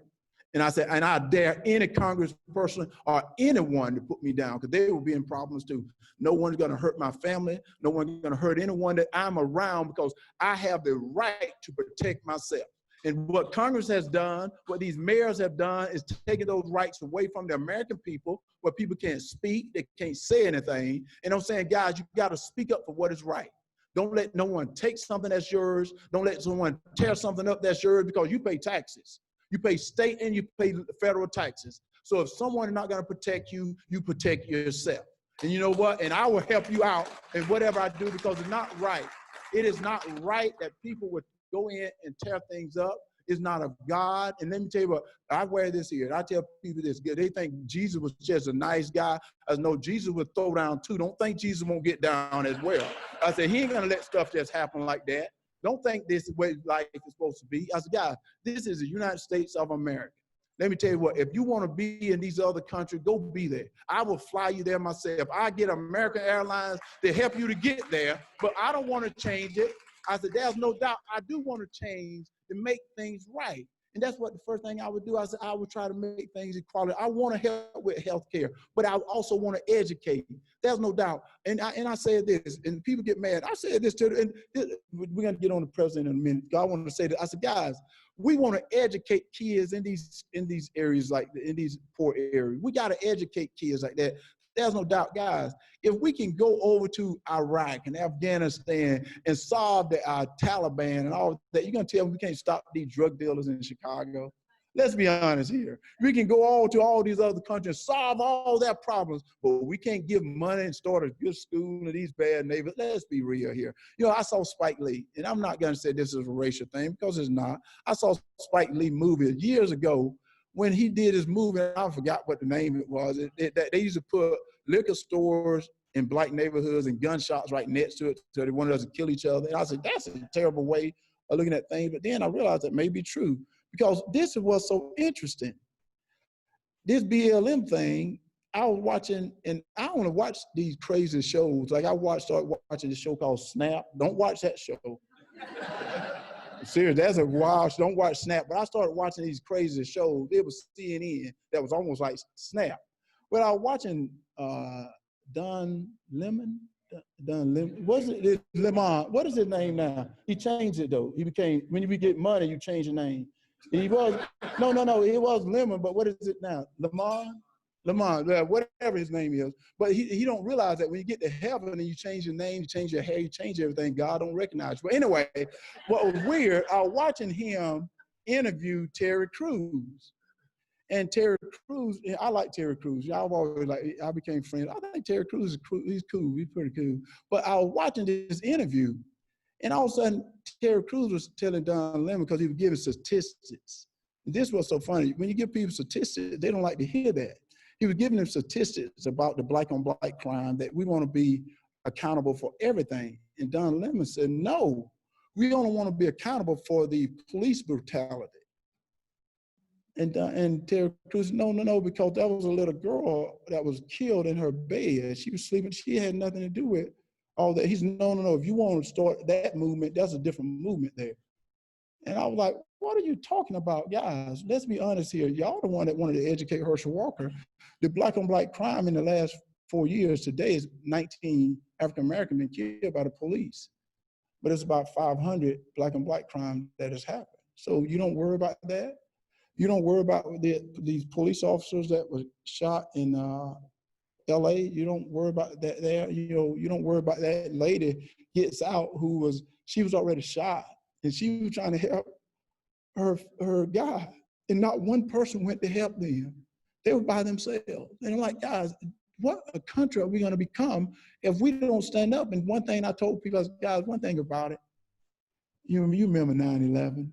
And I said, and I dare any congressperson or anyone to put me down, because they will be in problems too. No one's gonna hurt my family. No one's gonna hurt anyone that I'm around, because I have the right to protect myself. And what Congress has done, what these mayors have done, is taking those rights away from the American people, where people can't speak, they can't say anything. And I'm saying, guys, you gotta speak up for what is right. Don't let no one take something that's yours. Don't let someone tear something up that's yours, because you pay taxes. You pay state and you pay federal taxes. So if someone is not gonna protect you, you protect yourself. And you know what? And I will help you out in whatever I do, because it's not right. It is not right that people would go in and tear things up. It's not of God. And let me tell you what, I wear this here, and I tell people this, they think Jesus was just a nice guy. I know Jesus would throw down too. Don't think Jesus won't get down as well. I said, he ain't gonna let stuff just happen like that. Don't think this is the way life is supposed to be. I said, guys, this is the United States of America. Let me tell you what, if you want to be in these other countries, go be there. I will fly you there myself. I get American Airlines to help you to get there, but I don't want to change it. I said, there's no doubt I do want to change to make things right. And that's what the first thing I would do. I said, I would try to make things equality. I want to help with healthcare, but I also want to educate. There's no doubt. And I said this, and people get mad. I said this to them, and we're going to get on the president in a minute. I want to say that. I said, guys, we want to educate kids in these areas, like in these poor areas. We got to educate kids like that. There's no doubt, guys, if we can go over to Iraq and Afghanistan and solve the Taliban and all that, you're going to tell me we can't stop these drug dealers in Chicago? Let's be honest here. We can go all to all these other countries, solve all their problems, but we can't give money and start a good school in these bad neighborhoods. Let's be real here. You know, I saw Spike Lee, and I'm not going to say this is a racial thing, because it's not. I saw Spike Lee movie years ago. When he did his movie, I forgot what the name it was. They used to put liquor stores in black neighborhoods and gunshots right next to it, so they wanted us to kill each other. And I said, that's a terrible way of looking at things. But then I realized that may be true, because this is what's so interesting. This BLM thing, I was watching, and I only watch these crazy shows. Like I started watching this show called Snap. Don't watch that show. Serious, that's a wild, don't watch Snap. But I started watching these crazy shows. It was CNN that was almost like Snap. Well, I was watching Don Lemon. What's it? Lemon. What is his name now? He changed it though. He became, when you get money, you change your name. He was, no, it was Lemon, but what is it now? Lamont, whatever his name is. But he don't realize that when you get to heaven and you change your name, you change your hair, you change everything, God don't recognize you. But anyway, what was weird, I was watching him interview Terry Crews. And Terry Crews, I like Terry Crews. I've always I became friends. I think Terry Crews is cool. He's cool, he's pretty cool. But I was watching this interview, and all of a sudden, Terry Crews was telling Don Lemon, because he was giving statistics. And this was so funny. When you give people statistics, they don't like to hear that. he was giving them statistics about the black on black crime, that we want to be accountable for everything. And Don Lemon said, no, we don't want to be accountable for the police brutality. And Terry Crews said, no, because that was a little girl that was killed in her bed. She was sleeping. She had nothing to do with all that. He said, no. If you want to start that movement, that's a different movement there. And I was like, what are you talking about, guys? Let's be honest here. Y'all the one that wanted to educate Herschel Walker. The black on black crime in the last 4 years today is 19 African Americans been killed by the police. But it's about 500 black on black crime that has happened. So you don't worry about that. You don't worry about these police officers that were shot in LA. You don't worry about that there. You don't worry about that lady gets out she was already shot and she was trying to help her guy. And not one person went to help them. They were by themselves. And I'm like, guys, what a country are we going to become if we don't stand up? And one thing I told people, I said, guys, one thing about it, you remember 9/11,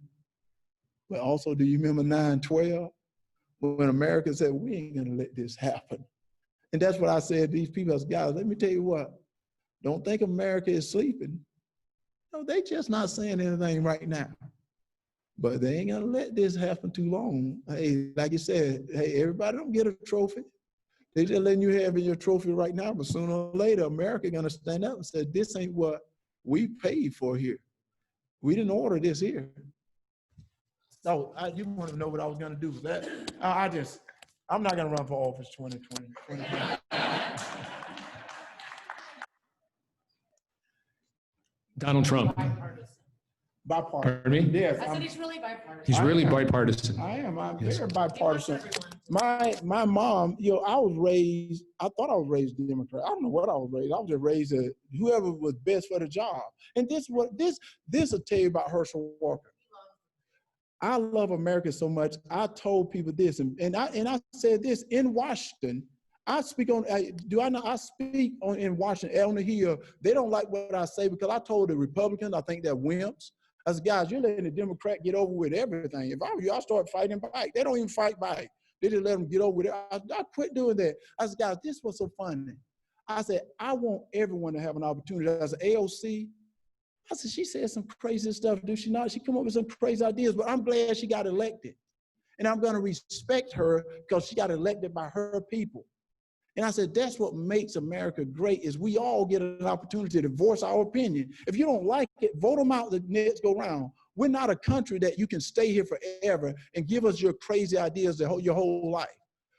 but also do you remember 9/12? When America said, we ain't gonna let this happen. And that's what I said to these people. I said, guys, let me tell you what, don't think America is sleeping. No, they just not saying anything right now. But they ain't gonna let this happen too long. Hey, like you said, hey, everybody don't get a trophy. They just letting you have your trophy right now, but sooner or later, America gonna stand up and say, this ain't what we paid for here. We didn't order this here. So you want to know what I was gonna do with that? I'm not gonna run for office 2020. Donald Trump. Bipartisan. Pardon me? Yes. I said he's really bipartisan. He's really bipartisan. I am. I'm Yes. very bipartisan. My mom, I thought I was raised Democrat. I don't know what I was raised. I was just raised as whoever was best for the job. And this will tell you about Herschel Walker. I love America so much. I told people this, and I said this in Washington. I speak on. I speak on in Washington on the Hill. They don't like what I say because I told the Republicans I think they're wimps. I said, guys, you're letting the Democrat get over with everything. If I were you, I start fighting back. They don't even fight back. They just let them get over with it. I quit doing that. I said, guys, this was so funny. I said, I want everyone to have an opportunity. I said, AOC. I said, she said some crazy stuff, do she not? She come up with some crazy ideas, but I'm glad she got elected. And I'm gonna respect her because she got elected by her people. And I said, that's what makes America great is we all get an opportunity to voice our opinion. If you don't like it, vote them out the next go round. We're not a country that you can stay here forever and give us your crazy ideas your whole life.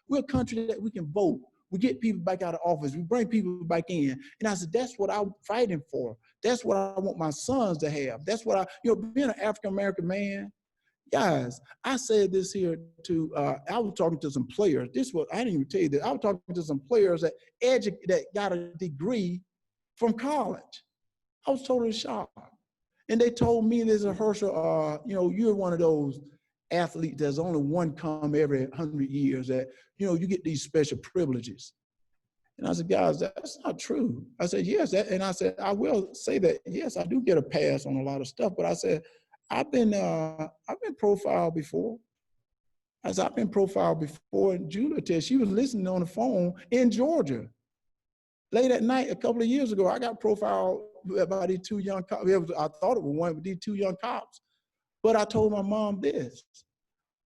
We're a country that we can vote. We get people back out of office. We bring people back in. And I said, that's what I'm fighting for. That's what I want my sons to have. That's what being an African-American man, guys, I said this here I was talking to some players. I didn't even tell you this. I was talking to some players that got a degree from college. I was totally shocked. And they told me there's a Herschel, you're one of those athletes, there's only one come every 100 years that, you get these special privileges. And I said, guys, that's not true. I said, yes. And I said, I will say that, yes, I do get a pass on a lot of stuff, but I said, I've been profiled before. I said, I've been profiled before. And Julia she was listening on the phone in Georgia. Late at night, a couple of years ago, I got profiled by these two young cops. I thought it was one, but these two young cops. But I told my mom this.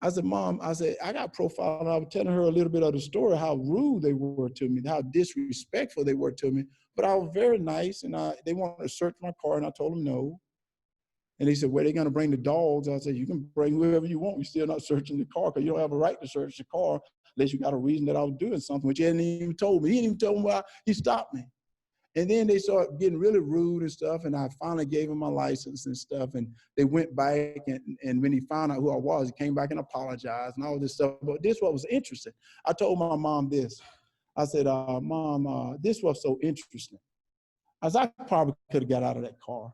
I said, Mom, I got profiled, and I was telling her a little bit of the story, how rude they were to me, how disrespectful they were to me. But I was very nice, and they wanted to search my car, and I told them no. And they said, well, they're going to bring the dogs. I said, you can bring whoever you want. You're still not searching the car because you don't have a right to search the car unless you got a reason that I was doing something, which he hadn't even told me. He didn't even tell me why he stopped me. And then they started getting really rude and stuff, and I finally gave him my license and stuff, and they went back, and when he found out who I was, he came back and apologized and all this stuff. But this what was interesting. I told my mom this. I said, Mom, this was so interesting. I said, I probably could have got out of that car.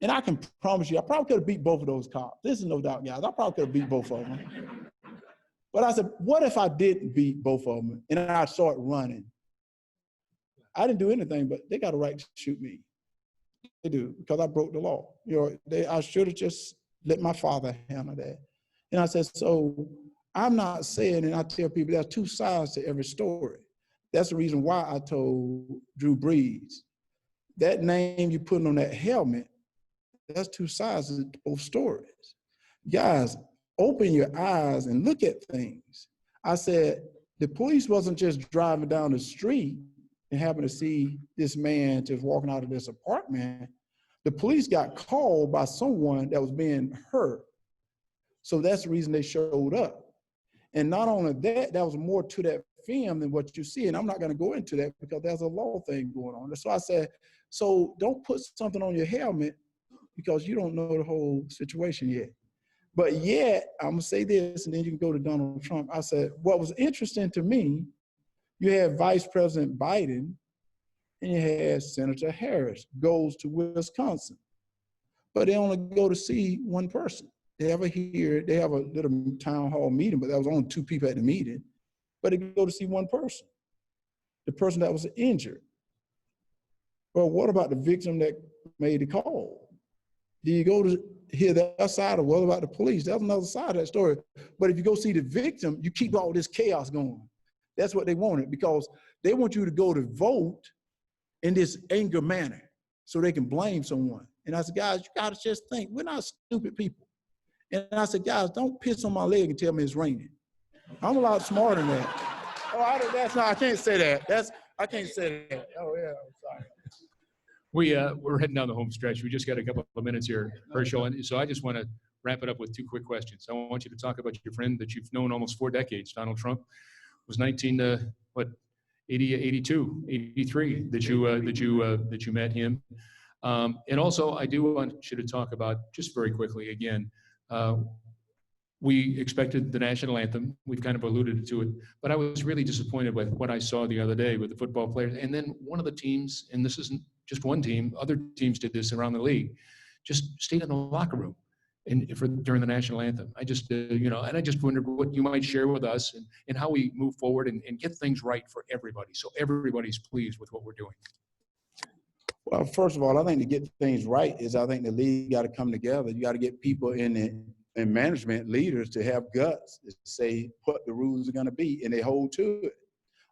And I can promise you, I probably could have beat both of those cops. This is no doubt, guys. I probably could have beat both of them. But I said, what if I didn't beat both of them and I started running? I didn't do anything, but they got a right to shoot me. They do, because I broke the law. I should have just let my father handle that. And I said, so I'm not saying, and I tell people there's two sides to every story. That's the reason why I told Drew Brees, that name you put on that helmet, that's two sides of both stories. Guys, open your eyes and look at things. I said, the police wasn't just driving down the street and happened to see this man just walking out of this apartment. The police got called by someone that was being hurt. So that's the reason they showed up. And not only that, there was more to that film than what you see. And I'm not going to go into that because there's a law thing going on. So I said, so don't put something on your helmet because you don't know the whole situation yet. But yet, I'm going to say this, and then you can go to Donald Trump. I said, what was interesting to me, you had Vice President Biden and you had Senator Harris goes to Wisconsin. But they only go to see one person. They have a little town hall meeting, but there was only two people at the meeting. But they go to see one person, the person that was injured. Well, what about the victim that made the call? Do you go to hear that side, or what about the police? That's another side of that story. But if you go see the victim, you keep all this chaos going. That's what they wanted, because they want you to go to vote in this anger manner so they can blame someone. And I said, guys, you gotta just think, we're not stupid people. And I said, guys, don't piss on my leg and tell me it's raining. I'm a lot smarter than that. Oh, I can't say that. I can't say that. Oh yeah, I'm sorry. We're heading down the home stretch. We just got a couple of minutes here, Herschel. And so I just want to wrap it up with two quick questions. I want you to talk about your friend that you've known almost 4 decades, Donald Trump. Was 82, 83 that you met him. And also, I do want you to talk about, just very quickly again, we expected the national anthem. We've kind of alluded to it, but I was really disappointed with what I saw the other day with the football players. And then one of the teams, and this isn't just one team, other teams did this around the league, just stayed in the locker room during the national anthem. I just, and I just wondered what you might share with us and how we move forward and get things right for everybody, so everybody's pleased with what we're doing. Well, first of all, I think to get things right is I think the league got to come together. You got to get people in management, leaders, to have guts to say what the rules are going to be, and they hold to it.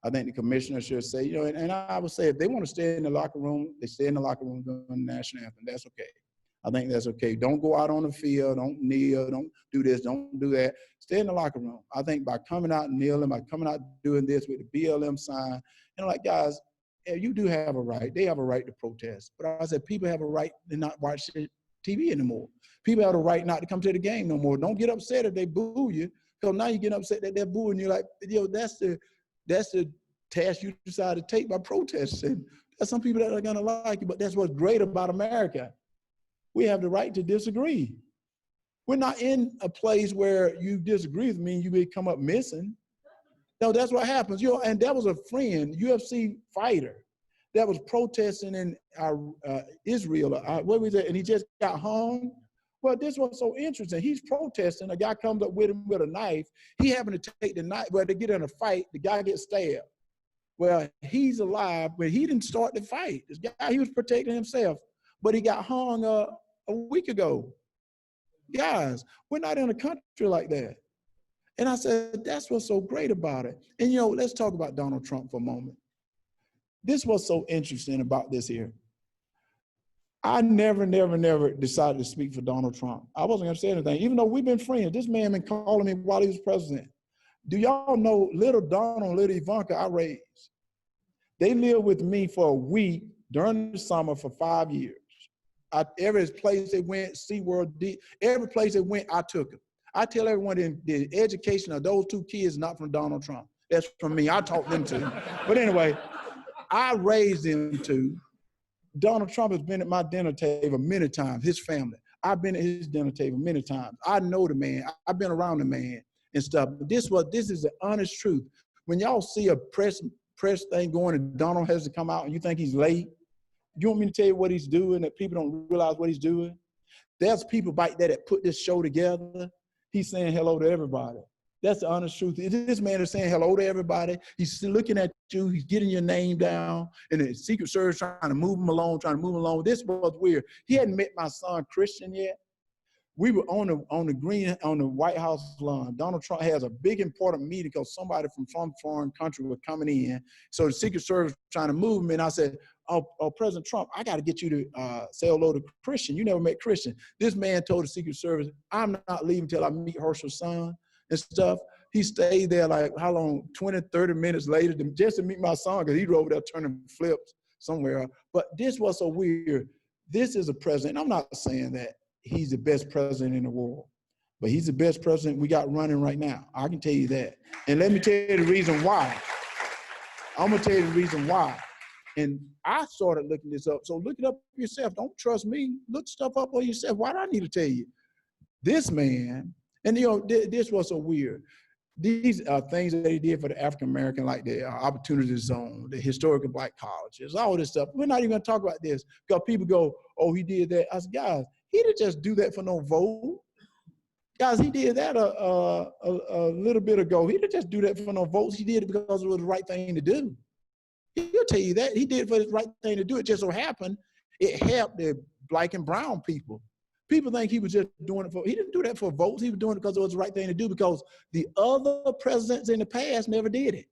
I think the commissioner should say, and I would say if they want to stay in the locker room, they stay in the locker room during the national anthem. That's okay. I think that's okay. Don't go out on the field. Don't kneel. Don't do this. Don't do that. Stay in the locker room. I think by coming out and kneeling, by coming out doing this with the BLM sign, guys, you do have a right. They have a right to protest. But I said people have a right to not watch TV anymore. People have a right not to come to the game no more. Don't get upset if they boo you, because now you get upset that they're booing you. Like, that's the task you decide to take by protesting. There's some people that are gonna like you, but that's what's great about America. We have the right to disagree. We're not in a place where you disagree with me and you may come up missing. No, that's what happens. And that was a friend, UFC fighter, that was protesting in Israel, and he just got hung. Well, this was so interesting. He's protesting. A guy comes up with him with a knife. He happened to take the knife. Well, they get in a fight. The guy gets stabbed. Well, he's alive, but he didn't start the fight. This guy, he was protecting himself, but he got hung a week ago. Guys, we're not in a country like that. And I said, that's what's so great about it. And let's talk about Donald Trump for a moment. This was so interesting about this here. I never decided to speak for Donald Trump. I wasn't gonna say anything, even though we've been friends. This man been calling me while he was president. Do y'all know little Donald, little Ivanka I raised? They lived with me for a week during the summer for 5 years. Every place they went, SeaWorld, every place they went, I took them. I tell everyone the education of those 2 kids is not from Donald Trump. That's from me. I taught them to. But anyway, I raised them to. Donald Trump has been at my dinner table many times, his family. I've been at his dinner table many times. I know the man. I've been around the man and stuff. But this is the honest truth. When y'all see a press thing going and Donald has to come out and you think he's late, you want me to tell you what he's doing, that people don't realize what he's doing? There's people back there that put this show together. He's saying hello to everybody. That's the honest truth. This man is saying hello to everybody. He's looking at you. He's getting your name down. And the Secret Service trying to move him along, This was weird. He hadn't met my son, Christian, yet. We were on the White House lawn. Donald Trump has a big important meeting because somebody from some foreign country was coming in. So the Secret Service was trying to move him, and I said, oh, President Trump, I got to get you to say hello to Christian. You never met Christian. This man told the Secret Service, I'm not leaving till I meet Herschel's son and stuff. He stayed there like, how long, 20, 30 minutes later just to meet my son, because he drove there turning flips somewhere. But this was so weird. This is a president. I'm not saying that he's the best president in the world, but he's the best president we got running right now. I can tell you that. And let me tell you the reason why. I'm gonna tell you the reason why. And I started looking this up. So look it up yourself. Don't trust me. Look stuff up on yourself. Why do I need to tell you? This man, and you know, this was so weird. These are things that they did for the African American, like the Opportunity Zone, the historical black colleges, all this stuff. We're not even gonna talk about this because people go, oh, he did that. I said, guys, he didn't just do that for no vote. Guys, he did that a little bit ago. He didn't just do that for no votes. He did it because it was the right thing to do. He'll tell you that. He did it for the right thing to do. It just so happened it helped the black and brown people. People think he was just doing it for, he didn't do that for votes. He was doing it because it was the right thing to do, because the other presidents in the past never did it.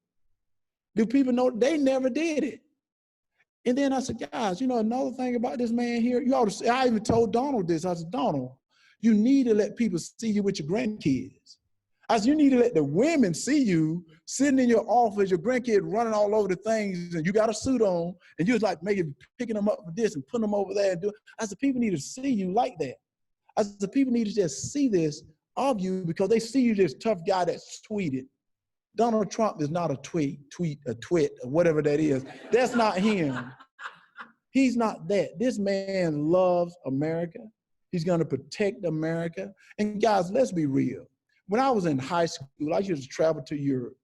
Do people know they never did it? And then I said, guys, you know, another thing about this man here, you ought to say, I even told Donald this. I said, Donald, you need to let people see you with your grandkids. I said, you need to let the women see you sitting in your office, your grandkids running all over the things, and you got a suit on, and you're like maybe picking them up for this and putting them over there and doing. I said, people need to see you like that. I said, people need to just see this of you because they see you this tough guy that's tweeted. Donald Trump is not a twit, or whatever that is. That's not him. He's not that. This man loves America. He's gonna protect America. And guys, let's be real. When I was in high school, I used to travel to Europe.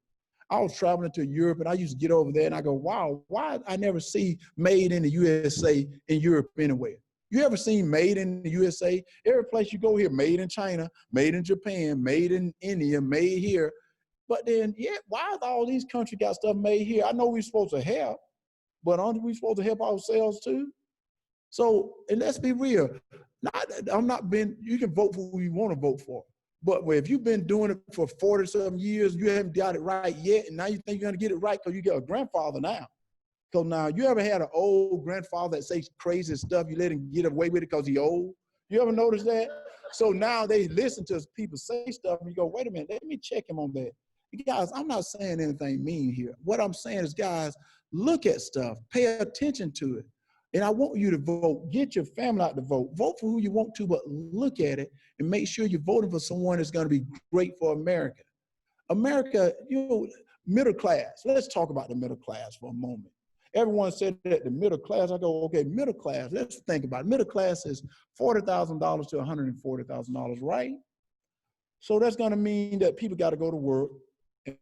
I was traveling to Europe and I used to get over there and I go, wow, why I never see made in the USA in Europe anywhere? You ever seen made in the USA? Every place you go here, made in China, made in Japan, made in India, made here. But then, yeah, why all these countries got stuff made here? I know we're supposed to help, but aren't we supposed to help ourselves too? So, and let's be real. You can vote for who you want to vote for. But if you've been doing it for 40-something years, you haven't got it right yet, and now you think you're gonna get it right because you got a grandfather now. Because now, you ever had an old grandfather that says crazy stuff, you let him get away with it because he's old? You ever notice that? So now they listen to people say stuff and you go, wait a minute, let me check him on that. Guys, I'm not saying anything mean here. What I'm saying is, guys, look at stuff, pay attention to it. And I want you to vote. Get your family out to vote. Vote for who you want to, but look at it and make sure you're voting for someone that's going to be great for America. America, you know, middle class. Let's talk about the middle class for a moment. Everyone said that the middle class. I go, okay, middle class. Let's think about it. Middle class is $40,000 to $140,000, right? So that's going to mean that people got to go to work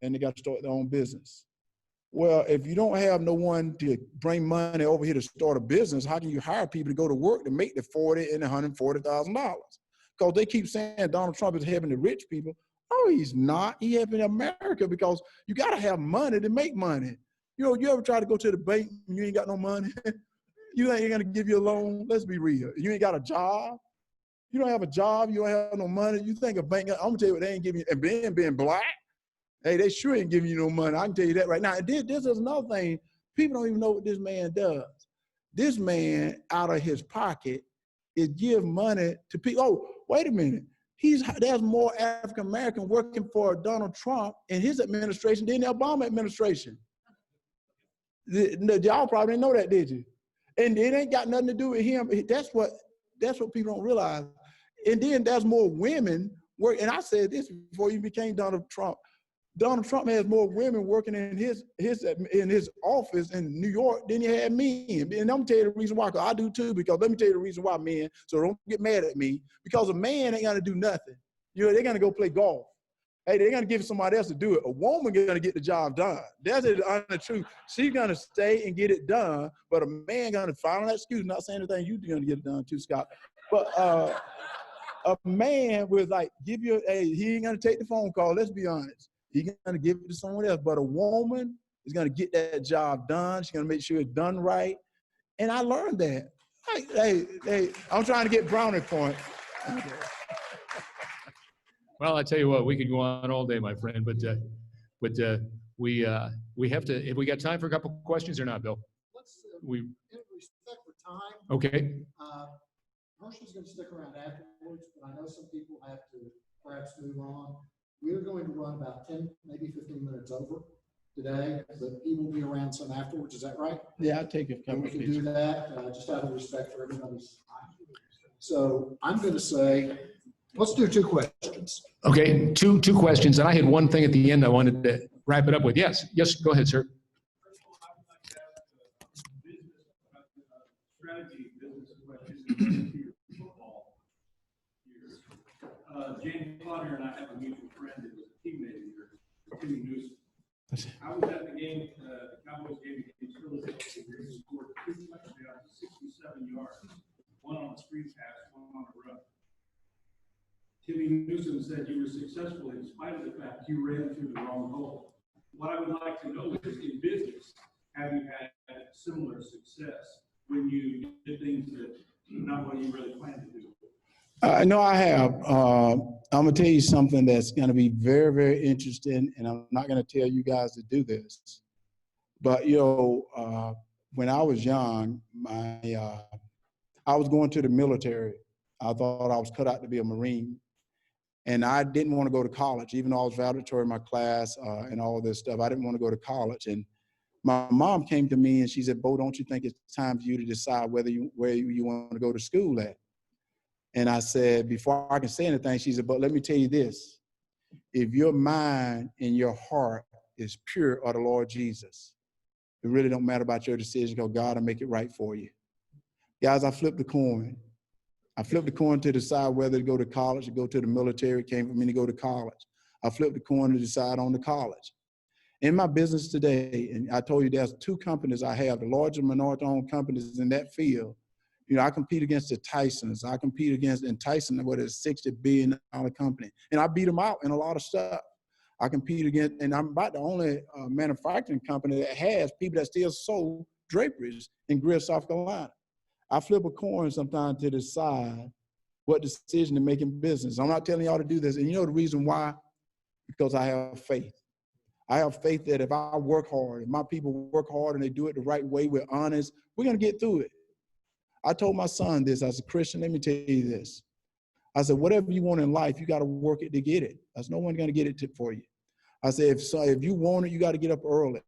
and they got to start their own business. Well, if you don't have no one to bring money over here to start a business, how can you hire people to go to work to make the $40,000 and $140,000? Because they keep saying Donald Trump is helping the rich people. Oh, he's not. He's helping America because you got to have money to make money. You know, you ever try to go to the bank and you ain't got no money? You ain't gonna give you a loan. Let's be real. You ain't got a job. You don't have a job. You don't have no money. You think a bank? I'm gonna tell you what they ain't giving you. And being black, hey, they sure ain't giving you no money. I can tell you that right now. And this is another thing. People don't even know what this man does. This man, out of his pocket, is give money to people. Oh, wait a minute. There's more African American working for Donald Trump in his administration than the Obama administration. Y'all probably didn't know that, did you? And it ain't got nothing to do with him. That's what people don't realize. And then there's more women work. And I said this before he became Donald Trump. Donald Trump has more women working in his office in New York than he had men. And I'm gonna tell you the reason why, because I do too, because let me tell you the reason why, men, so don't get mad at me, because a man ain't gonna do nothing. You know, they're gonna go play golf. Hey, they're gonna give somebody else to do it. A woman gonna get the job done. That's the truth. She's gonna stay and get it done, but a man gonna find an excuse, not saying anything you're gonna get it done too, Scott. But a man will like give you, hey, he ain't gonna take the phone call, let's be honest. He's gonna give it to someone else, but a woman is gonna get that job done. She's gonna make sure it's done right. And I learned that. Hey, I'm trying to get brownie points. Well, I tell you what, we could go on all day, my friend, but we have to. Have we got time for a couple questions or not, Bill? Let's, We in respect for time. okay. Herschel's going to stick around afterwards, but I know some people have to perhaps move on. We're going to run about 10, maybe 15 minutes over today, but he will be around some afterwards. Is that right? Yeah, I'll take a And couple we of can pictures. do that just out of respect for everybody's time. So I'm going to say, let's do 2 questions. Okay, two questions, and I had one thing at the end I wanted to wrap it up with. Yes, go ahead, sir. Strategy business question. James Potter and I have a mutual friend that was a teammate of yours, Timmy Newsom. I was at the game, the Cowboys game against Philadelphia, where he scored 2 touchdowns, 67 yards, one on a screen pass, one on a run. Timmy Newsom said you were successful in spite of the fact you ran through the wrong hole. What I would like to know is, in business, have you had similar success when you did things that not what you really planned to do? No, I have. I'm gonna tell you something that's gonna be very, very interesting, and I'm not gonna tell you guys to do this. But when I was young, I was going to the military. I thought I was cut out to be a Marine, and I didn't want to go to college, even though I was valedictorian in my class and all this stuff. I didn't want to go to college, and my mom came to me and she said, "Bo, don't you think it's time for you to decide where you want to go to school at?" And I said, before I can say anything, she said, "But let me tell you this, if your mind and your heart is pure of the Lord Jesus, it really don't matter about your decision, because God will make it right for you." Guys, I flipped the coin. I flipped the coin to decide whether to go to college or go to the military. It came for me to go to college. I flipped the coin to decide on the college. In my business today, and I told you there's 2 companies I have, the larger minority-owned companies in that field. I compete against the Tysons. I compete against, and Tyson, what is a $60 billion company. And I beat them out in a lot of stuff. I compete against, and I'm about the only manufacturing company that has people that still sold draperies in Greer, South Carolina. I flip a coin sometimes to decide what decision to make in business. I'm not telling y'all to do this. And you know the reason why? Because I have faith. I have faith that if I work hard, if my people work hard and they do it the right way, we're honest, we're going to get through it. I told my son this as a Christian. Let me tell you this. I said, whatever you want in life, you got to work it to get it. There's no one going to get it for you. I said, if you want it, you got to get up early.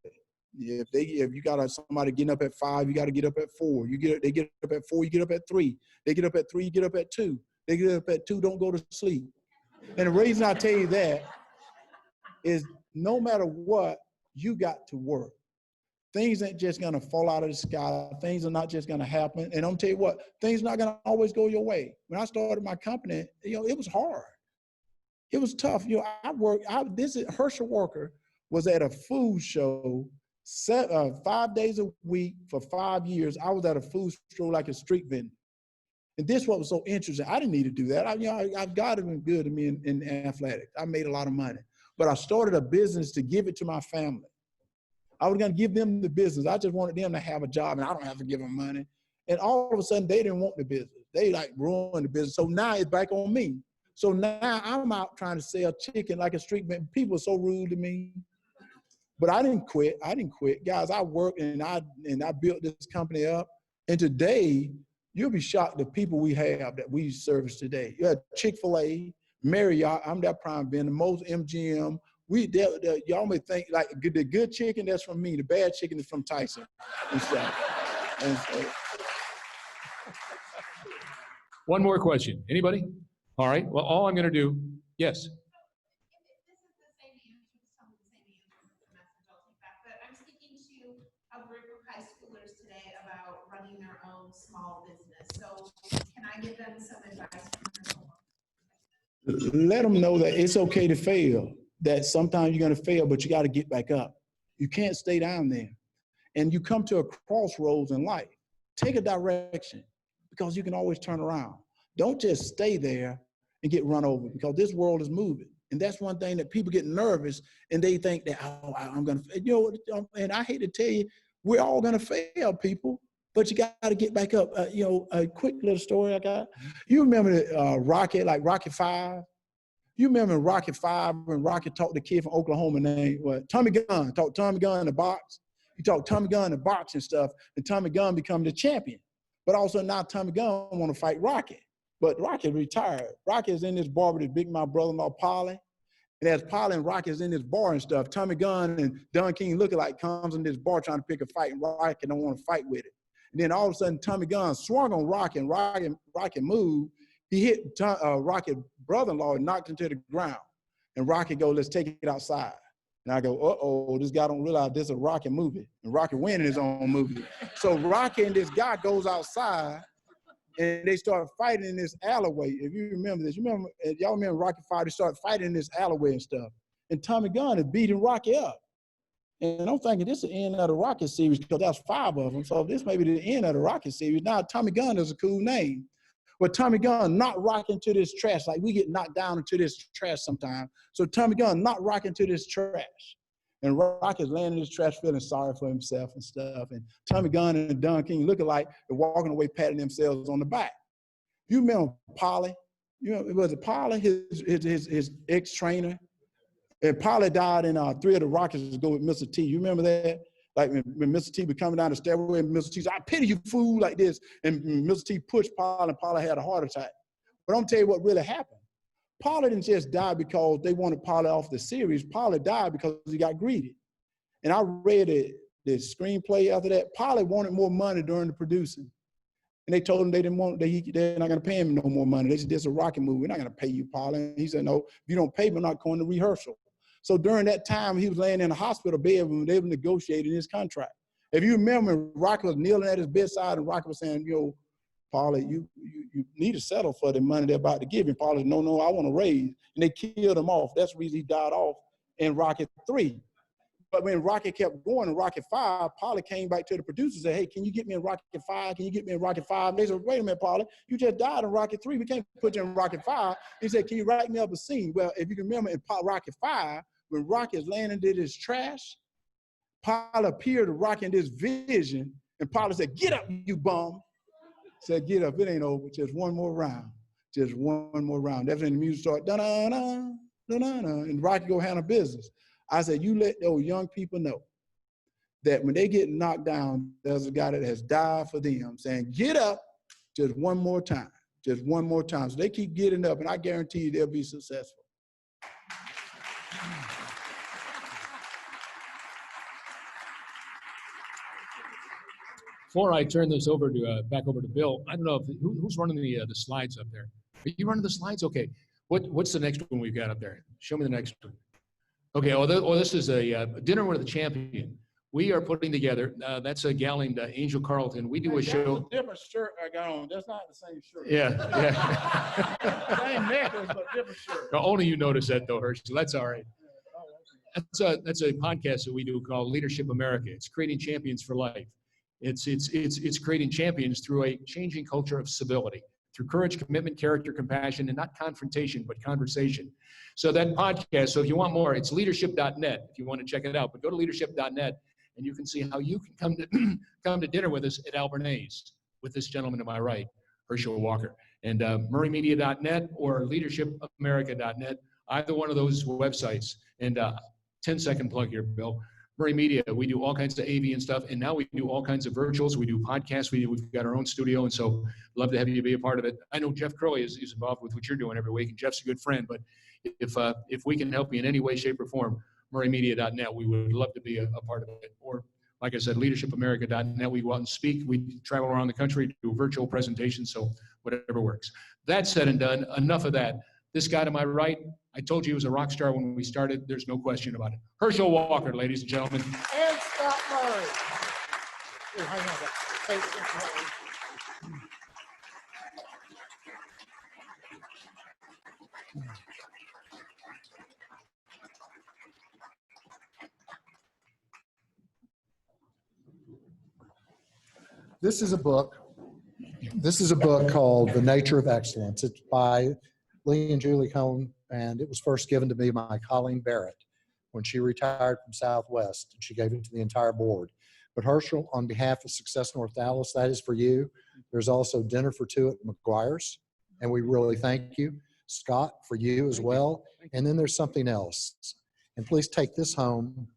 If you got somebody getting up at 5, you got to get up at 4. They get up at 4, you get up at 3. They get up at 3, you get up at 2. They get up at 2, don't go to sleep. And the reason I tell you that is no matter what, you got to work. Things ain't just gonna fall out of the sky. Things are not just gonna happen. And I'm tell you what, things are not gonna always go your way. When I started my company, it was hard. It was tough. Herschel Walker was at a food show 5 days a week for 5 years. I was at a food show like a street vendor. And this what was so interesting. I didn't need to do that. God has been good to me in athletics. I made a lot of money. But I started a business to give it to my family. I was going to give them the business. I just wanted them to have a job, and I don't have to give them money. And all of a sudden, they didn't want the business. They ruined the business. So now it's back on me. So now I'm out trying to sell chicken like a street vendor. People are so rude to me. But I didn't quit. Guys, I worked and I built this company up. And today, you'll be shocked the people we have that we service today. You have Chick-fil-A, Marriott, I'm that prime vendor, most MGM. Y'all may think like the good chicken, that's from me. The bad chicken is from Tyson and stuff. And so. One more question. Anybody? All right. Well, all I'm going to do, yes. I'm speaking to a group of high schoolers today about running their own small business. So can I give them some advice? Let them know that it's okay to fail, that sometimes you're going to fail, but you got to get back up. You can't stay down there. And you come to a crossroads in life. Take a direction, because you can always turn around. Don't just stay there and get run over, because this world is moving. And that's one thing that people get nervous and they think that, oh, I'm going to, and I hate to tell you, we're all going to fail, people, but you got to get back up. A quick little story I got. You remember Rocky 5? You remember in Rocky 5 when Rocky talked to the kid from Oklahoma named what? Tommy Gunn. Talked Tommy Gunn in the box. He talked Tommy Gunn in the box and stuff, and Tommy Gunn become the champion. But also now Tommy Gunn want to fight Rocky. But Rocky retired. Rocky is in this bar with his big mouth brother-in-law, Polly. And as Polly and Rocky is in this bar and stuff, Tommy Gunn and Don King lookalike comes in this bar trying to pick a fight, and Rocky don't want to fight with it. And then all of a sudden, Tommy Gunn swung on Rocky, and Rocky moved. He hit Rocky's brother-in-law and knocked him to the ground. And Rocky go, let's take it outside. And I go, uh-oh, this guy don't realize this is a Rocky movie. And Rocky winning his own movie. So Rocky and this guy goes outside, and they start fighting in this alleyway. If you remember this, y'all remember Rocky 5, they start fighting in this alleyway and stuff. And Tommy Gunn is beating Rocky up. And I'm thinking this is the end of the Rocky series because that's 5 of them. So this may be the end of the Rocky series. Now Tommy Gunn is a cool name. But Tommy Gunn not rocking to this trash. Like we get knocked down into this trash sometimes. So Tommy Gunn not rocking to this trash. And Rocky's laying in this trash feeling sorry for himself and stuff. And Tommy Gunn and Don King looking like they're walking away patting themselves on the back. You remember Polly? You know, it was Polly, his ex-trainer. And Polly died in 3 of the Rockets to go with Mr. T. You remember that? Like when Mr. T was coming down the stairway and Mr. T said, I pity you, fool, like this. And Mr. T pushed Polly and Polly had a heart attack. But I'm gonna tell you what really happened. Polly didn't just die because they wanted Polly off the series. Polly died because he got greedy. And I read the screenplay after that. Polly wanted more money during the producing. And they told him they didn't want, they're not gonna pay him no more money. They said, this is a Rocky movie. We're not gonna pay you, Polly. And he said, no, if you don't pay me, I'm not going to rehearsal. So during that time, he was laying in a hospital bed when they were negotiating his contract. If you remember, Rocky was kneeling at his bedside and Rocky was saying, yo, Paulie, you need to settle for the money they're about to give you. Paulie, no, I want to raise. And they killed him off. That's the reason he died off in Rocky 3. But when Rocky kept going in Rocky 5, Paulie came back to the producer and said, hey, can you get me in Rocky 5? Can you get me in Rocky 5? And they said, wait a minute, Paulie, you just died in Rocky 3. We can't put you in Rocky 5. He said, can you write me up a scene? Well, if you can remember in Rocky 5, when Rocky is laying into this trash, Paulie appeared to Rocky in this vision, and Paulie said, get up, you bum. Said, get up, it ain't over, just one more round. Just one more round. That's when the music started, da-da-da, da-da-da, and Rocky go handle business. I said, you let those young people know that when they get knocked down, there's a guy that has died for them, saying, get up just one more time, just one more time. So they keep getting up, and I guarantee you they'll be successful. Before I turn this over to back over to Bill, I don't know if who's running the slides up there. Are you running the slides? Okay. What's the next one we've got up there? Show me the next one. Okay. This is a dinner with the champion. We are putting together. That's a gal named Angel Carlton. We do a show. That's a different shirt I got on. That's not the same shirt. Yeah. Same necklace, but different shirt. Only you notice that though, Herschel. That's all right. That's a podcast that we do called Leadership America. It's creating champions for life. It's creating champions through a changing culture of civility, through courage, commitment, character, compassion, and not confrontation, but conversation. So that podcast, so if you want more, it's leadership.net if you want to check it out. But go to leadership.net and you can see how you can come to dinner with us at Albernays with this gentleman to my right, Herschel Walker. And murraymedia.net or leadershipamerica.net, either one of those websites. And 10-second plug here, Bill. Murray Media, we do all kinds of AV and stuff, and now we do all kinds of virtuals. We do podcasts. We've got our own studio, and so love to have you be a part of it. I know Jeff Curley is involved with what you're doing every week, and Jeff's a good friend, but if we can help you in any way, shape, or form, murraymedia.net, we would love to be a part of it. Or, like I said, leadershipamerica.net, we go out and speak. We travel around the country, do virtual presentations, so whatever works. That said and done, enough of that. This guy to my right, I told you he was a rock star when we started. There's no question about it. Herschel Walker, ladies and gentlemen. And Scott Murray. Here, hang on. This is a book. This is a book called The Nature of Excellence. It's by Lee and Julie Cohn, and it was first given to me by Colleen Barrett when she retired from Southwest, and she gave it to the entire board. But Herschel, on behalf of Success North Dallas, that is for you. There's also dinner for two at McGuire's, and we really thank you. Scott, for you as well. And then there's something else. And please take this home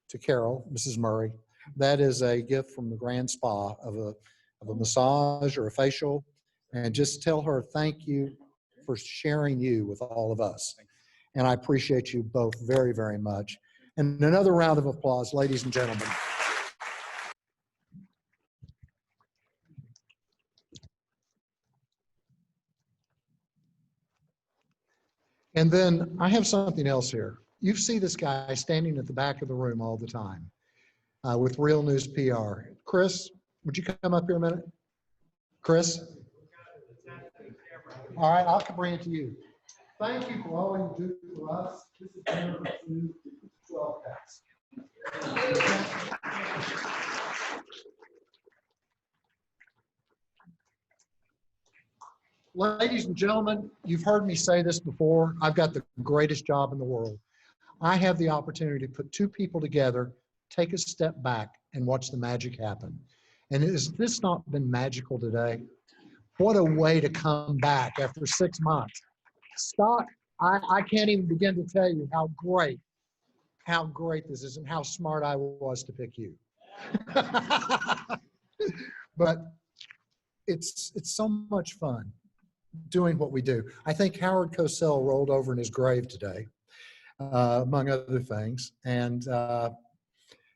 to Carol, Mrs. Murray. That is a gift from the Grand Spa of a massage or a facial. And just tell her thank you for sharing you with all of us. And I appreciate you both very, very much. And another round of applause, ladies and gentlemen. And then I have something else here. You see this guy standing at the back of the room all the time with Real News PR. Chris, would you come up here a minute? Chris? All right, I'll bring it to you. Thank you for all you do for us. This is Jennifer 12 Cats. Ladies and gentlemen, you've heard me say this before. I've got the greatest job in the world. I have the opportunity to put two people together, take a step back, and watch the magic happen. And has this not been magical today? What a way to come back after 6 months. Scott, I can't even begin to tell you how great this is and how smart I was to pick you. But it's so much fun doing what we do. I think Howard Cosell rolled over in his grave today, among other things. And,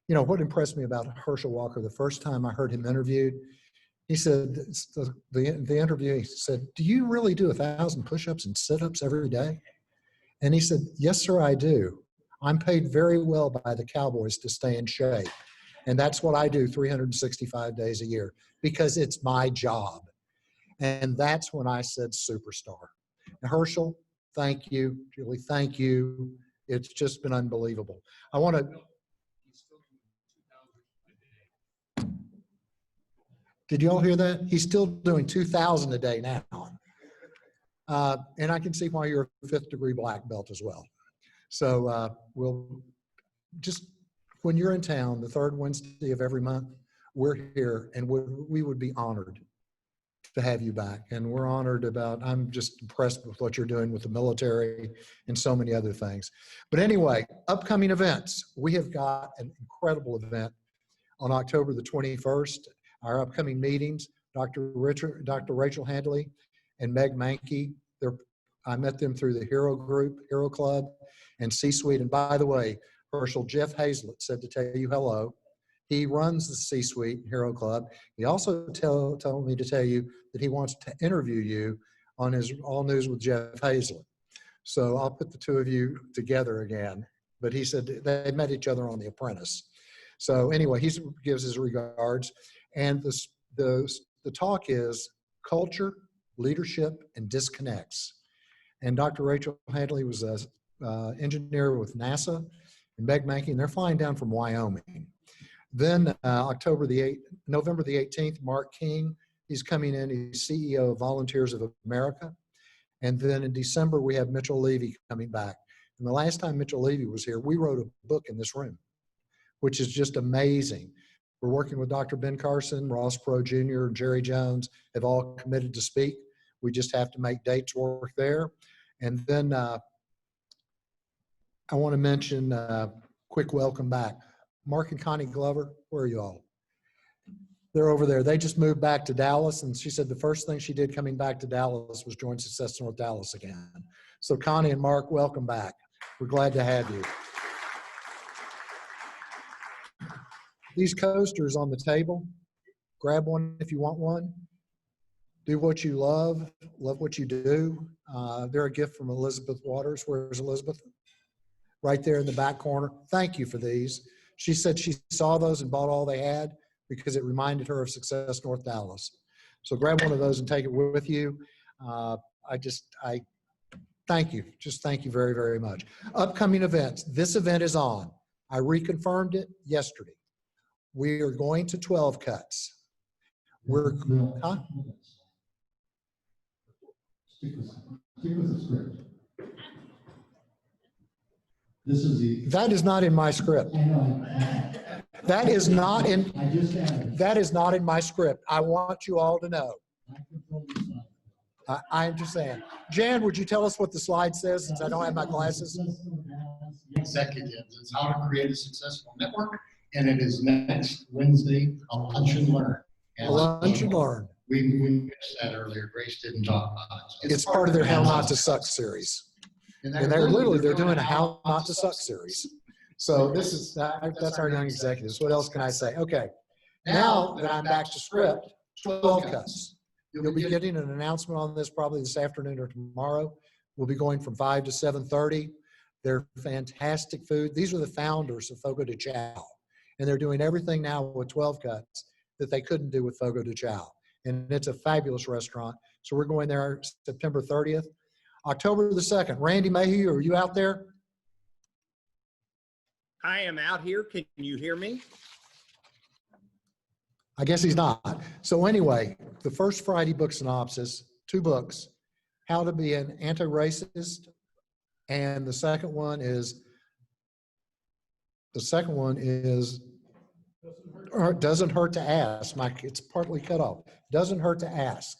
you know, what impressed me about Herschel Walker, the first time I heard him interviewed, he said, the interview, he said, do you really do 1,000 push-ups and sit-ups every day? And he said, yes, sir, I do. I'm paid very well by the Cowboys to stay in shape. And that's what I do 365 days a year because it's my job. And that's when I said superstar. And Herschel, thank you. Julie, thank you. It's just been unbelievable. I want to. Did you all hear that? He's still doing 2,000 a day now. And I can see why you're a 5th degree black belt as well. So we'll just, when you're in town, the 3rd Wednesday of every month, we're here and we would be honored to have you back. And we're honored I'm just impressed with what you're doing with the military and so many other things. But anyway, upcoming events. We have got an incredible event on October the 21st. Our upcoming meetings, Dr. Rachel Handley and Meg Mankey, I met them through the Hero Group, Hero Club, and C-Suite. And by the way, Herschel, Jeff Hazlett said to tell you hello. He runs the C-Suite Hero Club. He also told me to tell you that he wants to interview you on his All News with Jeff Hazlett. So I'll put the two of you together again. But he said they met each other on The Apprentice. So anyway, he gives his regards. And the talk is culture, leadership, and disconnects. And Dr. Rachel Handley was an engineer with NASA, and Meg Mankey, and they're flying down from Wyoming. Then November the 18th, Mark King, he's coming in, he's CEO of Volunteers of America. And then in December, we have Mitchell Levy coming back. And the last time Mitchell Levy was here, we wrote a book in this room, which is just amazing. We're working with Dr. Ben Carson, Ross Pro Jr., and Jerry Jones have all committed to speak. We just have to make dates work there. And then I want to mention quick welcome back. Mark and Connie Glover, where are you all? They're over there. They just moved back to Dallas, and she said the first thing she did coming back to Dallas was join Success North Dallas again. So Connie and Mark, welcome back. We're glad to have you. These coasters on the table, grab one if you want one. Do what you love what you do. They're a gift from Elizabeth Waters. Where's Elizabeth? Right there in the back corner. Thank you for these. She said she saw those and bought all they had because it reminded her of Success North Dallas. So grab one of those and take it with you. I thank you. Just thank you very, very much. Upcoming events. This event is on. I reconfirmed it yesterday. We are going to 12 cuts. Huh? Stick with the script. This is that is not in my script. That is not in my script. I want you all to know. I'm just saying. Jan, would you tell us what the slide says since I don't have my glasses? Executives, it's how to create a successful network, and it is next Wednesday, a lunch and learn. A lunch and learn. We missed that earlier. Grace didn't talk about it. It's part of their How Not to Suck series. And they're doing a How Not to Suck series. So this is, that's our young executives. What else can I say? Okay. Now that I'm back to script, 12 cuts. You'll be getting an announcement on this probably this afternoon or tomorrow. We'll be going from 5 to 7:30. They're fantastic food. These are the founders of Fogo de Chao. And they're doing everything now with 12 cuts that they couldn't do with Fogo de Chao. And it's a fabulous restaurant. So we're going there September 30th. October the 2nd. Randy Mayhew, are you out there? I am out here. Can you hear me? I guess he's not. So anyway, the first Friday book synopsis, 2 books, How to Be an Anti-Racist, and the second one is Doesn't Hurt to Ask. It's partly cut off. Doesn't Hurt to Ask.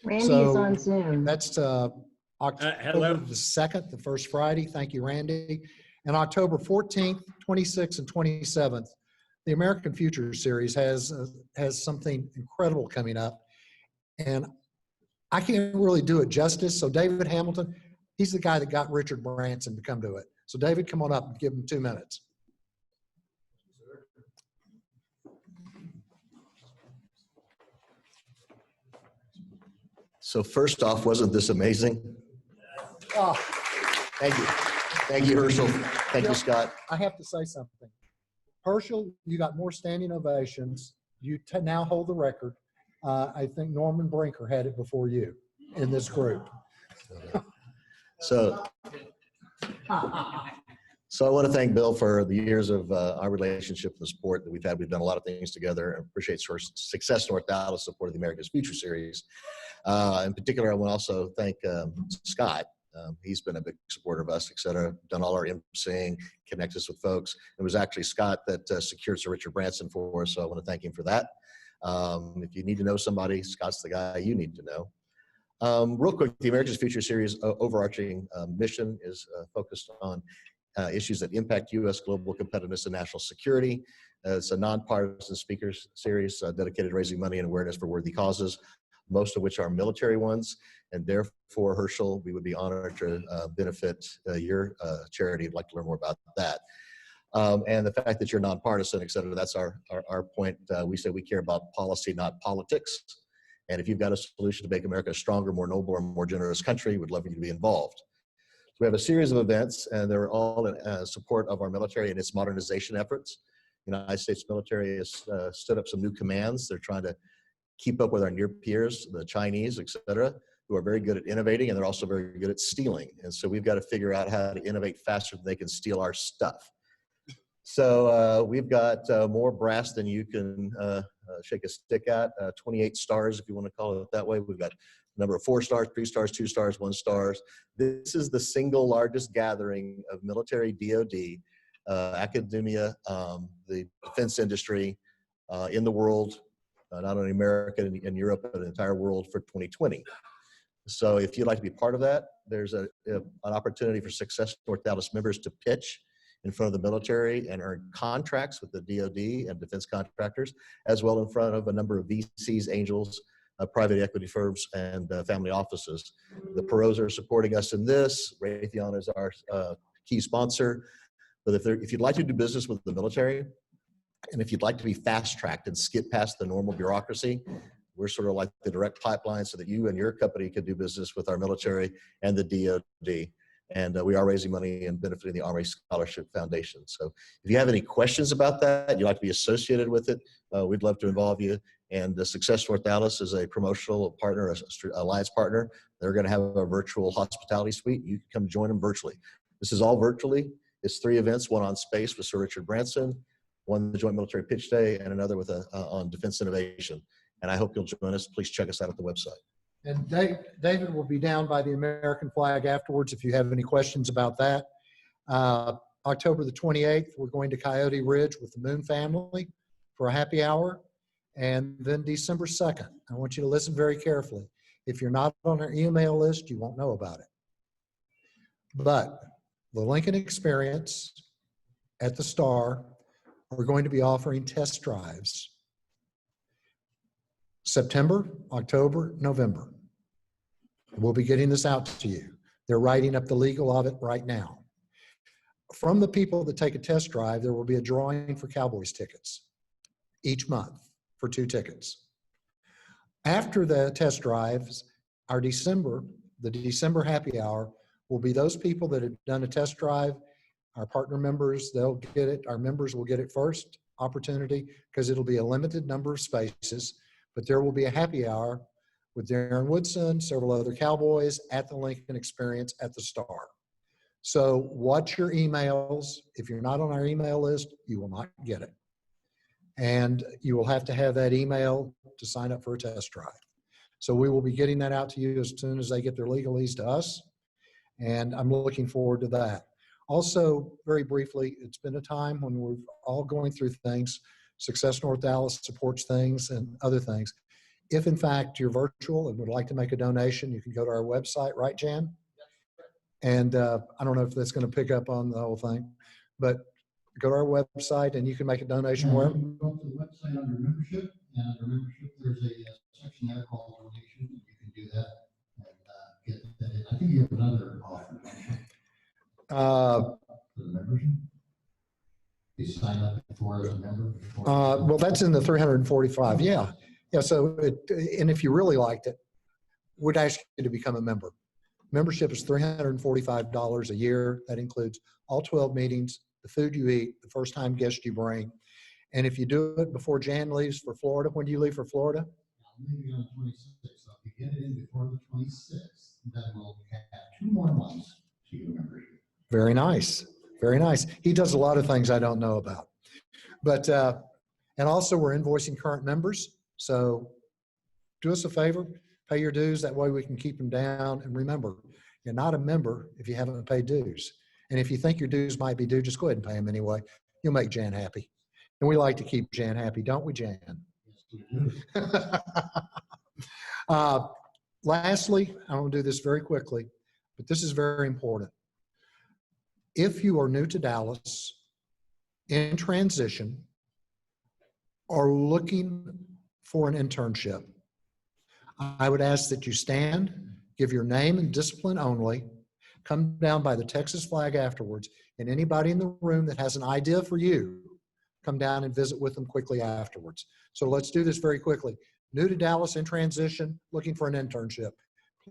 Randy is on Zoom. That's October the 2nd, the first Friday. Thank you, Randy. And October 14th, 26th, and 27th, the American Future Series has something incredible coming up. And I can't really do it justice. So David Hamilton, he's the guy that got Richard Branson to come to it. So David, come on up and give him 2 minutes. So first off, wasn't this amazing? Oh, thank you. Thank you, Herschel. Thank you, Scott. I have to say something. Herschel, you got more standing ovations. You now hold the record. I think Norman Brinker had it before you in this group. So I want to thank Bill for the years of our relationship and the support that we've had. We've done a lot of things together. I appreciate Success North Dallas support of the America's Future Series. In particular, I want to also thank Scott. He's been a big supporter of us, et cetera, done all our emceeing, connect us with folks. It was actually Scott that secured Sir Richard Branson for us, so I want to thank him for that. If you need to know somebody, Scott's the guy you need to know. Real quick, the America's Future Series overarching mission is focused on issues that impact U.S. global competitiveness and national security. It's a nonpartisan speakers series dedicated to raising money and awareness for worthy causes, most of which are military ones. And therefore, Herschel, we would be honored to benefit your charity. I'd like to learn more about that. And the fact that you're nonpartisan, et cetera, that's our point. We say we care about policy, not politics. And if you've got a solution to make America a stronger, more noble, and more generous country, we'd love for you to be involved. So we have a series of events, and they're all in support of our military and its modernization efforts. The United States military has stood up some new commands. They're trying to keep up with our near peers, the Chinese, et cetera, who are very good at innovating, and they're also very good at stealing. And so we've got to figure out how to innovate faster than they can steal our stuff. So we've got more brass than you can shake a stick at, 28 stars, if you want to call it that way. We've got a number of 4 stars, 3 stars, 2 stars, 1 stars. This is the single largest gathering of military DoD, academia, the defense industry in the world, not only America and Europe, but the entire world for 2020. So if you'd like to be part of that, there's an opportunity for Success North Dallas members to pitch in front of the military and earn contracts with the DoD and defense contractors, as well in front of a number of VCs, angels, private equity firms, and family offices. The Perot's are supporting us in this. Raytheon is our key sponsor. But if you'd like to do business with the military, and if you'd like to be fast-tracked and skip past the normal bureaucracy, we're sort of like the direct pipeline so that you and your company can do business with our military and the DoD. And we are raising money and benefiting the Army Scholarship Foundation. So if you have any questions about that, you'd like to be associated with it, we'd love to involve you. And Success North Dallas is a promotional partner, a alliance partner. They're going to have a virtual hospitality suite. You can come join them virtually. This is all virtually. It's 3 events, one on space with Sir Richard Branson, one the Joint Military Pitch Day, and another with on defense innovation. And I hope you'll join us. Please check us out at the website. And David will be down by the American flag afterwards if you have any questions about that. October the 28th, we're going to Coyote Ridge with the Moon family for a happy hour. And then December 2nd, I want you to listen very carefully. If you're not on our email list, you won't know about it. But the Lincoln Experience at the Star are going to be offering test drives September, October, November. We'll be getting this out to you. They're writing up the legal of it right now. From the people that take a test drive, there will be a drawing for Cowboys tickets each month for 2 tickets. After the test drives, the December happy hour will be those people that have done a test drive. Our partner members, they'll get it. Our members will get it first opportunity because it'll be a limited number of spaces, but there will be a happy hour with Darren Woodson, several other Cowboys at the Lincoln Experience at the Star. So watch your emails. If you're not on our email list, you will not get it. And you will have to have that email to sign up for a test drive. So we will be getting that out to you as soon as they get their legalese to us. And I'm looking forward to that. Also, very briefly, it's been a time when we're all going through things. Success North Dallas supports things and other things. If in fact you're virtual and would like to make a donation, you can go to our website, right, Jan? And I don't know if that's going to pick up on the whole thing, but go to our website and you can make a donation where? You can go to the website under membership, and under membership, there's a section there called donation. You can do that and get that in. I think you have another offer. For the membership? You sign up for as a member? Well, that's in the 345. Yeah. Yeah. So, and if you really liked it, we'd ask you to become a member. Membership is $345 a year. That includes all 12 meetings, the food you eat, the first time guest you bring. And if you do it before Jan leaves for Florida, when do you leave for Florida? I'm leaving on the 26th. So if you get it in before the 26th, then we'll have 2 more months to your membership. Very nice. Very nice. He does a lot of things I don't know about. But, and also we're invoicing current members. So do us a favor, pay your dues. That way we can keep them down. And remember, you're not a member if you haven't paid dues. And if you think your dues might be due, just go ahead and pay them anyway. You'll make Jan happy. And we like to keep Jan happy, don't we, Jan? Lastly, I want to do this very quickly, but this is very important. If you are new to Dallas, in transition, or looking for an internship, I would ask that you stand, give your name and discipline only, come down by the Texas flag afterwards, and anybody in the room that has an idea for you, come down and visit with them quickly afterwards. So let's do this very quickly. New to Dallas, in transition, looking for an internship.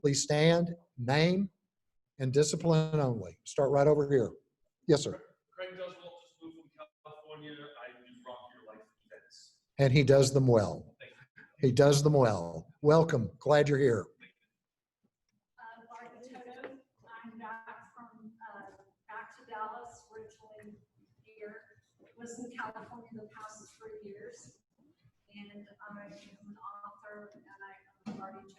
Please stand, name, and discipline only. Start right over here. Yes, sir. Craig does well, just moved from California. I do rock your life events. And he does them well. He does them well. Welcome. Glad you're here. I'm back from back to Dallas, originally here. Was in California the past 3 years, and I am an author and I am a guardian.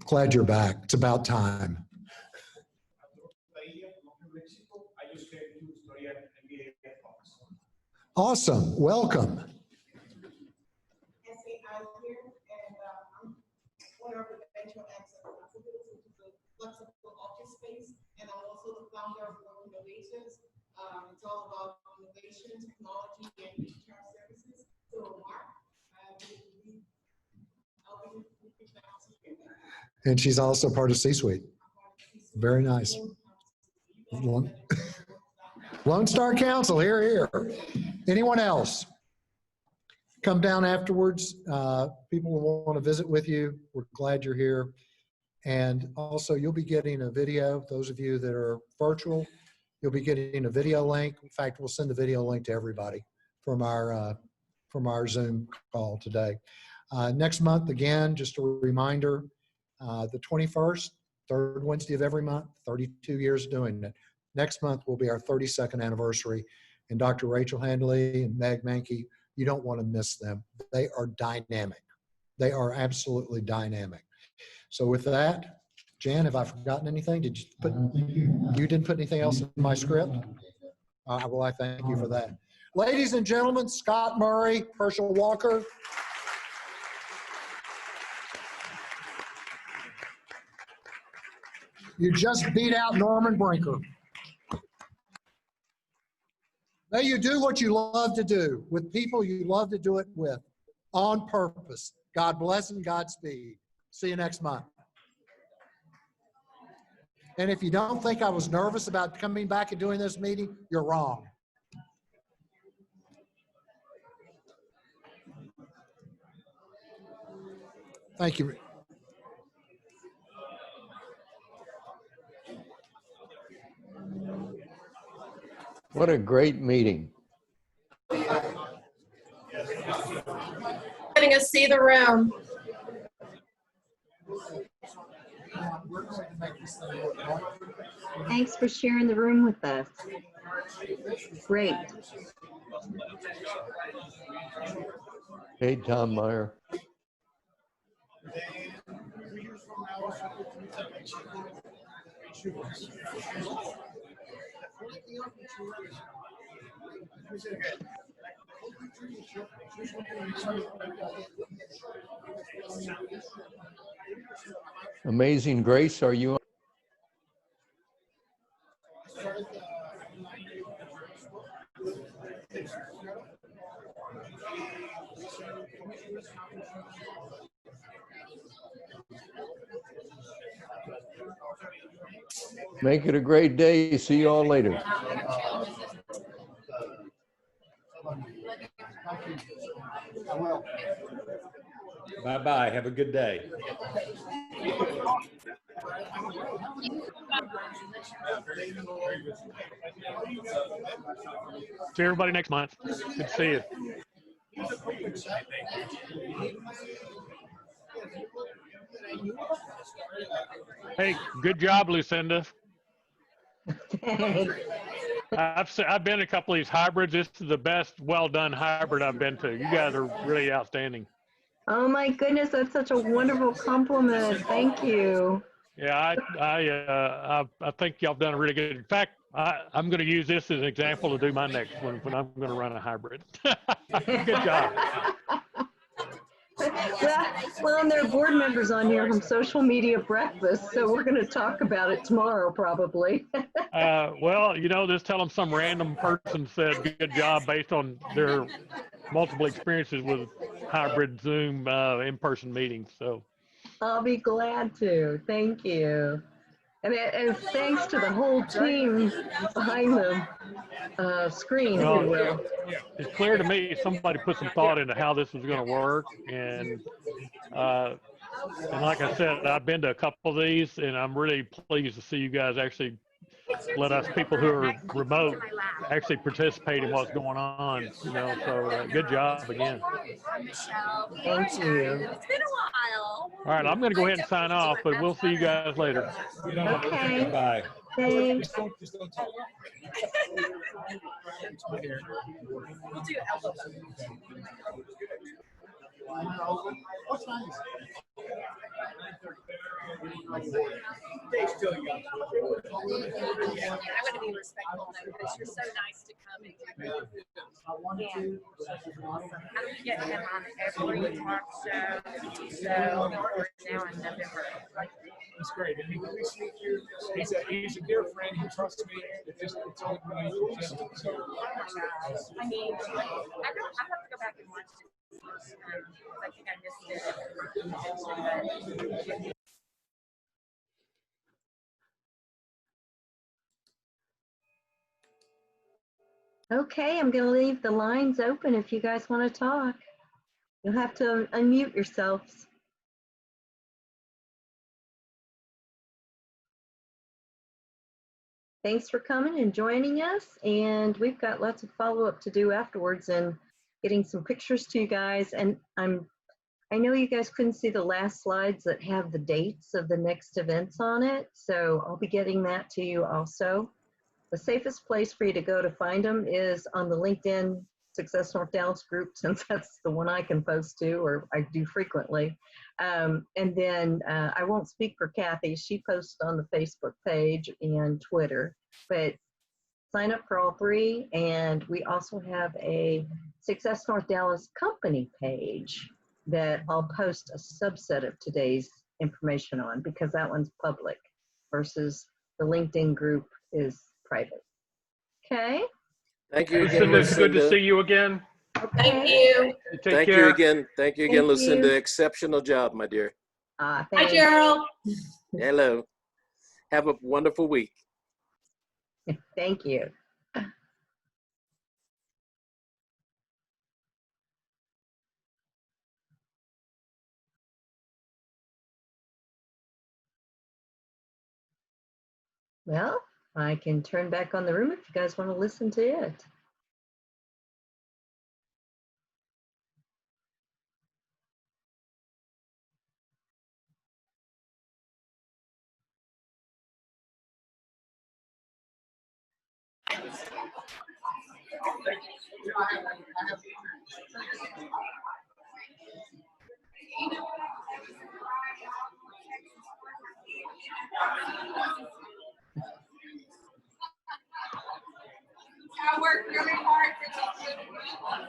Glad you're back. It's about time. Awesome. Welcome. I'm one of the Venture Access Ambassadors, which is a flexible office space, and I'm also the founder of Work Innovations. It's all about innovation, technology, and HR services. So, Mark, I'll be back to you. And she's also part of C-Suite. Very nice. Lone Star Council, here, here. Anyone else? Come down afterwards. People will want to visit with you. We're glad you're here. And also, you'll be getting a video. Those of you that are virtual, you'll be getting a video link. In fact, we'll send the video link to everybody from our Zoom call today. Next month, again, just a reminder, the 21st, third Wednesday of every month, 32 years doing it. Next month will be our 32nd anniversary. And Dr. Rachel Handley and Meg Mankey, you don't want to miss them. They are dynamic. They are absolutely dynamic. So with that, Jan, have I forgotten anything? Did you put, you didn't put anything else in my script? Well, I thank you for that. Ladies and gentlemen, Scott Murray, Herschel Walker. You just beat out Norman Brinker. May you do what you love to do with people you love to do it with on purpose. God bless and Godspeed. See you next month. And if you don't think I was nervous about coming back and doing this meeting, you're wrong. Thank you. What a great meeting. Letting us see the room. Thanks for sharing the room with us. Great. Hey, Tom Meyer. Amazing Grace, are you on? Make it a great day. See you all later. Bye-bye. Have a good day. See everybody next month. Good to see you. Hey, good job, Lucinda. I've been to a couple of these hybrids. This is the best well-done hybrid I've been to. You guys are really outstanding. Oh my goodness, that's such a wonderful compliment. Thank you. Yeah, I think y'all done a really good. In fact, I'm going to use this as an example to do my next one when I'm going to run a hybrid. Good job. Well, and there are board members on here from Social Media Breakfast, so we're going to talk about it tomorrow probably. Well, you know, just tell them some random person said good job based on their multiple experiences with hybrid Zoom in-person meetings. So I'll be glad to. Thank you. And thanks to the whole team behind the screen, if you will. It's clear to me somebody put some thought into how this was going to work. And like I said, I've been to a couple of these, and I'm really pleased to see you guys actually let us people who are remote actually participate in what's going on. You know, so good job again. Thank you. It's been a while. All right, I'm going to go ahead and sign off, but we'll see you guys later. Okay. Bye. Thanks. We'll do elbow. What time is They're still young. I want to be respectful though, because you're so nice to come and do How do we get him on every talk show? So now in November. It's great. I mean, he's a dear friend. He trusts me. It's all so. I mean, I have to go back and watch it. I think I missed it. Okay, I'm going to leave the lines open if you guys want to talk. You'll have to unmute yourselves. Thanks for coming and joining us. And we've got lots of follow-up to do afterwards and getting some pictures to you guys. And I know you guys couldn't see the last slides that have the dates of the next events on it. So I'll be getting that to you also. The safest place for you to go to find them is on the LinkedIn Success North Dallas group, since that's the one I can post to, or I do frequently. And then I won't speak for Kathy. She posts on the Facebook page and Twitter, but sign up for all three. And we also have a Success North Dallas company page that I'll post a subset of today's information on, because that one's public. versus the LinkedIn group is private. Okay? Thank you again, Lucinda, it's good to Lucinda. see you again. Thank you. Take Thank you care. again. Thank you again, Thank Lucinda. you. Exceptional job, my dear. Hi, Thanks. Gerald. Hello. Have a wonderful week. Thank you. Well, I can turn back on the room if you guys want to listen to it. I worked really hard for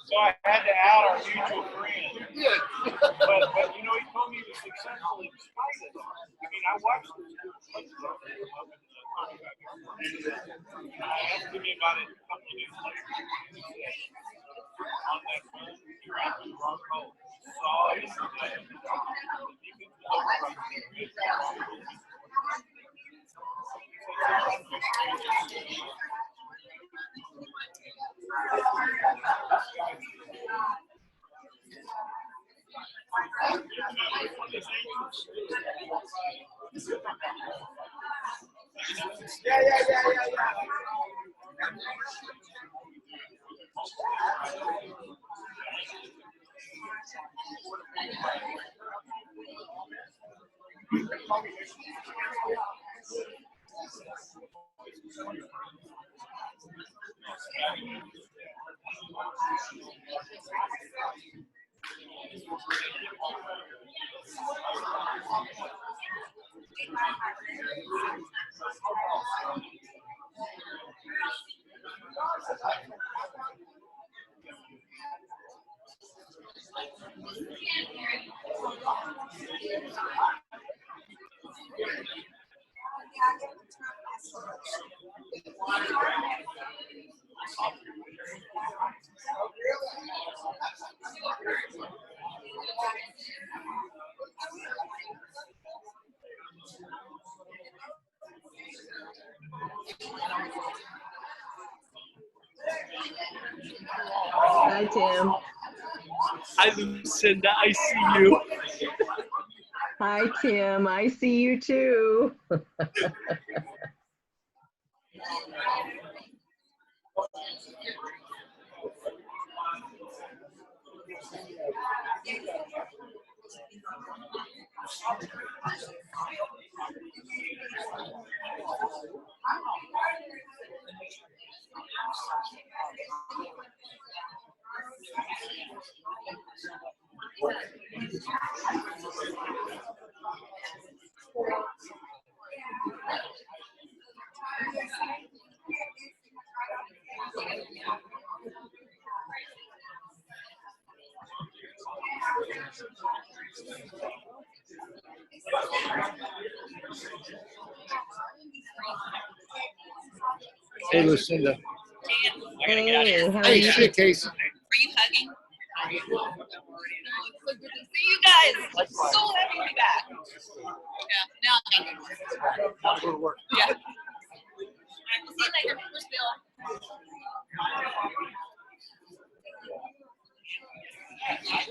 So I had to out our mutual friend. But you know, he told me he was successful in spite of it. I mean, I watched this. I asked him about it a couple of days later. On that phone, you're out in the wrong hole. So I used to say, yeah. Hi, Tim. Hi, Lucinda. I see you. Hi, Tim. I see you too. Hey, Lucinda. Hey, how are Hey, you? shit, Casey. Are you hugging? So good to see you guys. So happy to be back. Yeah, now I'm done. Yeah. All right, we'll see you later. Where's Bill?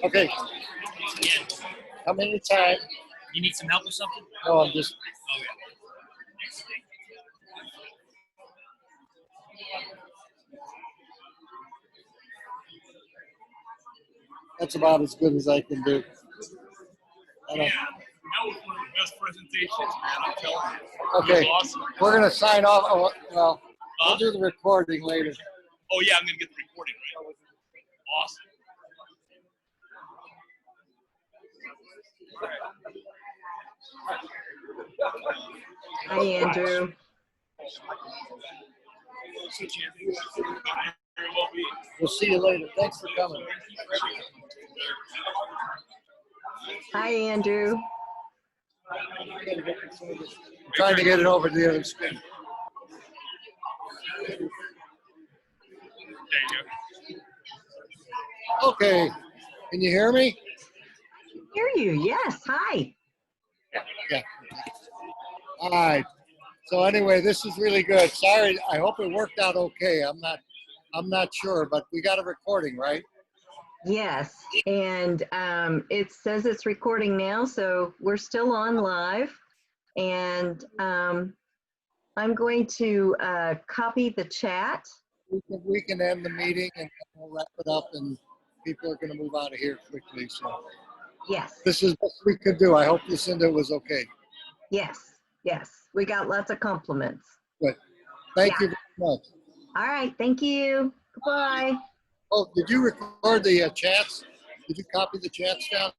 Okay. How many times? You need some help with something? No, I'm just. Okay. That's about as good as I can do. I don't- That was one of the best presentations, man. I'm telling you. Okay, It was awesome. we're gonna sign off. Oh, well, we'll do the recording later. Oh yeah, I'm gonna get the recording right. Awesome. Hi, Andrew. We'll see you later. Thanks for coming. Hi, Andrew. I'm trying to get it over to the other screen. Okay, can you hear me? Hear you? Yes. Hi. Yeah. All right. So anyway, this is really good. Sorry, I hope it worked out okay. I'm not sure, but we got a recording, right? Yes, and it says it's recording now, so we're still on live. And I'm going to copy the chat. We can end the meeting and we'll wrap it up, and people are going to move out of here quickly. So Yes. this is what we could do. I hope Lucinda was okay. Yes. Yes. We got lots of compliments. Good. Thank you very much. All right. Thank you. Goodbye. Oh, did you record the chats? Did you copy the chats down?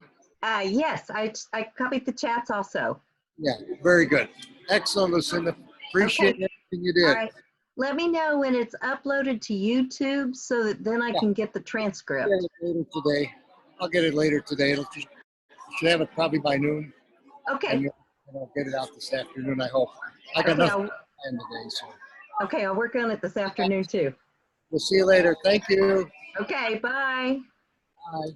Yes, I copied the chats also. Yeah, very good. Excellent, Lucinda. Appreciate everything you did. All right. Let me know when it's uploaded to YouTube so that then I can get the transcript. I'll get it later today. I'll get it later today. Should have it probably by noon. Okay. And I'll get it out this afternoon, I hope. I got Okay, nothing planned today, so. Okay, I'll work on it this afternoon too. We'll see you later. Thank you. Okay, bye. Bye.